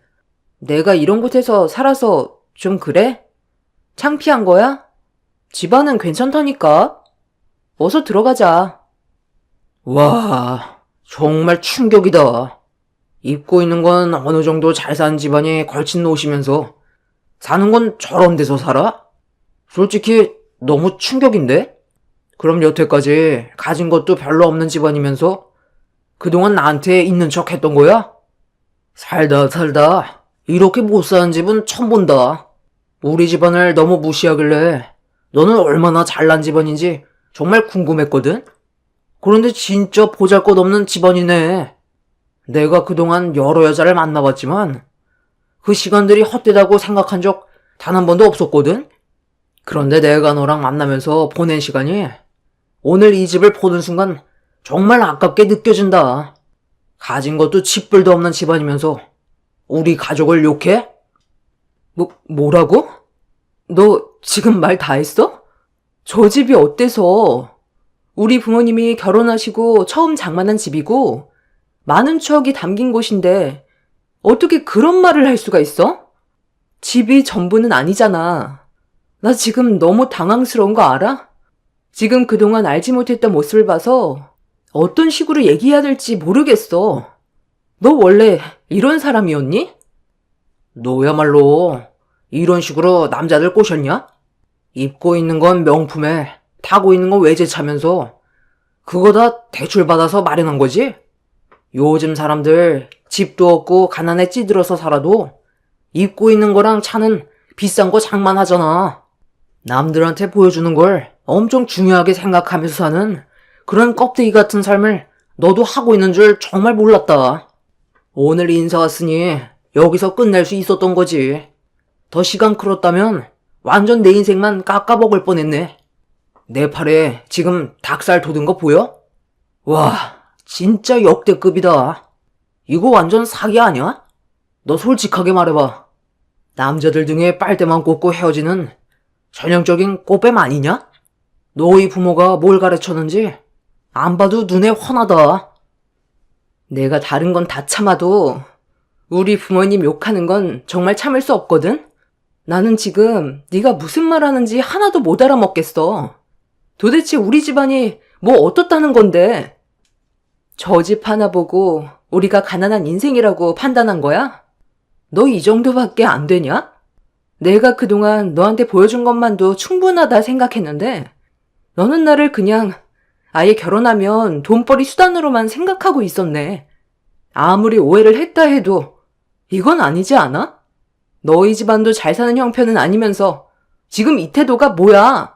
Speaker 2: 내가 이런 곳에서 살아서 좀 그래? 창피한 거야? 집안은 괜찮다니까. 어서 들어가자.
Speaker 1: 와, 정말 충격이다. 입고 있는 건 어느 정도 잘 사는 집안에 걸친 옷이면서 사는 건 저런 데서 살아? 솔직히 너무 충격인데? 그럼 여태까지 가진 것도 별로 없는 집안이면서 그동안 나한테 있는 척 했던 거야? 살다 이렇게 못 사는 집은 처음 본다. 우리 집안을 너무 무시하길래 너는 얼마나 잘난 집안인지 정말 궁금했거든? 그런데 진짜 보잘것없는 집안이네. 내가 그동안 여러 여자를 만나봤지만 그 시간들이 헛되다고 생각한 적 단 한 번도 없었거든? 그런데 내가 너랑 만나면서 보낸 시간이 오늘 이 집을 보는 순간 정말 아깝게 느껴진다. 가진 것도 집불도 없는 집안이면서 우리 가족을 욕해? 뭐라고? 너 지금 말 다 했어? 저 집이 어때서? 우리 부모님이 결혼하시고 처음 장만한 집이고 많은 추억이 담긴 곳인데 어떻게 그런 말을 할 수가 있어? 집이 전부는 아니잖아. 나 지금 너무 당황스러운 거 알아? 지금 그동안 알지 못했던 모습을 봐서 어떤 식으로 얘기해야 될지 모르겠어. 너 원래 이런 사람이었니? 너야말로 이런 식으로 남자들 꼬셨냐? 입고 있는 건 명품에 타고 있는 건 외제차면서 그거 다 대출받아서 마련한 거지? 요즘 사람들 집도 없고 가난에 찌들어서 살아도 입고 있는 거랑 차는 비싼 거 장만하잖아. 남들한테 보여주는 걸 엄청 중요하게 생각하면서 사는 그런 껍데기 같은 삶을 너도 하고 있는 줄 정말 몰랐다. 오늘 인사 왔으니 여기서 끝낼 수 있었던 거지. 더 시간 끌었다면 완전 내 인생만 깎아먹을 뻔했네. 내 팔에 지금 닭살 돋은 거 보여? 와, 진짜 역대급이다. 이거 완전 사기 아니야? 너 솔직하게 말해봐. 남자들 등에 빨대만 꽂고 헤어지는 전형적인 꽃뱀 아니냐? 너희 부모가 뭘 가르쳤는지 안 봐도 눈에 훤하다. 내가 다른 건 다 참아도 우리 부모님 욕하는 건 정말 참을 수 없거든? 나는 지금 네가 무슨 말 하는지 하나도 못 알아먹겠어. 도대체 우리 집안이 뭐 어떻다는 건데? 저 집 하나 보고 우리가 가난한 인생이라고 판단한 거야? 너 이 정도밖에 안 되냐? 내가 그동안 너한테 보여준 것만도 충분하다 생각했는데 너는 나를 그냥 아예 결혼하면 돈벌이 수단으로만 생각하고 있었네. 아무리 오해를 했다 해도 이건 아니지 않아? 너희 집안도 잘 사는 형편은 아니면서 지금 이 태도가 뭐야?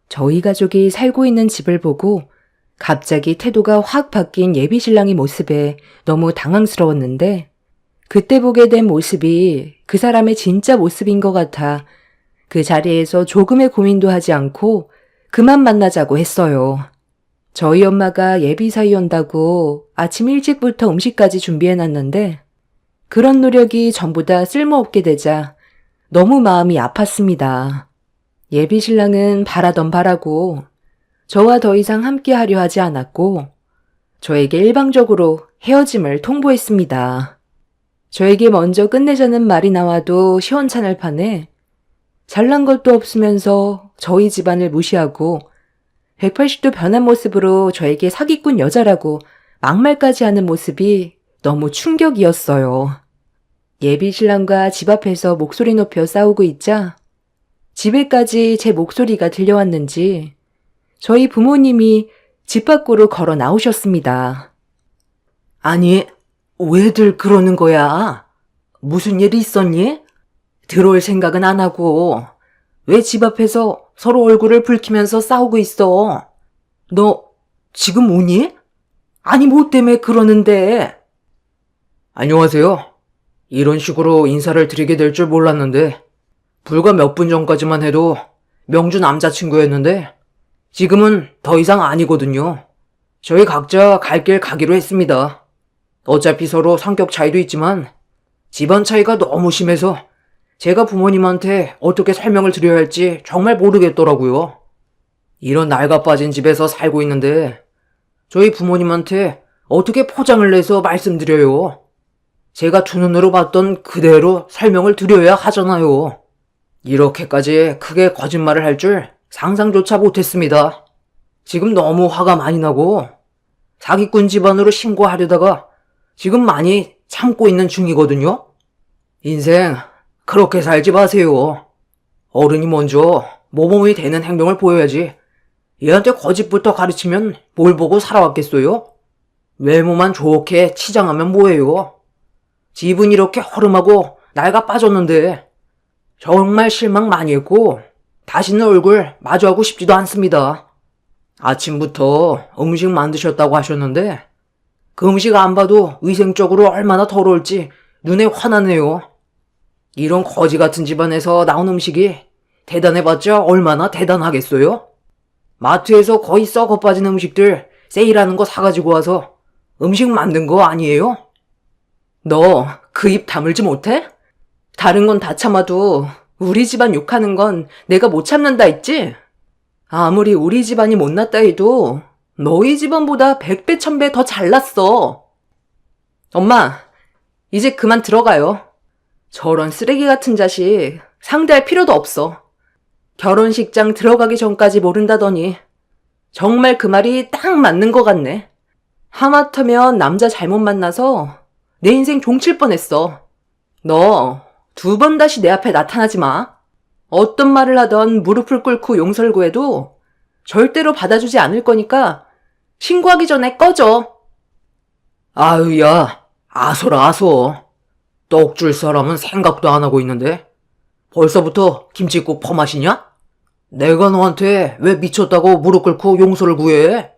Speaker 1: 저희 가족이 살고 있는 집을 보고
Speaker 2: 갑자기 태도가 확 바뀐 예비 신랑의 모습에 너무 당황스러웠는데 그때 보게 된 모습이 그 사람의 진짜 모습인 것 같아 그 자리에서 조금의 고민도 하지 않고 그만 만나자고 했어요. 저희 엄마가 예비 사위 온다고 아침 일찍부터 음식까지 준비해놨는데 그런 노력이 전부 다 쓸모없게 되자 너무 마음이 아팠습니다. 예비 신랑은 바라던 바라고 저와 더 이상 함께하려 하지 않았고 저에게 일방적으로 헤어짐을 통보했습니다. 저에게 먼저 끝내자는 말이 나와도 시원찮을 판에 잘난 것도 없으면서 저희 집안을 무시하고 180도 변한 모습으로 저에게 사기꾼 여자라고 막말까지 하는 모습이 너무 충격이었어요. 예비 신랑과 집 앞에서 목소리 높여 싸우고 있자 집에까지 제 목소리가 들려왔는지 저희 부모님이 집 밖으로 걸어 나오셨습니다.
Speaker 1: 아니, 왜들 그러는 거야? 무슨 일이 있었니? 들어올 생각은 안 하고 왜 집 앞에서 서로 얼굴을 붉히면서 싸우고 있어? 너 지금 오니? 아니, 뭐 때문에 그러는데? 안녕하세요. 이런 식으로 인사를 드리게 될 줄 몰랐는데 불과 몇 분 전까지만 해도 명주 남자친구였는데 지금은 더 이상 아니거든요. 저희 각자 갈 길 가기로 했습니다. 어차피 서로 성격 차이도 있지만 집안 차이가 너무 심해서 제가 부모님한테 어떻게 설명을 드려야 할지 정말 모르겠더라고요. 이런 낡아 빠진 집에서 살고 있는데 저희 부모님한테 어떻게 포장을 내서 말씀드려요. 제가 두 눈으로 봤던 그대로 설명을 드려야 하잖아요. 이렇게까지 크게 거짓말을 할 줄 상상조차 못했습니다. 지금 너무 화가 많이 나고 사기꾼 집안으로 신고하려다가 지금 많이 참고 있는 중이거든요. 인생 그렇게 살지 마세요. 어른이 먼저 모범이 되는 행동을 보여야지 얘한테 거짓부터 가르치면 뭘 보고 살아왔겠어요? 외모만 좋게 치장하면 뭐예요? 집은 이렇게 허름하고 낡아 빠졌는데 정말 실망 많이 했고 다시는 얼굴 마주하고 싶지도 않습니다. 아침부터 음식 만드셨다고 하셨는데 그 음식 안 봐도 위생적으로 얼마나 더러울지 눈에 화나네요. 이런 거지 같은 집안에서 나온 음식이 대단해봤자 얼마나 대단하겠어요? 마트에서 거의 썩어 빠진 음식들 세일하는 거 사가지고 와서 음식 만든 거 아니에요? 너 그 입 다물지 못해? 다른 건 다 참아도 우리 집안 욕하는 건 내가 못 참는다 했지? 아무리 우리 집안이 못났다 해도 너희 집안보다 100배 1000배 더 잘났어. 엄마, 이제 그만 들어가요. 저런 쓰레기 같은 자식 상대할 필요도 없어. 결혼식장 들어가기 전까지 모른다더니 정말 그 말이 딱 맞는 것 같네. 하마터면 남자 잘못 만나서 내 인생 종칠 뻔했어. 너 2번 다시 내 앞에 나타나지 마. 어떤 말을 하던 무릎을 꿇고 용서를 구해도 절대로 받아주지 않을 거니까 신고하기 전에 꺼져. 아유, 야, 아소라 아소. 떡 줄 사람은 생각도 안 하고 있는데 벌써부터 김칫국 퍼마시냐? 내가 너한테 왜 미쳤다고 무릎 꿇고 용서를 구해?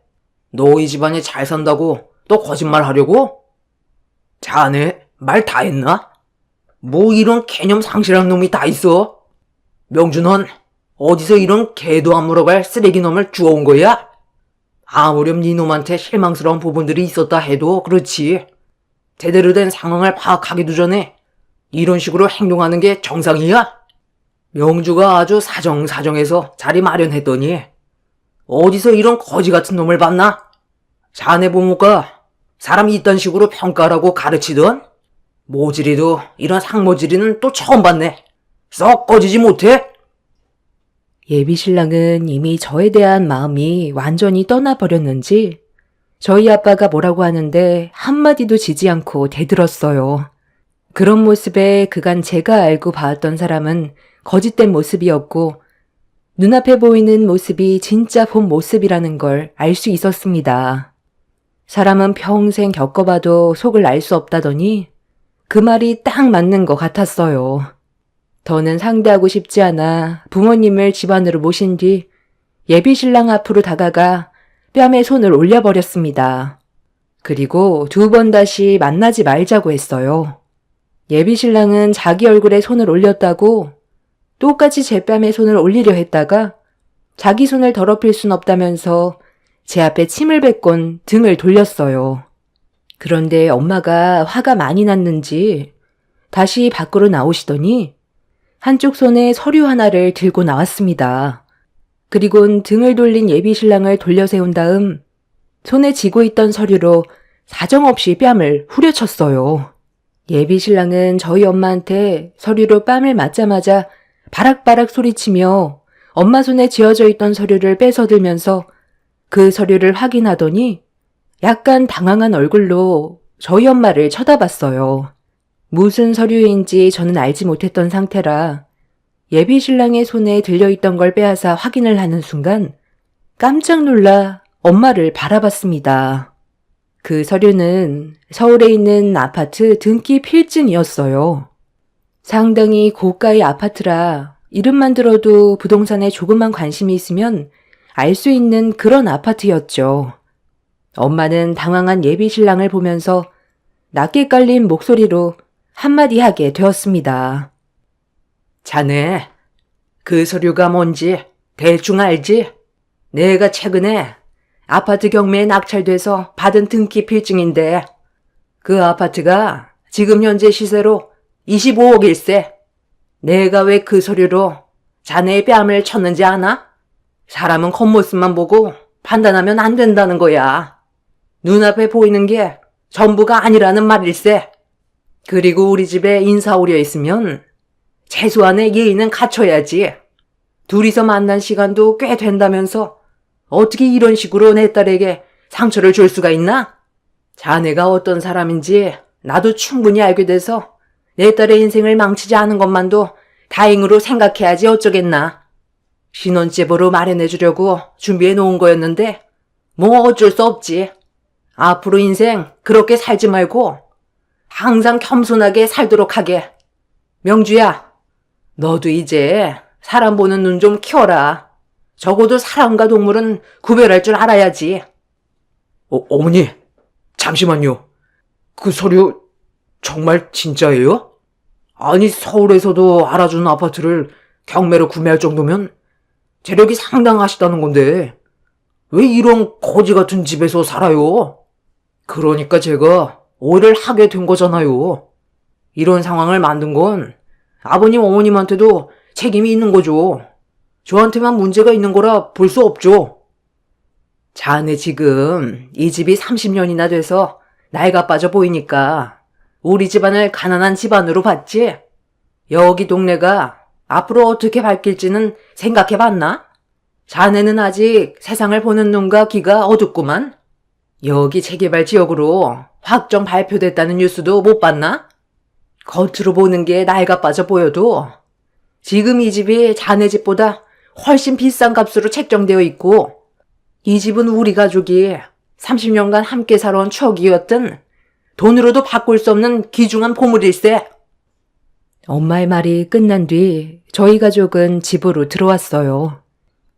Speaker 1: 너희 집안이 잘 산다고 또 거짓말 하려고? 자네 말 다 했나? 뭐 이런 개념 상실한 놈이 다 있어? 명주 넌 어디서 이런 개도 안 물어갈 쓰레기 놈을 주워온 거야? 아무렴 네 놈한테 실망스러운 부분들이 있었다 해도 그렇지. 제대로 된 상황을 파악하기도 전에 이런 식으로 행동하는 게 정상이야? 명주가 아주 사정사정해서 자리 마련했더니 어디서 이런 거지 같은 놈을 봤나? 자네 부모가 사람이 이딴 식으로 평가라고 가르치던? 모질이도 이런 상모질이는 또 처음 봤네. 썩 꺼지지 못해?
Speaker 2: 예비 신랑은 이미 저에 대한 마음이 완전히 떠나버렸는지 저희 아빠가 뭐라고 하는데 한마디도 지지 않고 대들었어요. 그런 모습에 그간 제가 알고 봐왔던 사람은 거짓된 모습이었고 눈앞에 보이는 모습이 진짜 본 모습이라는 걸 알 수 있었습니다. 사람은 평생 겪어봐도 속을 알 수 없다더니 그 말이 딱 맞는 것 같았어요. 더는 상대하고 싶지 않아 부모님을 집안으로 모신 뒤 예비 신랑 앞으로 다가가 뺨에 손을 올려버렸습니다. 그리고 2번 다시 만나지 말자고 했어요. 예비신랑은 자기 얼굴에 손을 올렸다고 똑같이 제 뺨에 손을 올리려 했다가 자기 손을 더럽힐 순 없다면서 제 앞에 침을 뱉곤 등을 돌렸어요. 그런데 엄마가 화가 많이 났는지 다시 밖으로 나오시더니 한쪽 손에 서류 하나를 들고 나왔습니다. 그리곤 등을 돌린 예비신랑을 돌려 세운 다음 손에 쥐고 있던 서류로 사정없이 뺨을 후려쳤어요. 예비신랑은 저희 엄마한테 서류로 뺨을 맞자마자 바락바락 소리치며 엄마 손에 쥐어져 있던 서류를 뺏어들면서 그 서류를 확인하더니 약간 당황한 얼굴로 저희 엄마를 쳐다봤어요. 무슨 서류인지 저는 알지 못했던 상태라 예비신랑의 손에 들려있던 걸 빼앗아 확인을 하는 순간 깜짝 놀라 엄마를 바라봤습니다. 그 서류는 서울에 있는 아파트 등기 필증이었어요. 상당히 고가의 아파트라 이름만 들어도 부동산에 조금만 관심이 있으면 알 수 있는 그런 아파트였죠. 엄마는 당황한 예비신랑을 보면서 낮게 깔린 목소리로 한마디 하게 되었습니다. 자네, 그 서류가 뭔지 대충 알지? 내가 최근에 아파트 경매에 낙찰돼서 받은 등기 필증인데 그 아파트가 지금 현재 시세로 25억일세. 내가 왜 그 서류로 자네의 뺨을 쳤는지 아나? 사람은 겉모습만 보고 판단하면 안 된다는 거야. 눈앞에 보이는 게 전부가 아니라는 말일세. 그리고 우리 집에 인사 오려 있으면 최소한의 예의는 갖춰야지. 둘이서 만난 시간도 꽤 된다면서 어떻게 이런 식으로 내 딸에게 상처를 줄 수가 있나? 자네가 어떤 사람인지 나도 충분히 알게 돼서 내 딸의 인생을 망치지 않은 것만도 다행으로 생각해야지 어쩌겠나. 신혼집으로 마련해 주려고 준비해 놓은 거였는데 뭐 어쩔 수 없지. 앞으로 인생 그렇게 살지 말고 항상 겸손하게 살도록 하게. 명주야, 너도 이제 사람 보는 눈 좀 키워라. 적어도 사람과 동물은 구별할 줄 알아야지.
Speaker 3: 어머니, 잠시만요. 그 서류 정말 진짜예요? 아니, 서울에서도 알아주는 아파트를 경매로 구매할 정도면 재력이 상당하시다는 건데 왜 이런 거지 같은 집에서 살아요? 그러니까 제가 오해를 하게 된 거잖아요. 이런 상황을 만든 건 아버님 어머님한테도 책임이 있는 거죠. 저한테만 문제가 있는 거라 볼 수 없죠. 자네 지금 이 집이 30년이나 돼서 나이가 빠져 보이니까 우리 집안을 가난한 집안으로 봤지? 여기 동네가 앞으로 어떻게 바뀔지는 생각해봤나? 자네는 아직 세상을 보는 눈과 귀가 어둡구만. 여기 재개발 지역으로 확정 발표됐다는 뉴스도 못 봤나? 겉으로 보는 게 나이가 빠져 보여도 지금 이 집이 자네 집보다 훨씬 비싼 값으로 책정되어 있고 이 집은 우리 가족이 30년간 함께 살아온 추억이었던 돈으로도 바꿀 수 없는 귀중한 보물일세.
Speaker 2: 엄마의 말이 끝난 뒤 저희 가족은 집으로 들어왔어요.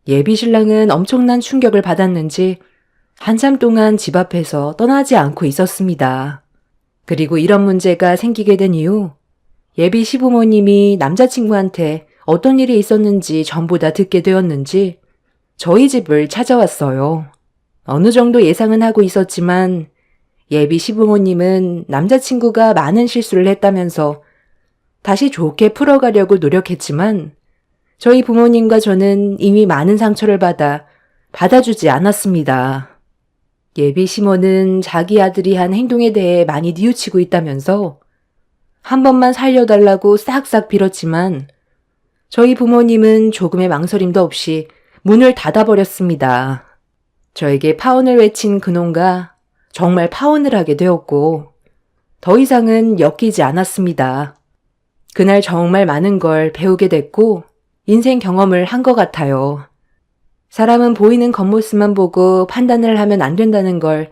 Speaker 2: 예비신랑은 엄청난 충격을 받았는지 한참 동안 집 앞에서 떠나지 않고 있었습니다. 그리고 이런 문제가 생기게 된 이후 예비 시부모님이 남자친구한테 어떤 일이 있었는지 전부 다 듣게 되었는지 저희 집을 찾아왔어요. 어느 정도 예상은 하고 있었지만 예비 시부모님은 남자친구가 많은 실수를 했다면서 다시 좋게 풀어가려고 노력했지만 저희 부모님과 저는 이미 많은 상처를 받아주지 않았습니다. 예비 시모는 자기 아들이 한 행동에 대해 많이 뉘우치고 있다면서 한 번만 살려달라고 싹싹 빌었지만 저희 부모님은 조금의 망설임도 없이 문을 닫아버렸습니다. 저에게 파혼을 외친 그놈과 정말 파혼을 하게 되었고 더 이상은 엮이지 않았습니다. 그날 정말 많은 걸 배우게 됐고 인생 경험을 한 것 같아요. 사람은 보이는 겉모습만 보고 판단을 하면 안 된다는 걸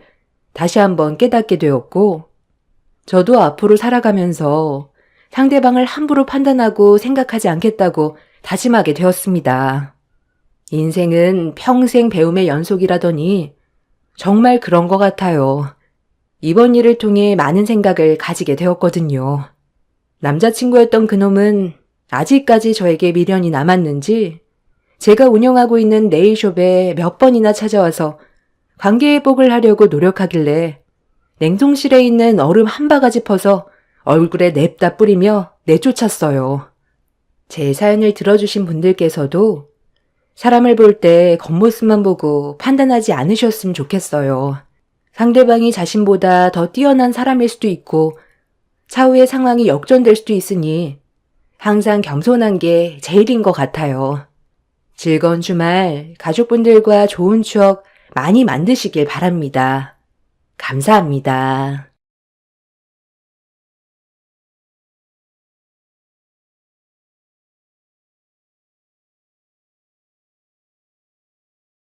Speaker 2: 다시 한번 깨닫게 되었고 저도 앞으로 살아가면서 상대방을 함부로 판단하고 생각하지 않겠다고 다짐하게 되었습니다. 인생은 평생 배움의 연속이라더니 정말 그런 것 같아요. 이번 일을 통해 많은 생각을 가지게 되었거든요. 남자친구였던 그놈은 아직까지 저에게 미련이 남았는지 제가 운영하고 있는 네일숍에 몇 번이나 찾아와서 관계 회복을 하려고 노력하길래 냉동실에 있는 얼음 한 바가지 퍼서 얼굴에 냅다 뿌리며 내쫓았어요. 제 사연을 들어주신 분들께서도 사람을 볼 때 겉모습만 보고 판단하지 않으셨으면 좋겠어요. 상대방이 자신보다 더 뛰어난 사람일 수도 있고 차후의 상황이 역전될 수도 있으니 항상 겸손한 게 제일인 것 같아요. 즐거운 주말 가족분들과 좋은 추억 많이 만드시길 바랍니다. 감사합니다.